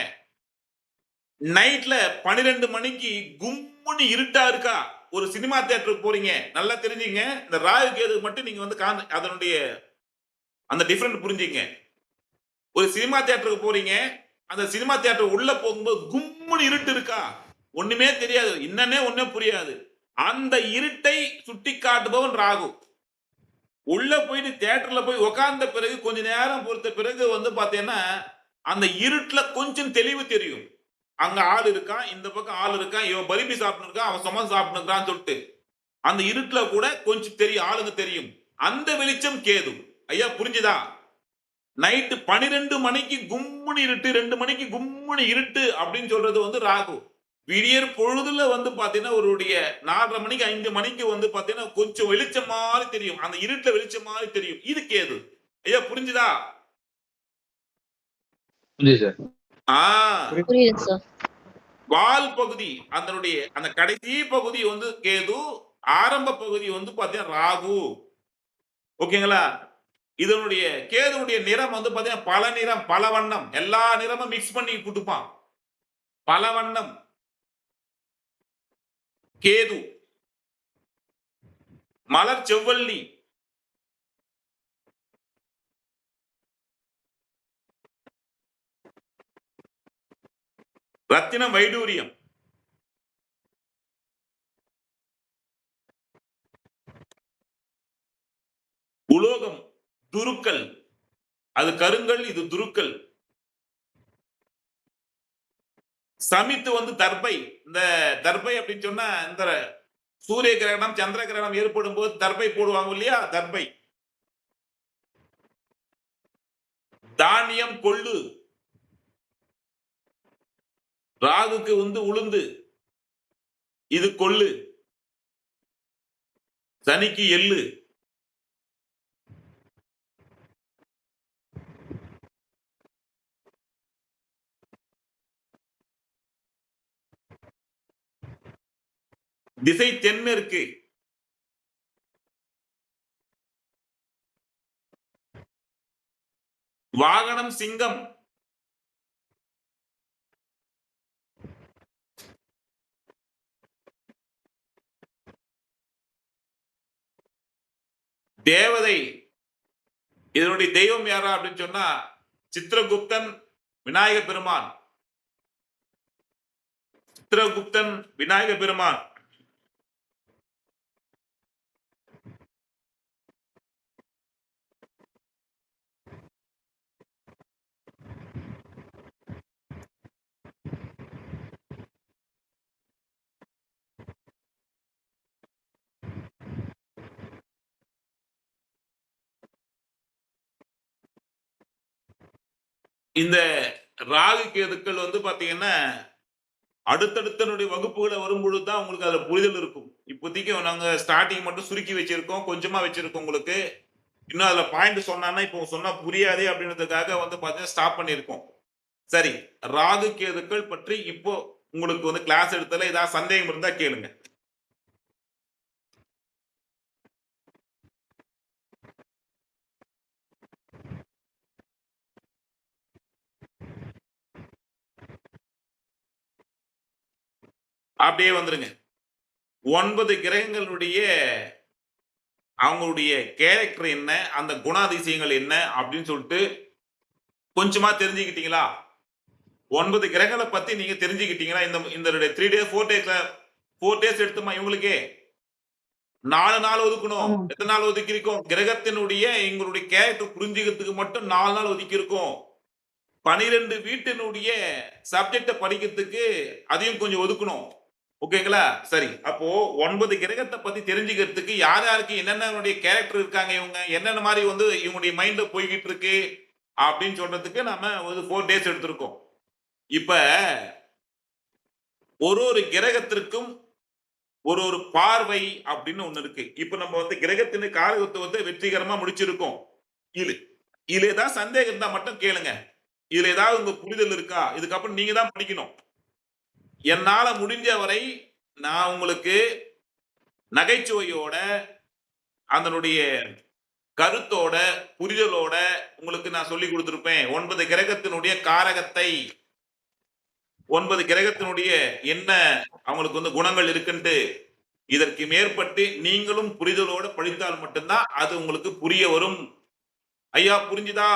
நைட்ல 12 மணிக்கு கும்முன்னு இருட்டா இருக்கா, ஒரு சினிமா தியேட்டருக்கு போறீங்க, நல்லா தெரிஞ்சுங்க. இந்த ராகு கேது மட்டும் நீங்க வந்து அதனுடைய அந்த டிஃபரன்ஸ் புரிஞ்சுங்க. ஒரு சினிமா தியேட்டருக்கு போறீங்க, அந்த சினிமா தியேட்டர் உள்ள போகும்போது கும்முன்னு இருட்டு இருக்கா, ஒண்ணுமே தெரியாது, என்னன்னே ஒண்ணும் புரியாது. அந்த இருட்டை சுட்டி காட்டுபவன் ராகு. உள்ள போயிட்டு தியேட்டர்ல போய் உட்கார்ந்த பிறகு கொஞ்ச நேரம் பொறுத்த பிறகு வந்து பாத்தீங்கன்னா அந்த இருட்டுல கொஞ்சம் தெளிவு தெரியும். அங்க ஆள் இருக்கான், இந்த பக்கம் ஆள் இருக்கான், இவன் பருப்பி சாப்பிட்டு இருக்கான், அவன் சுமந்து சாப்பிட்டு இருக்கான்னு சொல்லிட்டு அந்த இருட்டுல கூட கொஞ்சம் தெரியும், ஆளுங்க தெரியும். அந்த வெளிச்சம் கேது. ஐயா புரிஞ்சுதா? நைட்டு 12 மணிக்கு கும்முனு இருட்டு, 2 மணிக்கு கும்முனு இருட்டு அப்படின்னு சொல்றது வந்து ராகு. விடியற் பொழுதுல வந்து பாத்தீங்கன்னா ஒருடைய 4:30 மணிக்கு 5 மணிக்கு வந்து பாத்தீங்கன்னா கொஞ்சம் வெளிச்சம் மாதிரி தெரியும், அந்த இருட்டுல வெளிச்சம் மாதிரி தெரியும், இது கேது. ஐயா புரிஞ்சுதா? சார். புரியுதுங்க சார். வால் பகுதி அதனுடைய அந்த கடைசி பகுதி வந்து கேது, ஆரம்ப பகுதி வந்து பாத்தீங்கன்னா ராகு. ஓகேங்களா? இதனுடைய கேதுனுடைய நிறம் வந்து பாத்தீங்கன்னா பல நிறம், பல வண்ணம், எல்லா நிறமும் மிக்ஸ் பண்ணி கொடுப்பான். பல வண்ணம் கேது. மலர் செவ்வள்ளி, ரத்தினம் வைடூரியம், உலோகம் துருக்கல், அது கருங்கல், இது துருக்கல். சமித்து வந்து தர்பை. இந்த தர்பை அப்படின்னு சொன்னா இந்த சூரிய கிரகணம் சந்திர கிரகணம் ஏற்படும் போது தர்பை போடுவாங்க இல்லையா, தர்பை. தானியம் கொள்ளு. ராகுக்கு வந்து உளுந்து, இது கொள்ளு. சனிக்கு எள்ளு. திசை தென்மேற்கு. வாகனம் சிங்கம். தேவதை. இதனுடைய தெய்வம் யாரா அப்படின்னு சொன்னா சித்திரகுப்தன், விநாயக பெருமான். சித்திரகுப்தன், விநாயக பெருமான். இந்த ராகு கேதுக்கள் வந்து பாத்தீங்கன்னா அடுத்தடுத்தனுடைய வகுப்புகளை வரும்பொழுது தான் உங்களுக்கு அதுல புரிதல் இருக்கும். இப்போதைக்கு நாங்க ஸ்டார்டிங் மட்டும் சுருக்கி வச்சிருக்கோம், கொஞ்சமா வச்சிருக்கோம். உங்களுக்கு இன்னும் அதுல பாயிண்ட் சொன்னா இப்போ சொன்னா புரியாதே அப்படின்றதுக்காக வந்து பாத்தீங்கன்னா ஸ்டாப் பண்ணியிருக்கோம். சரி, ராகு கேதுக்கள் பற்றி இப்போ உங்களுக்கு வந்து கிளாஸ் எடுத்தல ஏதாவது சந்தேகம் இருந்தா கேளுங்க. அப்படியே வந்துருங்க. 9 கிரகங்களுடைய அவங்களுடைய கேரக்டர் என்ன, அந்த குணாதிசயங்கள் என்ன அப்படின்னு சொல்லிட்டு கொஞ்சமா தெரிஞ்சுக்கிட்டீங்களா? 9 கிரகங்களை பத்தி நீங்க தெரிஞ்சுக்கிட்டீங்களா? இந்த 3 டேஸ் 4 டேஸ் எடுத்துமா இவங்களுக்கே 4 நாள் ஒதுக்கணும். எத்தனை நாள் ஒதுக்கி இருக்கோம்? கிரகத்தினுடைய எங்களுடைய கேரக்டர் புரிஞ்சுக்கிறதுக்கு மட்டும் 4 நாள் ஒதுக்கி இருக்கோம். 12 வீட்டினுடைய சப்ஜெக்ட படிக்கிறதுக்கு அதையும் கொஞ்சம் ஒதுக்கணும். ஓகேங்களா? சரி, அப்போ 9 கிரகத்தை பத்தி தெரிஞ்சுக்கிறதுக்கு யார் யாருக்கு என்னென்ன கேரக்டர் இருக்காங்க, இவங்க என்னென்ன மாதிரி வந்து இவங்களுடைய மைண்ட்ல போய்கிட்டு இருக்கு, அப்படின்னு சொல்றதுக்கு நம்ம ஒரு 4 days எடுத்திருக்கோம். இப்ப ஒரு கிரகத்திற்கும் ஒரு பார்வை அப்படின்னு ஒண்ணு இருக்கு. இப்ப நம்ம வந்து கிரகத்தின் காரகத்தை வந்து வெற்றிகரமா முடிச்சிருக்கோம். இதுல ஏதாவது சந்தேகம் இருந்தா மட்டும் கேளுங்க. இதுல ஏதாவது உங்க புரிதல் இருக்கா? இதுக்கப்புறம் நீங்க தான் படிக்கணும். என்னால முடிஞ்ச வரை நான் உங்களுக்கு நகைச்சுவையோட அதனுடைய கருத்தோட புரிதலோட உங்களுக்கு நான் சொல்லி கொடுத்திருப்பேன். 9 கிரகத்தினுடைய காரகத்தை 9 கிரகத்தினுடைய என்ன அவங்களுக்கு வந்து குணங்கள் இருக்குன்ட்டு இதற்கு மேற்பட்டு நீங்களும் புரிதலோட படித்தால் மட்டும்தான் அது உங்களுக்கு புரிய வரும். ஐயா புரிஞ்சுதா?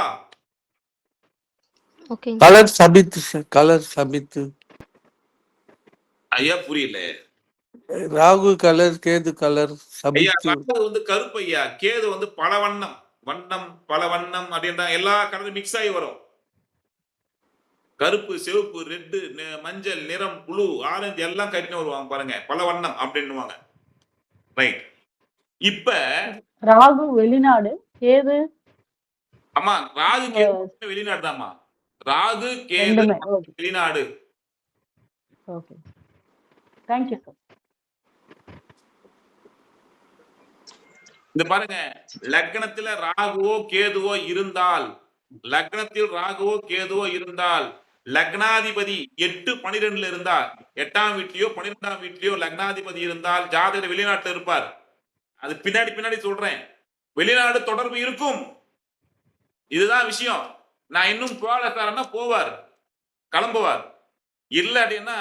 ஓகேங்க. கலர் சபித்து சார், கலர் சபித்து. ஐயா புரியல. ராகு கலர், கேது கலர் ஐயா சபித்து. ராகு வந்து கருப்பு ஐயா, கேது வந்து பல வண்ணம் பல வண்ணம் அப்படின்ற எல்லா கலரும் மிக்ஸ் ஆகி வரும். கருப்பு, சிவப்பு, ரெட்டு, மஞ்சள் நிறம், புளு, ஆரஞ்சு எல்லாம் கட்டினு வருவாங்க பாருங்க, பல வண்ணம் அப்படின்னுவாங்க. ரைட். இப்ப ராகு வெளிநாடு, கேது ஆமா ராகு கேது வெளிநாடு தான்மா. ராகு கேது ரெண்டுமே. ஓகே வெளிநாடு. Okay, thank you sir. இந்த பாருங்க, லக்னத்துல ராகுவோ கேதுவோ இருந்தால், லக்னத்தில் ராகுவோ கேதுவோ இருந்தால், லக்னாதிபதி 8-12 இருந்தால், 8ஆம் வீட்லயோ 12ஆம் வீட்லயோ லக்னாதிபதி இருந்தால் ஜாதகர் வெளிநாட்டுல இருப்பார். அது பின்னாடி சொல்றேன். வெளிநாடு தொடர்பு இருக்கும். இதுதான் விஷயம். நான் இன்னும் போல சார்னா போவார், கிளம்புவார். இல்ல அப்படின்னா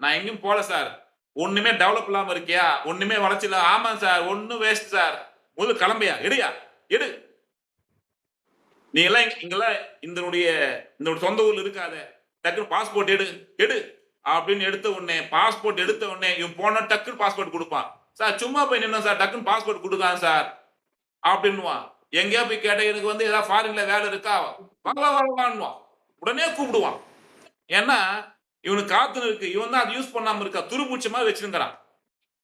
நான் எங்கேயும் போல சார், ஒண்ணுமே டெவலப் இல்லாம இருக்கியா, ஒண்ணுமே வளர்ச்சி இல்ல. ஆமா சார், ஒண்ணும் வேஸ்ட் சார். முதல்ல கிளம்பியா, எடு. நீ எல்லாம் இங்கெல்லாம் இந்த சொந்த ஊர்ல இருக்காத, டக்குன்னு பாஸ்போர்ட் எடு அப்படின்னு எடுத்த உடனே, பாஸ்போர்ட் எடுத்த உடனே இவன் போன டக்குன்னு பாஸ்போர்ட் கொடுப்பான். சார் சும்மா போய் நின்னா சார், டக்குன்னு பாஸ்போர்ட் கொடுக்கான் சார் அப்படின்னுவான். எங்கேயா போய் கேட்ட எனக்கு வந்து ஏதாவது ஃபாரின்ல வேலை இருக்கா, வாங்குவான். உடனே கூப்பிடுவான். ஏன்னா இவனுக்கு காத்துன்னு இருக்கு, இவன் தான் அதை யூஸ் பண்ணாம இருக்கா, துருபூச்சி மாதிரி வச்சிருக்கிறான்.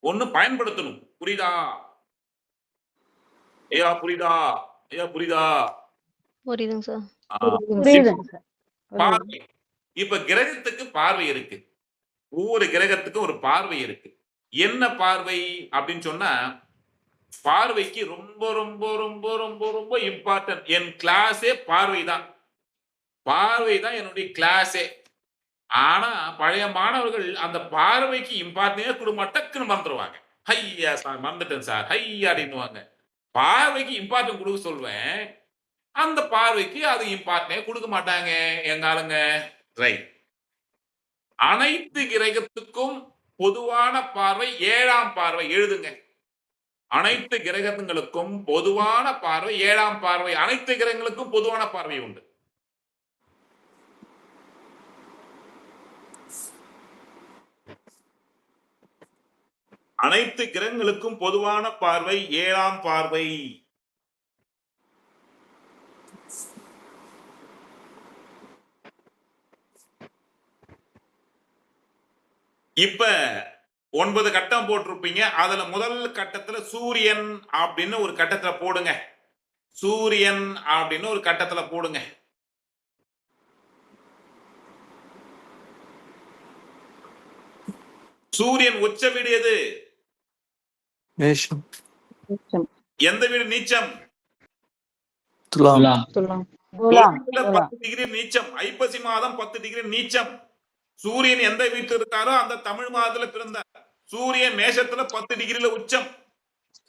ஒண்ணு பயன்படுத்தணும். புரியுதா ஐயா? புரியுதா? புரியுதுங்க சார். புரியுதுங்க சார். பார்வை. இப்ப கிரகத்துக்கு பார்வை இருக்கு. ஒவ்வொரு கிரகத்துக்கும் ஒரு பார்வை இருக்கு. என்ன பார்வை அப்படின்னு சொன்னா, பார்வைக்கு ரொம்ப ரொம்ப ரொம்ப ரொம்ப ரொம்ப இம்பார்ட்டன்ட். என் கிளாஸே பார்வை தான் என்னுடைய கிளாஸே. ஆனா பழைய மாணவர்கள் அந்த பார்வைக்கு இம்பார்ட்டன்டே கொடுக்க டக்குன்னு மறந்துடுவாங்க. ஐயா சார் மறந்துட்டேன் சார், ஐயா அப்படின்னுவாங்க. பார்வைக்கு இம்பார்ட்டன்ட் கொடுக்க சொல்வேன், அந்த பார்வைக்கு அது இம்பார்ட்டன்டே கொடுக்க மாட்டாங்க எங்க ஆளுங்க. ரைட். அனைத்து கிரகத்துக்கும் பொதுவான பார்வை 7ஆம் பார்வை. எழுதுங்க. அனைத்து கிரகங்களுக்கும் பொதுவான பார்வை 7ஆம் பார்வை. அனைத்து கிரகங்களுக்கும் பொதுவான பார்வை உண்டு. அனைத்து கிரகங்களுக்கும் பொதுவான பார்வை 7ஆம் பார்வை. இப்ப 9 கட்டம் போட்டிருப்பீங்க. அதுல முதல் கட்டத்துல சூரியன் அப்படின்னு ஒரு கட்டத்துல போடுங்க. சூரியன் அப்படின்னு ஒரு கட்டத்துல போடுங்க. சூரியன் உச்ச வீடு எது? மேஷம். எந்த வீடு நீச்சம்? துலாம். 10 டிகிரி நீச்சம். ஐப்பசி மாதம் 10 டிகிரி நீச்சம். சூரியன் எந்த வீட்டில் இருக்காரோ அந்த தமிழ் மாதத்துல பிறந்தார். சூரியன் மேஷத்துல 10 டிகிரில உச்சம்.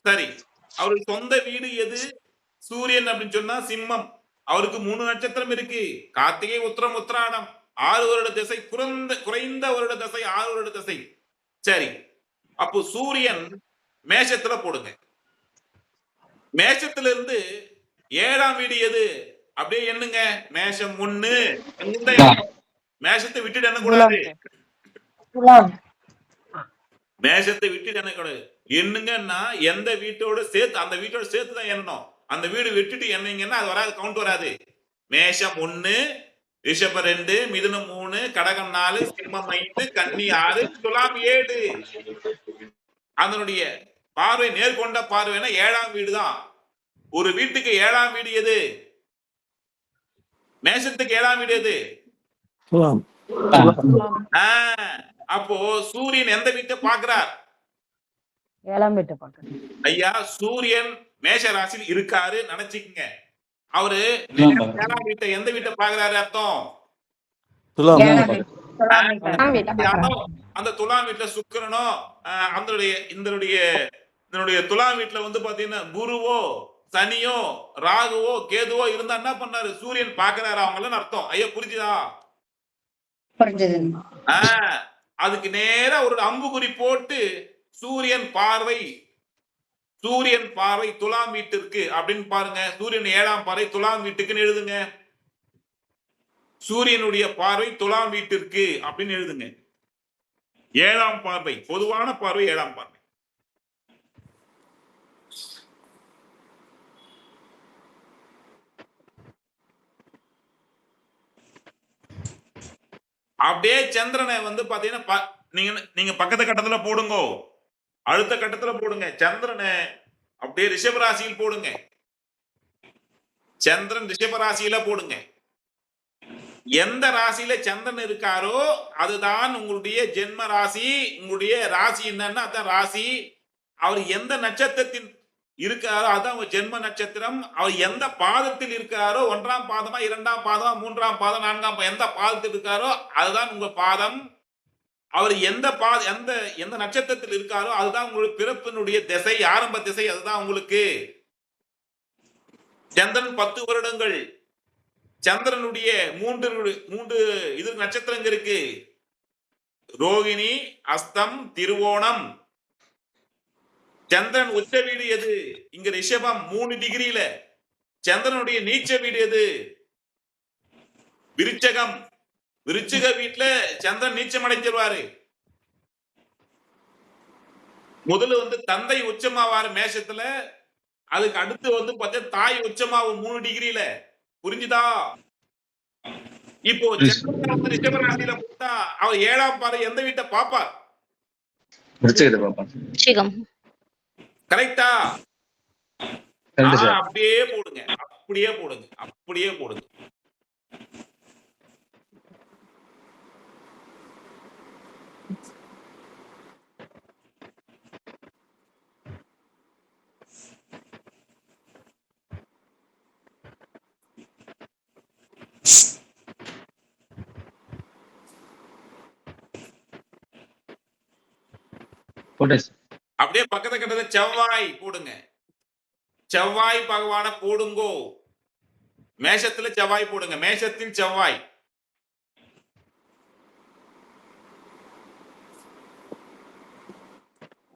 சரி, அவருக்கு சொந்த வீடு எது? சூரியன் அப்படின்னு சொன்னா சிம்மம். அவருக்கு 3 நட்சத்திரம் இருக்கு. கார்த்திகை, உத்திரம், உத்திராடம். 6 வருட திசை. குறைந்த வருட திசை 6 வருட திசை. சரி, அப்போ சூரியன் மேஷத்துல போடுங்க. மேஷத்துல இருந்து 7ஆம் வீடு எது? அப்படியே எண்ணுங்க. மேஷம் 1. மேஷத்தை விட்டுட்டு என்ன கூடாது, மேஷத்தை விட்டுட்டு என்ன கூடாது. எண்ணுங்கன்னா எந்த வீட்டோட சேர்த்து, அந்த வீட்டோட சேர்த்து தான் எண்ணணும். அந்த வீடு விட்டுட்டு எண்ணீங்கன்னா அது வராது, கவுண்ட் வராது. மேஷம் 1, ரிஷபம் 2, மிதுனம் 3, கடகம் 4, சிம்மம் 5, கன்னி 6, துலாம் 7. அதனுடைய பார்வை நேர்கொண்ட பார்வைனா 7ஆம் வீடு தான். ஒரு வீட்டுக்கு 7ஆம் வீடு எது? மேஷத்துக்கு 7ஆம் வீடு எது? துலாம் ஆ, அப்போ சூரியன் எந்த வீட்டை பார்க்கிறார்? 7ஆம் வீட்டை பார்க்கணும். ஐயா, சூரியன் மேஷ ராசியில் இருக்காரு நினைச்சுக்கங்க. அவரு துலாம் பார்க்கணும். 7ஆம் வீட்டை எந்த வீட்டை பார்க்கிறாரு அர்த்தம்? துலாம் ஏழாம் வீடு. துலாம் வீட்டை துலாம் வீட்டை யாரோ அந்த துலாம் வீட்டுல சுக்கிரனோ இதனுடைய துலாம் வீட்டுல வந்து பாத்தீங்கன்னா குருவோ சனியோ ராகுவோ கேதுவோ இருந்தா என்ன பண்ணாரு? சூரியன் பாக்குறாரு அவங்களன்னு அர்த்தம். ஐயா புரிஞ்சுதா? புரிஞ்சதுங்க. அதுக்கு நேரா ஒரு அம்புகுறி போட்டு சூரியன் பார்வை துலாம் வீட்டிற்கு அப்படின்னு பாருங்க. சூரியன் 7ஆம் பார்வை துலாம் வீட்டுக்குன்னு எழுதுங்க. சூரியனுடைய பார்வை துலாம் வீட்டிற்கு அப்படின்னு எழுதுங்க. 7ஆம் பார்வை, பொதுவான பார்வை 7ஆம் பார்வை. அப்படியே சந்திரனை வந்து பாத்தீங்கன்னா நீங்க பக்கத்து கட்டத்துல போடுங்க, அடுத்த கட்டத்துல போடுங்க. சந்திரனை அப்படியே ரிஷபராசியில் போடுங்க. சந்திரன் ரிஷபராசியில போடுங்க. எந்த ராசியில சந்திரன் இருக்காரோ அதுதான் உங்களுடைய ஜென்ம ராசி. உங்களுடைய ராசி என்னன்னா அதான் ராசி. அவர் எந்த நட்சத்திரத்தின் இருக்காரோ அதான் உங்க ஜென்ம நட்சத்திரம். அவர் எந்த பாதத்தில் இருக்காரோ, 1ஆம் பாதமா 2ஆம் பாதமா 3ஆம் பாதம் 4ஆம் பாதம், எந்த பாதத்தில் இருக்காரோ அதுதான் உங்க பாதம். அவர் எந்த நட்சத்திரத்தில் இருக்காரோ அதுதான் உங்களுடைய பிறப்பினுடைய திசை, ஆரம்ப திசை. அதுதான் உங்களுக்கு சந்திரன் 10 வருடங்கள். சந்திரனுடைய மூன்று இது நட்சத்திரங்கள் இருக்கு. ரோகிணி, அஸ்தம், திருவோணம். சந்திரன் உச்ச வீடு எது? இங்க ரிஷபம் 3 டிகிரியில. சந்திரனுடைய நீச்ச வீடு எது? விருச்சகம். விருச்சிக வீட்டுல சந்திரன் நீச்சம் அடைஞ்சிருவாரு. முதல்ல வந்து தந்தை உச்சமாவாரு மேஷத்துல. அதுக்கு அடுத்து வந்து பார்த்தா தாய் உச்சமாவும் 3 டிகிரியில. புரிஞ்சுதா? இப்போ சந்திரன் ரிஷபராசியில போட்டா அவர் 7ஆம் பார்வை எந்த வீட்டை பாப்பார்? விருச்சிகத்தை பார்ப்பேன். விருச்சிகம். கரெக்டா? Correct sir. அப்படியே போடுங்க, அப்படியே போடுங்க, அப்படியே போடுங்க. போட்டேன் சார். அப்படியே பக்கத்து கட்டத்துல செவ்வாய் போடுங்க. செவ்வாய் பகவான போடுங்கோ. மேஷத்துல செவ்வாய் போடுங்க. மேஷத்தில் செவ்வாய்.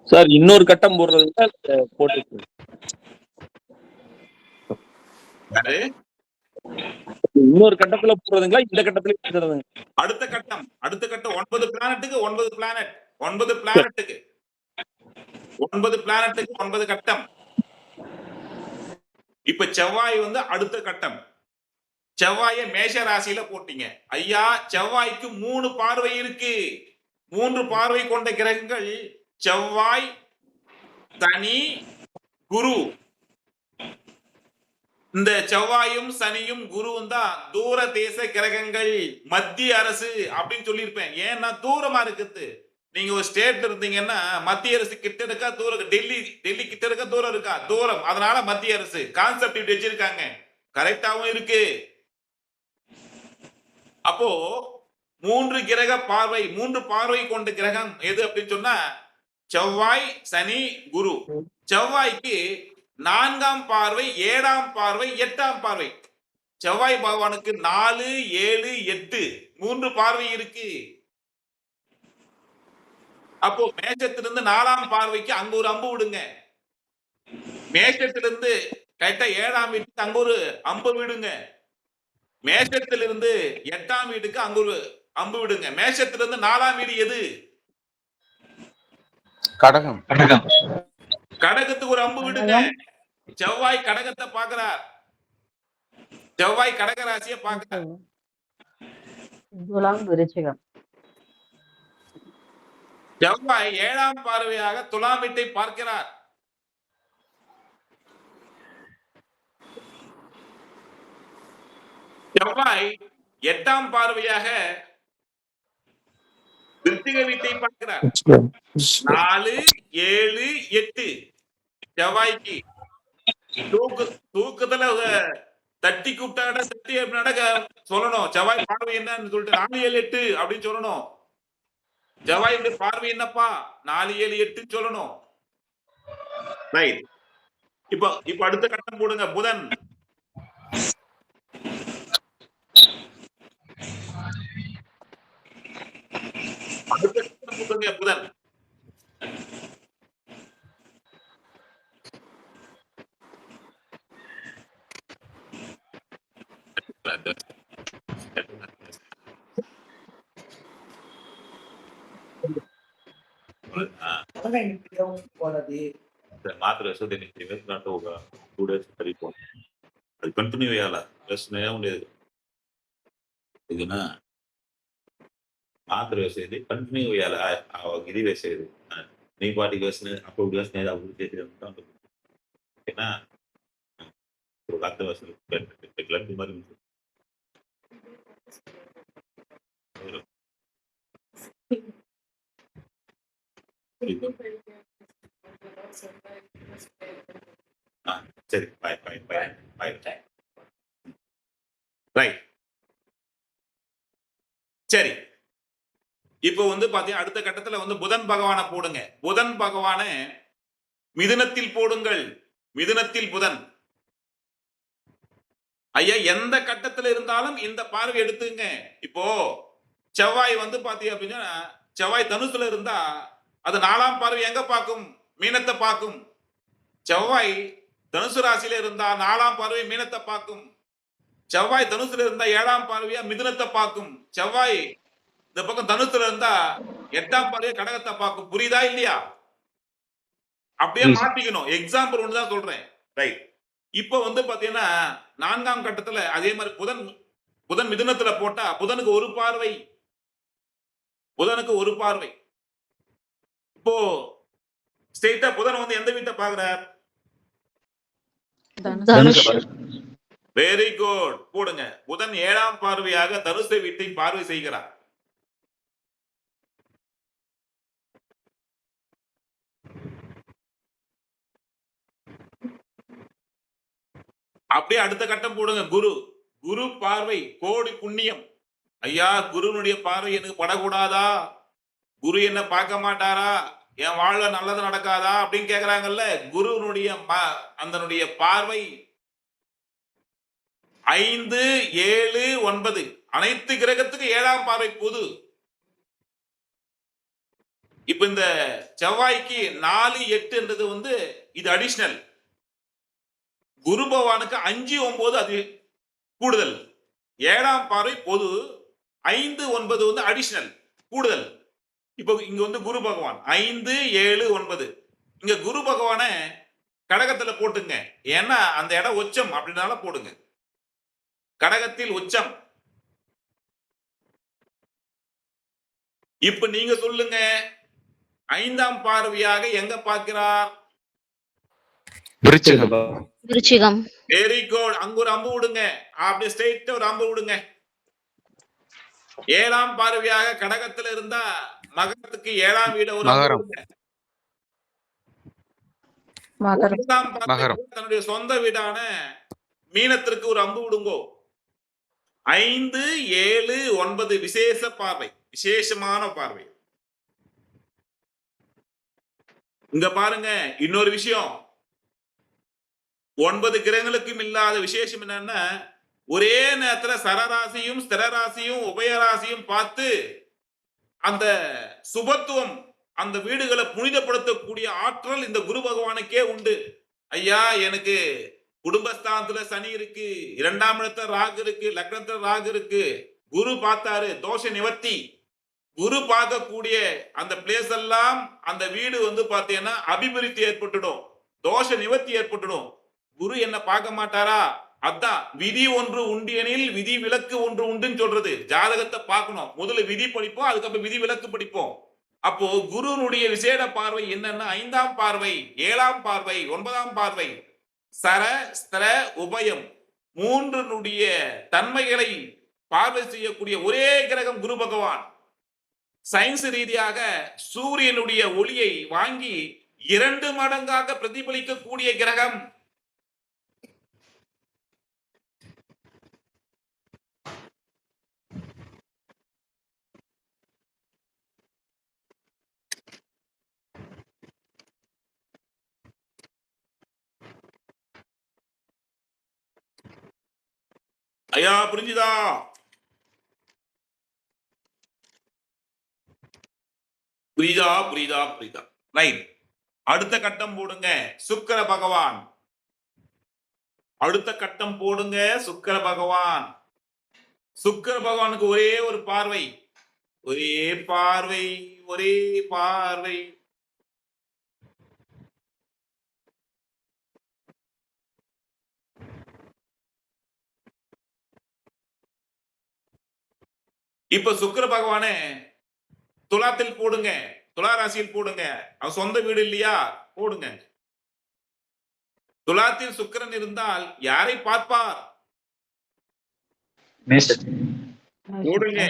சார் இன்னொரு கட்டம் போடுறதுல போட்டு யாரு? இன்னொரு கட்டத்துல போடுறதுங்களா இந்த கட்டத்துல போடுறதுங்க? அடுத்த கட்டம் 9 பிளானட்டுக்கு 9 பிளானட் 9 பிளானட்டுக்கு 9 பிளானட்டுக்கு 9 கட்டம். இப்ப செவ்வாய் வந்து அடுத்த கட்டம். செவ்வாயை மேஷ ராசியில போட்டீங்க. ஐயா, செவ்வாய்க்கு 3 பார்வை இருக்கு. 3 பார்வை கொண்ட கிரகங்கள் செவ்வாய், சனி, குரு. இந்த செவ்வாயும் சனியும் குருவும் தான் தூர தேச கிரகங்கள். மத்திய அரசு அப்படின்னு சொல்லியிருப்பேன். ஏன்னா தூரமா இருக்குது. நீங்க ஒரு ஸ்டேட்ல இருந்தீங்கன்னா மத்திய அரசு கிட்ட இருக்கா தூரம்? டெல்லி கிட்ட இருக்கா தூரம் இருக்கா? தூரம். அதனால மத்திய அரசு கான்செப்ட் இப்படி வச்சிருக்காங்க. கரெக்டாவும் இருக்கு. அப்போ 3 கிரக பார்வை, 3 பார்வை கொண்ட கிரகம் எது அப்படின்னு சொன்னா செவ்வாய், சனி, குரு. செவ்வாய்க்கு 4ஆம் பார்வை, 7ஆம் பார்வை, 8ஆம் பார்வை. செவ்வாய் பகவானுக்கு 4, 7, 8 3 பார்வை இருக்கு. அப்போ மேஷத்திலிருந்து 4ஆம் பார்வைக்கு அங்க ஒரு அம்பு விடுங்க. மேஷத்திலிருந்து கரெக்டா 7ஆம் வீட்டுக்கு அங்க ஒரு அம்பு விடுங்க. மேஷத்திலிருந்து 8ஆம் வீட்டுக்கு அங்க ஒரு அம்பு விடுங்க. மேஷத்திலிருந்து 4ஆம் வீடு எது? கடகம். கடகம். கடகத்துக்கு ஒரு அம்பு விடுங்க. செவ்வாய் கடகத்தை பார்க்கிறார். செவ்வாய் கடக ராசியை பார்க்கிறார். துலாம் விருச்சிகம். செவ்வாய் 7ஆம் பார்வையாக துலாம் வீட்டை பார்க்கிறார். செவ்வாய் 8ஆம் பார்வையாக விருச்சிக வீட்டை பார்க்கிறார். 4, 7, 8 செவ்வாய்க்கு தூக்கத்துல தட்டி கூப்பிட்டாட தட்டி நடக்க சொல்லணும். செவ்வாய் பார்வை என்னன்னு சொல்லிட்டு 4, 7, 8 அப்படின்னு சொல்லணும். செவ்வாயுடைய பார்வை என்னப்பா 4, 7, 8 சொல்லணும். ரைட். இப்ப அடுத்த கட்டம் போடுங்க. புதன் அடுத்த கட்டம் போடுங்க. புதன் ಮಾತ್ರ ಹೆಸರು ಗಂಟೆ ಹೋಗ 2 days ಕರೀತು అది కంటిన్యూ చేయాలా వేస్తూనే ఉండేది ఇదినా మాత్ర వేసేది కంటిన్యూ చేయాలి ఇది వేసేది నీ పాటికి వేసిన అప్పుడు వేసినది అప్పుడు చేసేది అంతా ఉంటుంది ఓకేనా ఇప్పుడు అర్థం వేసిన ఇట్లాంటి మరి சரி பாய் பாய் பாய் பாய் ரைட். சரி, இப்போ பாத்தீங்கன்னா அடுத்த கட்டத்துல புதன் பகவானை போடுங்க. புதன் பகவானை மிதுனத்தில் போடுங்கள். மிதுனத்தில் புதன். ஐயா எந்த கட்டத்துல இருந்தாலும் இந்த பார்வை எடுத்துங்க. இப்போ செவ்வாய் பாத்தீங்க அப்படின்னா செவ்வாய் தனுசுல இருந்தா அது 4ஆம் பார்வை எங்க பார்க்கும்? மீனத்தை பார்க்கும். செவ்வாய் தனுசு ராசியில இருந்தா 4ஆம் பார்வை மீனத்தை பார்க்கும். செவ்வாய் தனுசுல இருந்தா 7ஆம் பார்வையா மிதுனத்தை பார்க்கும். செவ்வாய் இந்த பக்கம் தனுசுல இருந்தா 8ஆம் பார்வையா கடகத்தை பார்க்கும். புரியுதா இல்லையா? அப்படியே மாத்திக்கணும். எக்ஸாம்பிள் ஒண்ணுதான் சொல்றேன். ரைட். இப்ப பாத்தீங்கன்னா 4ஆம் கட்டத்துல அதே மாதிரி புதன் மிதுனத்துல போட்டா புதனுக்கு ஒரு பார்வை. புதனுக்கு ஒரு பார்வை. இப்போ ஸ்ட்ரெயிட்டா புதன் எந்த வீட்டை பாக்குறார்? தனுஷ். Very good. போடுங்க. புதன் 7ஆம் பார்வையாக தனுசு வீட்டை பார்வை செய்கிறார். அப்படியே அடுத்த கட்டம் போடுங்க. குரு பார்வை கோடி புண்ணியம். ஐயா குருனுடைய பார்வை எனக்கு படக்கூடாதா? குரு என்ன பார்க்க மாட்டாரா? என் வாழ்ல நல்லது நடக்காதா அப்படின்னு கேக்குறாங்கல்ல. குருனுடைய அந்த பார்வை 5, 7, 9 அனைத்து கிரகத்துக்கு 7ஆம் பார்வை பொது. இப்ப இந்த செவ்வாய்க்கு 4, 8 இது அடிஷனல். குரு பகவானுக்கு 5, 9 அது கூடுதல். 7ஆம் பார்வை பொது. 5, 9 அடிஷனல் கூடுதல். இப்போ இங்க குரு பகவான் 5, 7, 9 இங்க குரு பகவான கடகத்துல போட்டுங்க. ஏன்னா அந்த இடம் உச்சம் அப்படினால போடுங்க. கடகத்தில் உச்சம். இப்ப நீங்க சொல்லுங்க 5ஆம் பார்வையாக எங்க பார்க்கிறார்? விருச்சிகம். Very good. அங்க ஒரு அம்பு விடுங்க. அப்படியே ஸ்ட்ரெயிட்டா ஒரு அம்பு விடுங்க. 7ஆம் பார்வையாக கடகத்துல இருந்தா மகரத்துக்கு 7ஆம் வீட ஒரு தன்னுடைய சொந்த வீடான மீனத்திற்கு ஒரு அம்பு விடுங்கோ. 5, 7, 9 விசேஷ பார்வை. விசேஷமான பார்வை. இங்க பாருங்க இன்னொரு விஷயம். 9 கிரகங்களுக்கும் இல்லாத விசேஷம் என்னன்னா ஒரே நேரத்துல சரராசியும் ஸ்திரராசியும் உபயராசியும் பார்த்து அந்த சுபத்துவம் அந்த வீடுகளை புனிதப்படுத்தக்கூடிய ஆற்றல் இந்த குரு பகவானுக்கே உண்டு. ஐயா எனக்கு குடும்பஸ்தானத்துல சனி இருக்கு, 2ஆம் இடத்துல ராகு இருக்கு, லக்னத்துல ராகு இருக்கு. குரு பார்த்தாரு தோஷ நிவர்த்தி. குரு பார்க்கக்கூடிய அந்த பிளேஸ் எல்லாம் அந்த வீடு பாத்தீங்கன்னா அபிவிருத்தி ஏற்பட்டுடும், தோஷ நிவர்த்தி ஏற்பட்டுடும். குரு என்ன பார்க்க மாட்டாரா? அதான் விதி ஒன்று உண்டியனில் விதி விலக்கு ஒன்று உண்டுன்னு சொல்றது. ஜாதகத்தை பார்க்கணும். முதல்ல விதி படிப்போம், அதுக்கப்புறம் விதி விலக்கு படிப்போம். அப்போ குருனுடைய விசேட பார்வை என்னன்னா 5ஆம் பார்வை, 7ஆம் பார்வை, 9ஆம் பார்வை, சர ஸ்திர உபயம் மூன்றினுடைய தன்மைகளை பார்வை செய்யக்கூடிய ஒரே கிரகம் குரு பகவான். சயின்ஸ் ரீதியாக சூரியனுடைய ஒளியை வாங்கி 2 மடங்காக பிரதிபலிக்கக்கூடிய கிரகம். ஐயா புரிஞ்சுதா? புரியுதா புரியுதா புரியுதா? ரைட். அடுத்த கட்டம் போடுங்க, சுக்கிர பகவான். அடுத்த கட்டம் போடுங்க, சுக்கிர பகவான். சுக்கிர பகவானுக்கு ஒரே ஒரு பார்வை, ஒரே பார்வை, ஒரே பார்வை. இப்ப சுக்கிர பகவானே துலாத்தில் போடுங்க, துலா ராசியில் போடுங்க. அவர் சொந்த வீடு இல்லையா? போடுங்க. துலாத்தில் சுக்கிரன் இருந்தால் யாரை பார்ப்பார்? மேஷம். போடுங்க.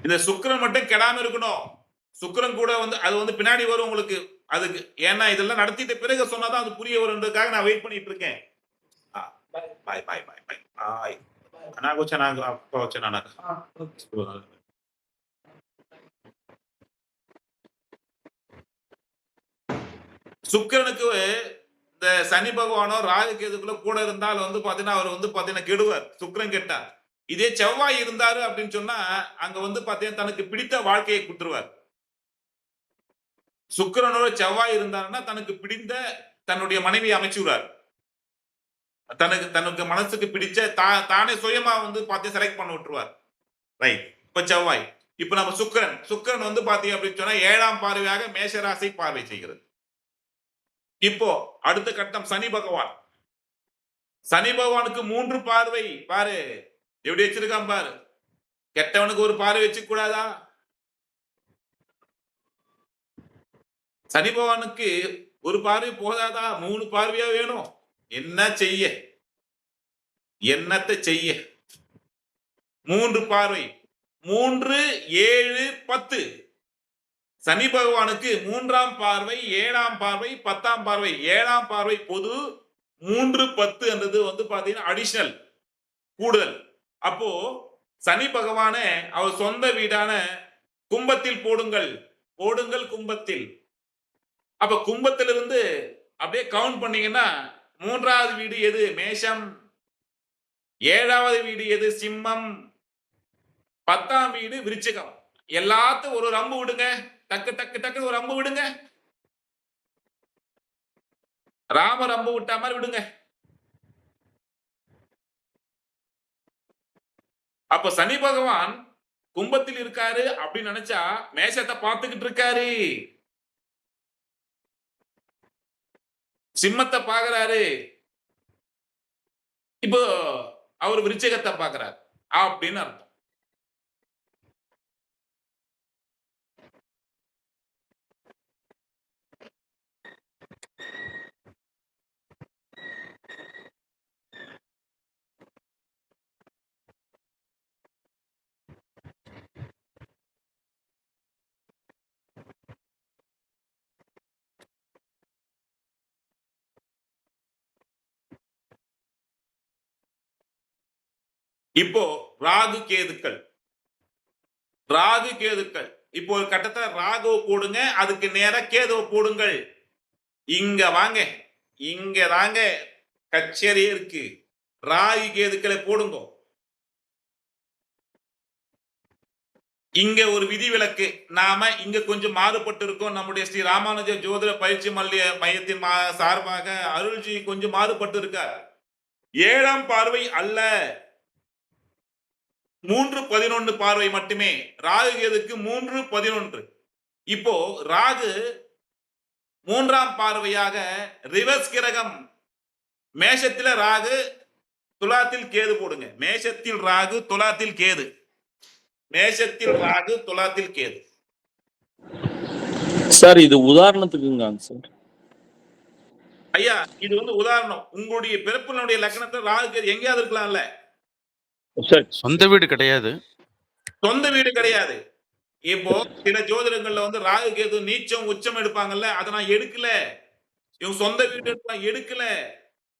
இந்த சுக்கிரன் மட்டும் கெடாம இருக்கணும். சுக்கிரன் கூட வந்து அது வந்து பின்னாடி வரும் உங்களுக்கு. அதுக்கு ஏன்னா இதெல்லாம் நடத்திட்ட பிறகு சொன்னாதான் அது புரிய வரும்ன்றதுக்காக நான் வெயிட் பண்ணிட்டு இருக்கேன். பாய் பாய் பாய் பாய் பாய். నాకు వచ్చా నాకు అప్ప వచ్చా నాకు சுக்கிரனுக்கு இந்த சனி பகவானோ ராகு கேதுக்குள்ள கூட இருந்தால் வந்து பாத்தீங்கன்னா அவர் வந்து பாத்தீங்கன்னா கெடுவார். சுக்கிரன் கெட்டார். இதே செவ்வாய் இருந்தாரு அப்படின்னு சொன்னா அங்க வந்து பாத்தீங்கன்னா தனக்கு பிடித்த வாழ்க்கையை கொடுத்துருவார். சுக்கிரனோட செவ்வாய் இருந்தாருன்னா தனக்கு பிடித்த தன்னுடைய மனைவியை அமைச்சுடுவார். தனக்கு மனசுக்கு பிடிச்ச தானே சுயமா வந்து பார்த்து செலக்ட் பண்ண விட்டுருவார். ரைட். இப்ப செவ்வாய். இப்ப நம்ம சுக்கிரன் வந்து பாத்தீங்க அப்படின்னு சொன்னா 7ஆம் பார்வையாக மேஷராசி பார்வை செய்கிறது. இப்போ அடுத்த கட்டம் சனி பகவான். சனி பகவானுக்கு 3 பார்வை. பாரு எப்படி வச்சிருக்கான் பாரு. கெட்டவனுக்கு ஒரு பார்வை வச்சுக்க கூடாதா? சனி பகவானுக்கு ஒரு பார்வை போதாதா? 3 பார்வையா வேணும். என்ன செய்ய, என்னத்தை செய்ய? 3 பார்வை. 3, 7, 10. சனி பகவானுக்கு 3ஆம் பார்வை, 7ஆம் பார்வை, 10ஆம் பார்வை. 7ஆம் பார்வை பொது, 3, 10 என்றது வந்து பாத்தீங்கன்னா அடிஷனல், கூடுதல். அப்போ சனி பகவானே அவர் சொந்த வீடான கும்பத்தில் போடுங்கள், போடுங்கள் கும்பத்தில். அப்ப கும்பத்திலிருந்து அப்படியே கவுண்ட் பண்ணீங்கன்னா 3வது வீடு எது? மேஷம். 7வது வீடு எது? சிம்மம். 10ஆம் வீடு விருச்சிகம். எல்லாத்தையும் ஒரு அம்பு விடுங்க. டக்கு டக்கு டக்கு ஒரு அம்பு விடுங்க. ராமர் அம்பு விட்ட மாதிரி விடுங்க. அப்ப சனி பகவான் கும்பத்தில் இருக்காரு அப்படின்னு நினைச்சா மேஷத்தை பார்த்துக்கிட்டு இருக்காரு. சிம்மத்தை பாக்குறாரு. இப்போ அவர் விருச்சிகத்தை பாக்குறாரு அப்படின்னு அர்த்தம். இப்போ ராகு கேதுக்கள். ராகு கேதுக்கள். இப்போ ஒரு கட்டத்துல ராகுவை போடுங்க, அதுக்கு நேரா கேதுவை போடுங்கள். இங்க வாங்க, இங்க தாங்க கச்சேரி இருக்கு. ராகு கேதுக்களை போடுங்க. இங்க ஒரு விதிவிலக்கு. நாம இங்க கொஞ்சம் மாறுபட்டு இருக்கோம். நம்முடைய ஸ்ரீ ராமானுஜ ஜோதிட பயிற்சி மையத்தின் சார்பாக அருள்ஜி கொஞ்சம் மாறுபட்டு இருக்கார். 7ஆம் பார்வை அல்ல, 3, 11 பார்வை மட்டுமே. ராகு கேதுக்கு 3, 11. இப்போ ராகு 3ஆம் பார்வையாக ரிவர்ஸ் கிரகம். மேஷத்துல ராகு, துலாத்தில் கேது போடுங்க. மேஷத்தில் ராகு, துலாத்தில் கேது. மேஷத்தில் ராகு, துலாத்தில் கேது. சார் இது உதாரணத்துக்குங்க சார். ஐயா இது வந்து உதாரணம். உங்களுடைய பிறப்பினுடைய லக்னத்துல ராகு கேது எங்கேயாவது இருக்கலாம்ல. சார் சொந்த வீடு கிடையாது. சொந்த வீடு கிடையாது. இப்போ சில ஜோதிடங்கள்ல வந்து ராகு கேது நீச்சம் உச்சம் எடுப்பாங்கல்ல, அதை நான் எடுக்கல. இவங்க சொந்த வீடு எடுக்கல.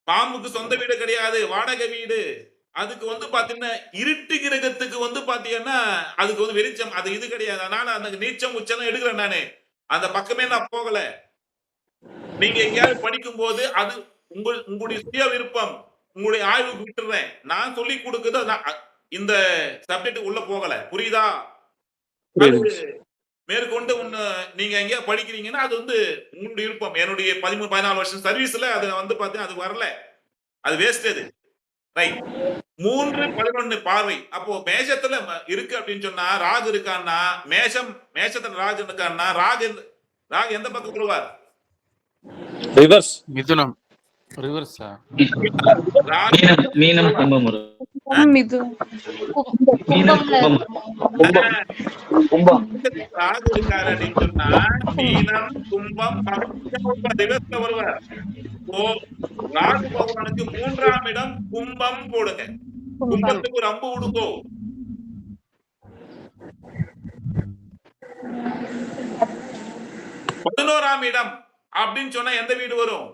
பாம்புக்கு சொந்த வீடு கிடையாது, வாடகை வீடு. அதுக்கு வந்து பாத்தீங்கன்னா இருட்டு கிரகத்துக்கு வந்து பாத்தீங்கன்னா அதுக்கு வந்து வெளிச்சம், அது இது கிடையாது. அதனால அந்த நீச்சம் உச்சம் எடுக்கிறேன் நானு. அந்த பக்கமே நான் போகல. நீங்க எங்கேயாவது படிக்கும் போது அது உங்களுடைய சுய விருப்பம், உங்களுடைய ஆய்வுக்கு விட்டுறேன். நான் சொல்லி கொடுக்குறது இந்த சப்ஜெக்ட் உள்ள போகல. புரியுதா? மேற்கொண்டு நீங்க எங்கேயா படிக்கிறீங்கன்னா அது வந்து உங்களுடைய விருப்பம். என்னுடைய 13-14 வருஷம் சர்வீஸ்ல அது வந்து பாத்தீங்கன்னா அது வரல, அது வேஸ்ட். அது ரைட். 3-11 பார்வை. அப்போ மேஷத்துல இருக்கு அப்படின்னு சொன்னா ராகு இருக்கான்னா, மேஷத்துல ராகு இருக்கான்னா ராகு எந்த பக்கம் வருவார்? ரிவர்ஸ். மிதுனம். ரிவர்ஸா? மீனம் கும்பம் வரும். கும்பம் ராகு இருக்காரு அப்படின்னு சொன்னா மீனம், கும்பம், ரிவர்ஸ்ல வருவார். ராகு பகவானுக்கு 3ஆம் இடம் கும்பம் போடுங்க. கும்பத்துக்கு ஒரு அம்பு விடுங்கோ. பதினோராம் இடம் அப்படின்னு சொன்னா எந்த வீடு வரும்?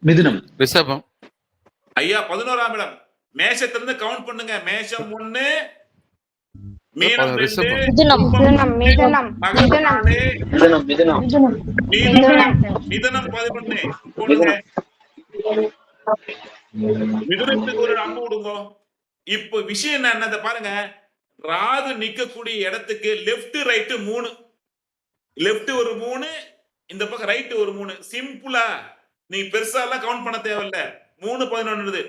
மிதுனம். ரிஷபம். ஐயா 11ஆம் இடம். மேஷத்திலிருந்து கவுண்ட் பண்ணுங்க. மேஷம் 1, மீனம் 2, மிதுனம் மிதுனம் மிதுனம் மிதுனம் மிதுனம் மிதுனம் 11 போடுங்க. மிதுனத்துக்கு ஒரு அம்பு விடுங்க. இப்ப விஷயம் என்னதை பாருங்க. ராகு நிக்கக்கூடிய இடத்துக்கு லெப்ட் ரைட் 3, லெப்ட் ஒரு 3, இந்த பக்கம் ரைட் ஒரு 3. சிம்பிளா நீங்க பெருசா எல்லாம் கவுண்ட் பண்ண தேவையில்ல. 3-11.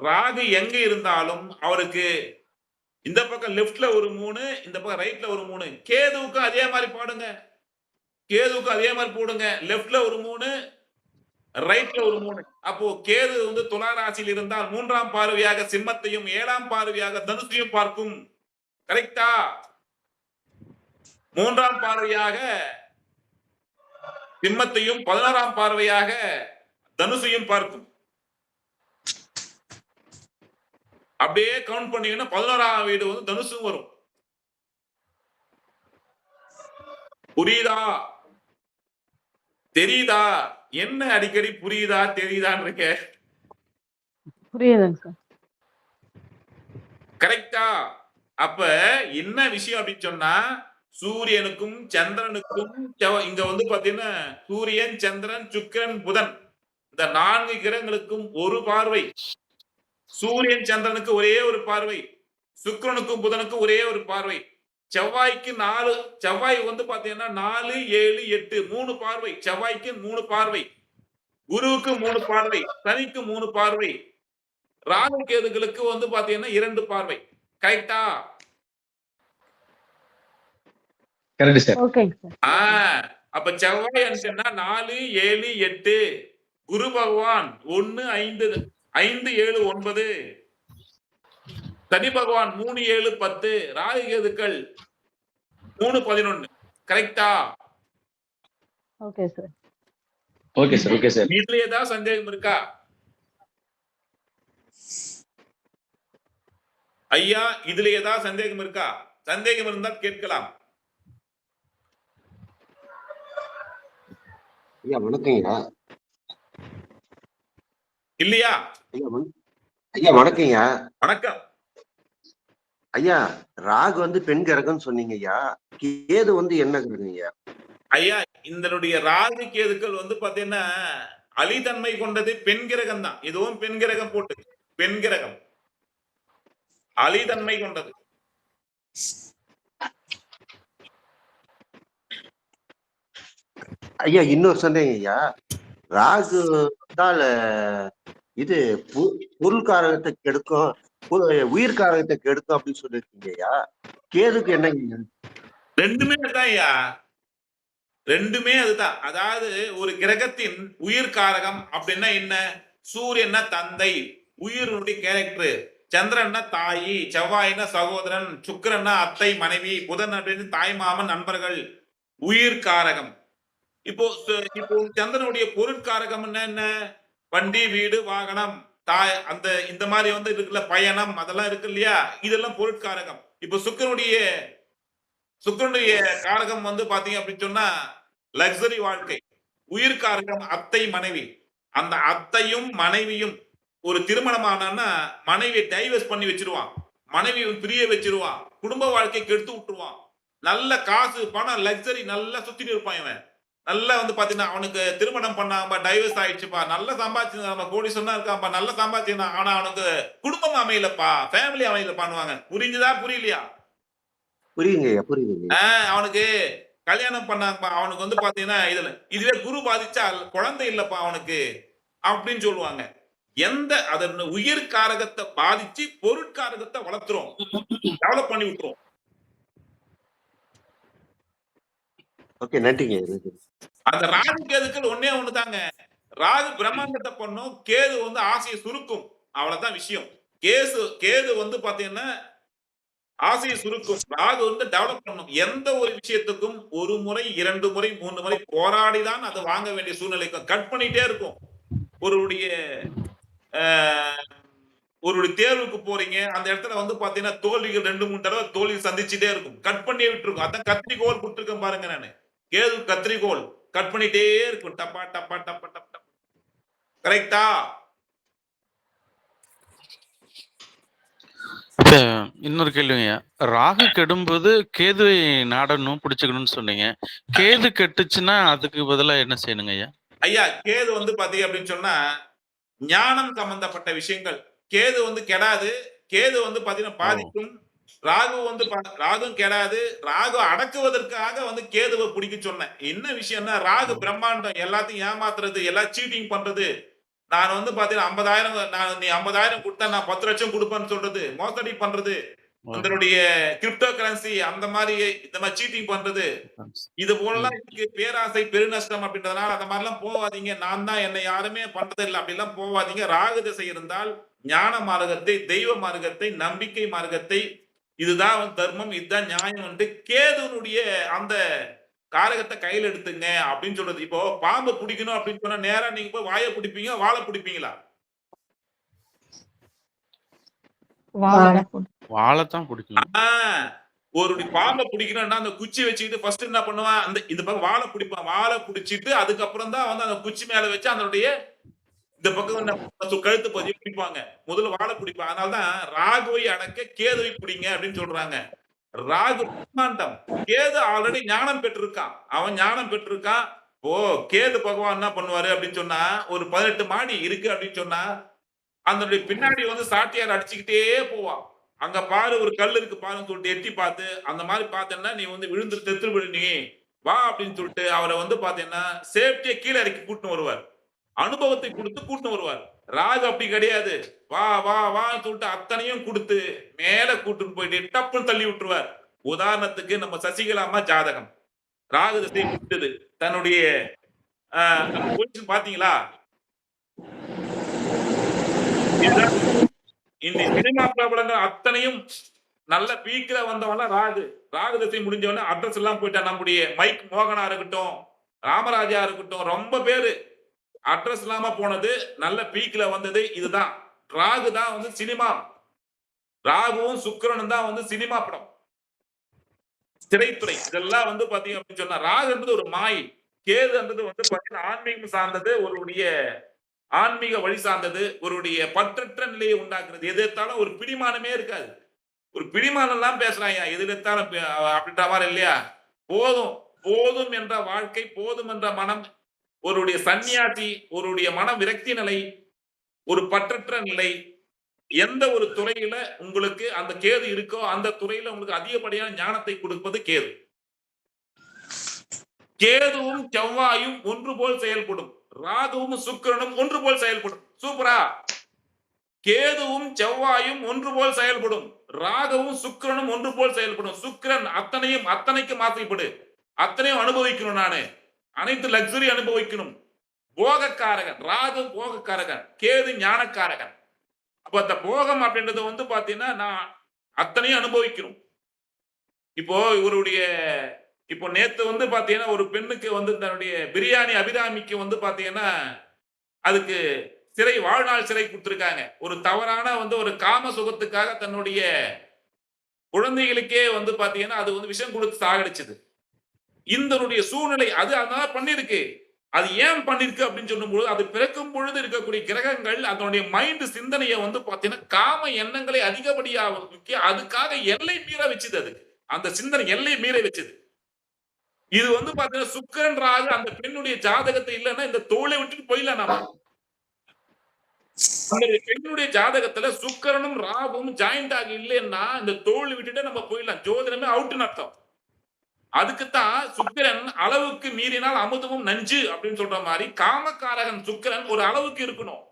ராகு எங்க இருந்தாலும் அவருக்கு இந்த பக்கம் லெப்ட்ல ஒரு 3, இந்த பக்கம் ரைட்ல ஒரு 3. கேதுவுக்கு அதே மாதிரி பாடுங்க. கேதுவுக்கு அதே மாதிரி போடுங்க. லெப்ட்ல ஒரு 3, ரைட்ல ஒரு 3. அப்போ கேது வந்து துலா ராசியில் இருந்தால் 3ஆம் பார்வையாக சிம்மத்தையும் 7ஆம் பார்வையாக தனுசையும் பார்க்கும். கரெக்டா? 3ஆம் பார்வையாக சிம்மத்தையும் 11ஆம் பார்வையாக தனுசையும் பார்க்கும். அப்படியே கவுண்ட் பண்ணீங்கன்னா 11ஆம் வீடு வந்து தனுசும் வரும். புரியுதா? தெரியுதா? என்ன அடிக்கடி புரியுதா தெரியுதான்னு இருக்க? புரியுதுங்க சார். கரெக்டா? அப்ப என்ன விஷயம் அப்படின்னு சொன்னா சூரியனுக்கும் சந்திரனுக்கும் இங்க வந்து பாத்தீங்கன்னா சூரியன், சந்திரன், சுக்கிரன், புதன் இந்த 4 கிரகங்களுக்கும் ஒரு பார்வை. சூரியன் சந்திரனுக்கு ஒரே ஒரு பார்வை, சுக்கிரனுக்கும் புதனுக்கும் ஒரே ஒரு பார்வை. செவ்வாய்க்கு 4, செவ்வாய் வந்து பாத்தீங்கன்னா 4, 7, 8 3 பார்வை. செவ்வாய்க்கு 3 பார்வை, குருவுக்கு 3 பார்வை, சனிக்கு 3 பார்வை, ராகு கேதுகளுக்கு வந்து பாத்தீங்கன்னா 2 பார்வை. கரெக்டா? Correct sir. ஓகேங்க சார். அப்ப செவ்வாய் அனுப்பிச்சா 4, 7, 8, குரு பகவான் 1, 5, 7, 9, சனி பகவான் 3, 7, 10, ராகு கேதுக்கள் 3, 11. கரெக்டா? Okay sir. Okay sir. Okay sir. இதுல ஏதாவது சந்தேகம் இருக்கா ஐயா? இதுல ஏதாவது சந்தேகம் இருக்கா? சந்தேகம் இருந்தால் கேட்கலாம். ஐயா வணக்கங்கய்யா. இல்லையா? ஐயா வணக்கங்கய்யா. வணக்கம் ஐயா. ராகு வந்து பெண் கிரகம் சொன்னீங்க ஐயா. கேது வந்து என்ன கிரகம் ஐயா? ஐயா இதனுடைய ராகு கேதுக்கள் வந்து பாத்தீங்கன்னா அலிதன்மை கொண்டது பெண் கிரகம் தான். இதுவும் பெண் கிரகம் போட்டு பெண் கிரகம் அலிதன்மை கொண்டது. ஐயா இன்னொரு சந்தேகம் ஐயா. ராகு இது பொருள் காரகத்தை கெடுக்கும், உயிர் காரகத்தை கெடுக்கும் அப்படின்னு சொல்லிருக்கீங்க ஐயா. கேதுக்கு என்ன? ரெண்டுமே தான் ஐயா. ரெண்டுமே அதுதான். அதாவது ஒரு கிரகத்தின் உயிர் காரகம் அப்படின்னா என்ன? சூரியன்னா தந்தை, உயிரினுடைய கேரக்டர். சந்திரன்னா தாயி, செவ்வாய்னா சகோதரன், சுக்கிரன்னா அத்தை மனைவி, புதன் அப்படின்னு தாய் மாமன் நண்பர்கள். உயிர் காரகம். இப்போ சந்திரனுடைய பொருட்காரகம் என்ன? வண்டி, வீடு, வாகனம், தாய், அந்த இந்த மாதிரி வந்து இருக்குல்ல, பயணம், அதெல்லாம் இருக்கு இல்லையா? இதெல்லாம் பொருட்காரகம். இப்போ சுக்கிரனுடைய காரகம் வந்து பாத்தீங்க அப்படின்னு சொன்னா லக்ஸரி வாழ்க்கை. உயிர் காரகம் அத்தை மனைவி. அந்த அத்தையும் மனைவியும் ஒரு திருமணமானா மனைவியை டைவர்ஸ் பண்ணி வச்சிருவான், மனைவியை பிரிய வச்சிருவான், குடும்ப வாழ்க்கை கெடுத்து விட்டுருவான். நல்ல காசு பணம் லக்ஸரி நல்லா சுத்திட்டு இருப்பான் இவன். நல்லா வந்து பாத்தீங்கன்னா அவனுக்கு திருமணம் பண்ணாம டைவர்ஸ் ஆயிடுச்சுப்பா, நல்லா சம்பாதிச்சு நம்ம கோடீஸ்வரனா இருக்கான்ப்பா, நல்லா சம்பாதிச்சுனா, ஆனா அவனுக்கு குடும்பம் அமையலப்பா, ஃபேமிலி அமையலப்பான்னுவாங்க. புரிஞ்சுதா புரியலையா? புரியுங்கய்யா, புரியுதுங்க. அவனுக்கு கல்யாணம் பண்ணாங்கப்பா, அவனுக்கு வந்து பாத்தீங்கன்னா இதுவே குரு பாதிச்சா குழந்தை இல்லப்பா அவனுக்கு அப்படின்னு சொல்லுவாங்க. எந்த அதன் உயிர் காரகத்தை பாதிச்சு பொருட்காரகத்தை வளர்த்துறோம், டெவலப் பண்ணி விட்டுரும். ஓகே, நன்றிங்க. அந்த ராகு கேதுக்கள் ஒன்னே ஒண்ணுதாங்க. ராகு பிரம்மாண்டத்தை பண்ணும், கேது வந்து ஆசையை சுருக்கும். அவ்வளவுதான் விஷயம். கேது வந்து பாத்தீங்கன்னா ஆசையை சுருக்கும், ராகு வந்து டெவலப் பண்ணும். எந்த ஒரு விஷயத்துக்கும் ஒரு முறை, 2 முறை, 3 முறை போராடிதான் அதை வாங்க வேண்டிய சூழ்நிலைக்கும். கட் பண்ணிட்டே இருக்கும். ஒரு தேர்வுக்கு போறீங்க, அந்த இடத்துல வந்து பாத்தீங்கன்னா தோல்விகள் 2-3 தடவை தோல்வி சந்திச்சுட்டே இருக்கும். கட் பண்ணி விட்டுருக்கும். அதான் கத்திரிக்கோள் கொடுத்துருக்கேன் பாருங்க. நானு கேது கத்திரிக்கோள் கட் பண்ணிட்டே இருக்கும். டப்பா டப்பா டப்பா டப்பா. கரெக்டா? இன்னொரு கேள்விங்க. ராகு கெடும்போது கேதுவை நாடணும், பிடிச்சுக்கணும்னு சொன்னீங்க. கேது கெட்டுச்சுன்னா அதுக்கு பதிலா என்ன செய்யணுங்க ஐயா? ஐயா, கேது வந்து பாத்தீங்க அப்படின்னு சொன்னா ஞானம் சம்பந்தப்பட்ட விஷயங்கள். கேது வந்து கெடாது, கேது வந்து பாத்தீங்கன்னா பாதிக்கும். ராகு வந்து ராகும் கெடாது. ராகு அடக்குவதற்காக வந்து கேதுவை பிடிக்க சொன்னேன். என்ன விஷயம்னா ராகு பிரம்மாண்டம், எல்லாத்தையும் ஏமாத்துறது, எல்லாம் சீட்டிங் பண்றது. நான் வந்து பாத்தீங்கன்னா 50,000 நீ 50,000 கொடுத்தா நான் 10 லட்சம் கொடுப்பேன்னு சொல்றது, மோசடி பண்றது, உங்களுடைய கிரிப்டோ கரன்சி அந்த மாதிரி இந்த மாதிரி சீட்டிங் பண்றது, இது போலலாம் இருக்கு. பேராசை பெருநஷ்டம் அப்படின்றதுனால அந்த மாதிரிலாம் போவாதீங்க. நான் தான், என்னை யாருமே பண்றது இல்லை அப்படிலாம் போவாதீங்க. ராகு திசை இருந்தால் ஞான மார்க்கத்தை, தெய்வ மார்க்கத்தை, நம்பிக்கை மார்க்கத்தை, இதுதான் வந்து தர்மம், இதுதான் நியாயம் வந்து கேதுனுடைய அந்த காரகத்தை கையில எடுத்துங்க அப்படின்னு சொல்றது. இப்போ பாம்பு பிடிக்கணும் அப்படின்னு சொன்னா நேரா நீங்க போய் வாயை பிடிப்பீங்க, வாழை பிடிப்பீங்களா? வாழைத்தான் பிடிக்கணும். ஒரு பாம்பை பிடிக்கணும்னா அந்த குச்சி வச்சுக்கிட்டு ஃபர்ஸ்ட் என்ன பண்ணுவான், அந்த இந்த பக்கம் வாழை பிடிப்பான். வாழை பிடிச்சிட்டு அதுக்கப்புறம் தான் வந்து அந்த குச்சி மேல வச்சு அதனுடைய இந்த பக்கம் கழுத்து பகுதியை பிடிப்பாங்க. முதல்ல வாழை பிடிப்பாங்க. அதனாலதான் ராகுவை அடக்க கேதுவை பிடிங்க அப்படின்னு சொல்றாங்க. ராகு பிரம்மாண்டம், கேது ஆல்ரெடி ஞானம் பெற்றிருக்கான். அவன் ஞானம் பெற்றிருக்கான். கேது பகவான் என்ன பண்ணுவாரு அப்படின்னு சொன்னா, ஒரு 18 மாடி இருக்கு அப்படின்னு சொன்னா அதனுடைய பின்னாடி வந்து சாட்டியார் அடிச்சுக்கிட்டே போவான். அங்க பாரு ஒரு கல் இருக்கு பாருன்னு சொல்லிட்டு எட்டி பார்த்து, அந்த மாதிரி பார்த்தேன்னா நீ வந்து விழுந்து செத்து விடு, நீ வா அப்படின்னு சொல்லிட்டு அவரை வந்து பாத்தீங்கன்னா சேஃப்டியா கீழே இறக்கி கூட்டின்னு வருவார். அனுபவத்தை கொடுத்து கூட்டின்னு வருவார். ராகு அப்படி கிடையாது. வா வா வான்னு சொல்லிட்டு அத்தனையும் கொடுத்து மேல கூட்டுன்னு போயிட்டு டப்புன்னு தள்ளி விட்டுருவார். உதாரணத்துக்கு நம்ம சசிகலா அம்மா ஜாதகம் ராகு திசை விட்டது. தன்னுடைய பாத்தீங்களா? இந்த சினிமா பிரபலங்கள் அத்தனையும் நல்ல பீக்ல வந்தவங்க ராகு திசை முடிஞ்சவன அட்ரஸ் எல்லாம் போயிட்டா. நம்முடைய மைக் மோகனா இருக்கட்டும், ராமராஜா இருக்கட்டும், ரொம்ப பேரு அட்ரஸ் இல்லாம போனது, நல்ல பீக்ல வந்தது. இதுதான் ராகு தான் வந்து சினிமா. ராகுவும் சுக்கிரனும் தான் வந்து சினிமா படம், திரைத்துறை. இதெல்லாம் வந்து பாத்தீங்க அப்படின்னு சொன்னா ராகுன்றது ஒரு மாயை, கேதுன்றது வந்து பாத்தீங்கன்னா ஆன்மீகம் சார்ந்தது, ஒருடைய ஆன்மீக வழி சார்ந்தது, ஒருடைய பற்றற்ற நிலையை உண்டாக்குறது. எது எடுத்தாலும் ஒரு பிடிமானமே இருக்காது. ஒரு பிடிமானம் எல்லாம் பேசுறாங்க, எது எடுத்தாலும் அப்படின்ற மாதிரி இல்லையா? போதும் போதும் என்ற வாழ்க்கை, போதும் என்ற மனம், ஒருடைய சன்னியாசி, ஒருடைய மன விரக்தி நிலை, ஒரு பற்றற்ற நிலை. எந்த ஒரு துறையில உங்களுக்கு அந்த கேது இருக்கோ அந்த துறையில உங்களுக்கு அதிகப்படியான ஞானத்தை கொடுப்பது கேது. கேதுவும் செவ்வாயும் ஒன்று போல் செயல்படும், ராகுவும் சுக்கிரனும் ஒன்று போல் செயல்படும். சூப்பரா? கேதுவும் செவ்வாயும் ஒன்று போல் செயல்படும், ராகுவும் சுக்கிரனும் ஒன்று போல் செயல்படும். சுக்கிரன் அத்தனைக்கும் ஆசைப்படு, அத்தனையும் அனுபவிக்கணும். நானு அனைத்து லக்ஸுரி அனுபவிக்கணும். போகக்காரகன் ராகு, போகக்காரகன் கேது ஞானக்காரகன். அப்ப அந்த போகம் அப்படின்றது வந்து பாத்தீங்கன்னா நான் அத்தனையும் அனுபவிக்கணும். இப்போ இவருடைய இப்போ நேத்து வந்து பாத்தீங்கன்னா ஒரு பெண்ணுக்கு வந்து தன்னுடைய பிரியாணி அபிராமிக்கு வந்து பாத்தீங்கன்னா அதுக்கு சிறை, வாழ்நாள் சிறை கொடுத்திருக்காங்க. ஒரு தவறான வந்து ஒரு காம சுகத்துக்காக தன்னுடைய குழந்தைகளுக்கே வந்து பாத்தீங்கன்னா அது வந்து விஷம் கொடுத்து சாகடிச்சது. இந்த சூழ்நிலை அது அதனால பண்ணிருக்கு. அது ஏன் பண்ணிருக்கு அப்படின்னு சொல்லும்போது அது பிறக்கும் பொழுது இருக்கக்கூடிய கிரகங்கள் அதனுடைய மைண்ட் சிந்தனையை வந்து பாத்தீங்கன்னா காம எண்ணங்களை அதிகப்படியாக அதுக்காக எல்லை மீற வச்சுது. அது அந்த சிந்தனை எல்லை மீற வச்சது. இது வந்து பாத்தீங்கன்னா சுக்கிரன் ராகு அந்த பெண்ணுடைய ஜாதகத்தை இல்லைன்னா இந்த தோலை விட்டுட்டு போயிடலாம். நாம அந்த பெண்ணுடைய ஜாதகத்துல சுக்கிரனும் ராகுவும் ஜாயிண்ட் ஆகி இல்லைன்னா இந்த தோல் விட்டுட்டு நம்ம போயிடலாம். ஜோதிடமே அவுட்னு அர்த்தம். அதுக்குத்தான் சுக்கிரன் அளவுக்கு மீறினால் அமுதமும் நஞ்சு அப்படின்னு சொல்ற மாதிரி காமக்காரகன் சுக்கிரன் ஒரு அளவுக்கு இருக்கணும்.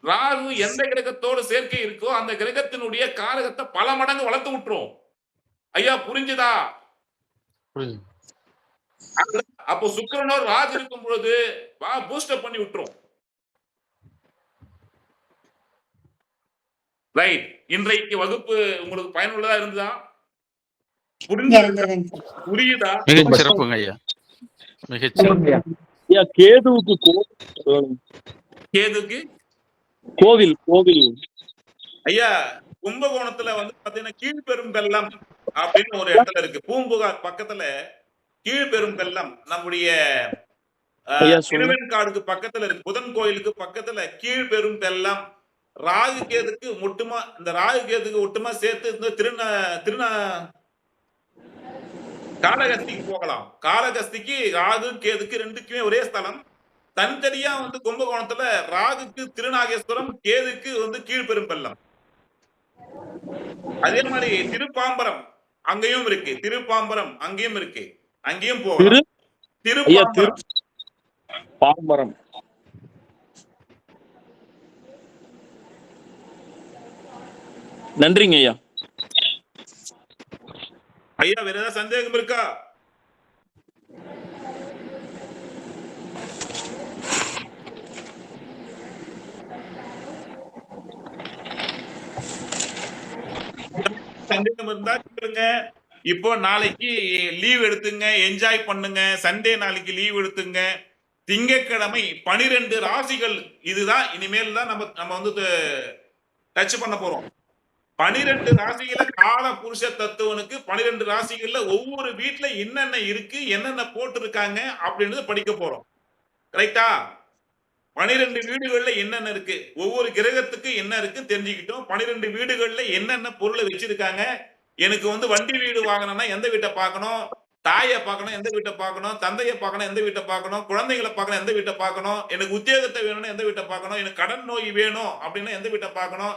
ராகு எந்த கிரகத்தோட சேர்க்கை இருக்கோ அந்த கிரகத்தினுடைய காரகத்தை பல மடங்கு வளர்த்து விட்டுரும். ஐயா புரிஞ்சுதா? அப்போ சுக்கிரனோ ராகு இருக்கும் பொழுது பூஸ்டப் பண்ணி விட்டுரும். ரைட். இன்றைக்கு வகுப்பு உங்களுக்கு பயனுள்ளதா இருந்ததா? புரியுதா? மிகச் சிறப்புங்க ஐயா, மிகச் சிறப்பு. ஐயா கேதுவுக்கு கேதுக்கு கோவில் கோவில் ஐயா கும்பகோணத்துல வந்து பாத்தீங்கன்னா கீழ்பெரும்பெல்லம் அப்படின்னு ஒரு இடத்துல இருக்கு. பூம்புகார் பக்கத்துல கீழ்பெரும்பெல்லம் நம்முடைய திருவெண்காடுக்கு பக்கத்துல இருக்கு. புதன் கோயிலுக்கு பக்கத்துல கீழ்பெரும்பெல்லம். ராகு கேதுக்கு ஒட்டுமா இந்த ராகு கேதுக்கு ஒட்டுமா சேர்த்து இந்த காளகஸ்திக்கு போகலாம். காளகஸ்திக்கு ராகு கேதுக்கு ரெண்டுக்குமே ஒரே ஸ்தலம். தனித்தனியா வந்து கும்பகோணத்துல ராகுக்கு திருநாகேஸ்வரம், கேதுக்கு வந்து கீழ்பெரும்பெல்லம். அதே மாதிரி திருப்பாம்பரம் அங்கேயும் இருக்கு. திருப்பாம்பரம் அங்கேயும் இருக்கு. அங்கேயும் போகலாம். பாம்பரம். நன்றிங்க ஐயா. ஐயா வேற ஏதாவது சந்தேகம் இருக்கா? சந்தேகம் இருந்தா கேளுங்க. இப்போ நாளைக்கு லீவ் எடுத்துங்க, என்ஜாய் பண்ணுங்க. சண்டே நாளைக்கு லீவ் எடுத்துங்க. திங்கட்கிழமை 12 ராசிகள் இதுதான் இனிமேல் தான் நம்ம வந்து டச் பண்ண போறோம். 12 ராசிகள கால புருஷ தத்துவனுக்கு 12 ராசிகள்ல ஒவ்வொரு வீட்டுல என்னென்ன இருக்கு, என்னென்ன போட்டு இருக்காங்க அப்படின்னு படிக்க போறோம். கரெக்டா? 12 வீடுகள்ல என்னென்ன இருக்கு, ஒவ்வொரு கிரகத்துக்கு என்ன இருக்கு தெரிஞ்சுக்கிட்டோம். 12 வீடுகள்ல என்னென்ன பொருளை வச்சிருக்காங்க. எனக்கு வந்து வண்டி வீடு வாங்கணும்னா எந்த வீட்டை பார்க்கணும், தாயை பார்க்கணும் எந்த வீட்டை பார்க்கணும், தந்தையை பார்க்கணும் எந்த வீட்டை பார்க்கணும், குழந்தைகளை பார்க்கணும் எந்த வீட்டை பார்க்கணும், எனக்கு உத்தியோகத்தை வேணும்னா எந்த வீட்டை பார்க்கணும், எனக்கு கடன் நோய் வேணும் அப்படின்னா எந்த வீட்டை பார்க்கணும்,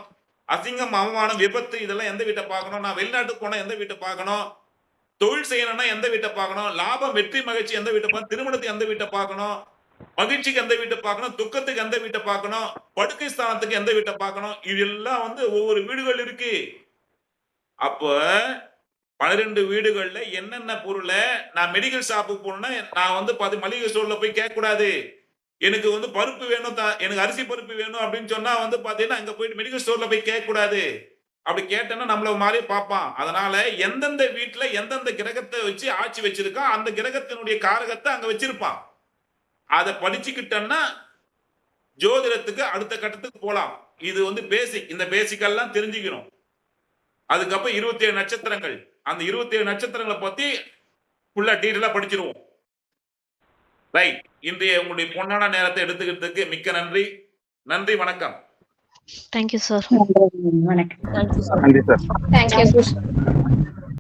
அசிங்கம் அவமானம் விபத்து இதெல்லாம் எந்த வீட்டை பார்க்கணும், நான் வெளிநாட்டுக்கு போனா எந்த வீட்டை பார்க்கணும், தொழில் செய்யணும்னா எந்த வீட்டை பார்க்கணும், லாபம் வெற்றி மகிழ்ச்சி எந்த வீட்டை பார்க்கணும், திருமணத்துக்கு எந்த வீட்டை பார்க்கணும், மகிழ்ச்சிக்கு எந்த வீட்டை பார்க்கணும், துக்கத்துக்கு எந்த வீட்டை பார்க்கணும், படுக்கை ஸ்தானத்துக்கு எந்த வீட்டை பார்க்கணும். இதெல்லாம் வந்து ஒவ்வொரு வீடுகள் இருக்கு. அப்ப 12 வீடுகள்ல என்னென்ன பொருளை நான் மெடிக்கல் ஷாப்புக்கு போனோம்னா நான் வந்து மளிகை ஸ்டோர்ல போய் கேட்க கூடாது. எனக்கு வந்து பருப்பு வேணும், எனக்கு அரிசி பருப்பு வேணும் அப்படின்னு சொன்னா வந்து பாத்தீங்கன்னா அங்க போயிட்டு மெடிக்கல் ஸ்டோர்ல போய் கேட்க கூடாது. அப்படி கேட்டேன்னா நம்மள மாதிரி பார்ப்பான். அதனால எந்தெந்த வீட்டுல எந்தெந்த கிரகத்தை வச்சு ஆட்சி வச்சிருக்கான் அந்த கிரகத்தினுடைய காரகத்தை அங்க வச்சிருப்பான். அதை படிச்சுக்கிட்டோம்னா ஜோதிடத்துக்கு அடுத்த கட்டத்துக்கு போலாம். இது வந்து பேசிக். இந்த பேசிக்கெல்லாம் தெரிஞ்சுக்கணும். அதுக்கப்புறம் 27 நட்சத்திரங்கள், அந்த 27 நட்சத்திரங்களை பத்தி ஃபுல்லா டீட்டெயிலா படிச்சிருவோம். ரைட். இன்றைய உங்களுடைய பொன்னான நேரத்தை எடுத்துக்கிறதுக்கு மிக்க நன்றி. நன்றி, வணக்கம். Thank you sir. வணக்கம். Thank you sir.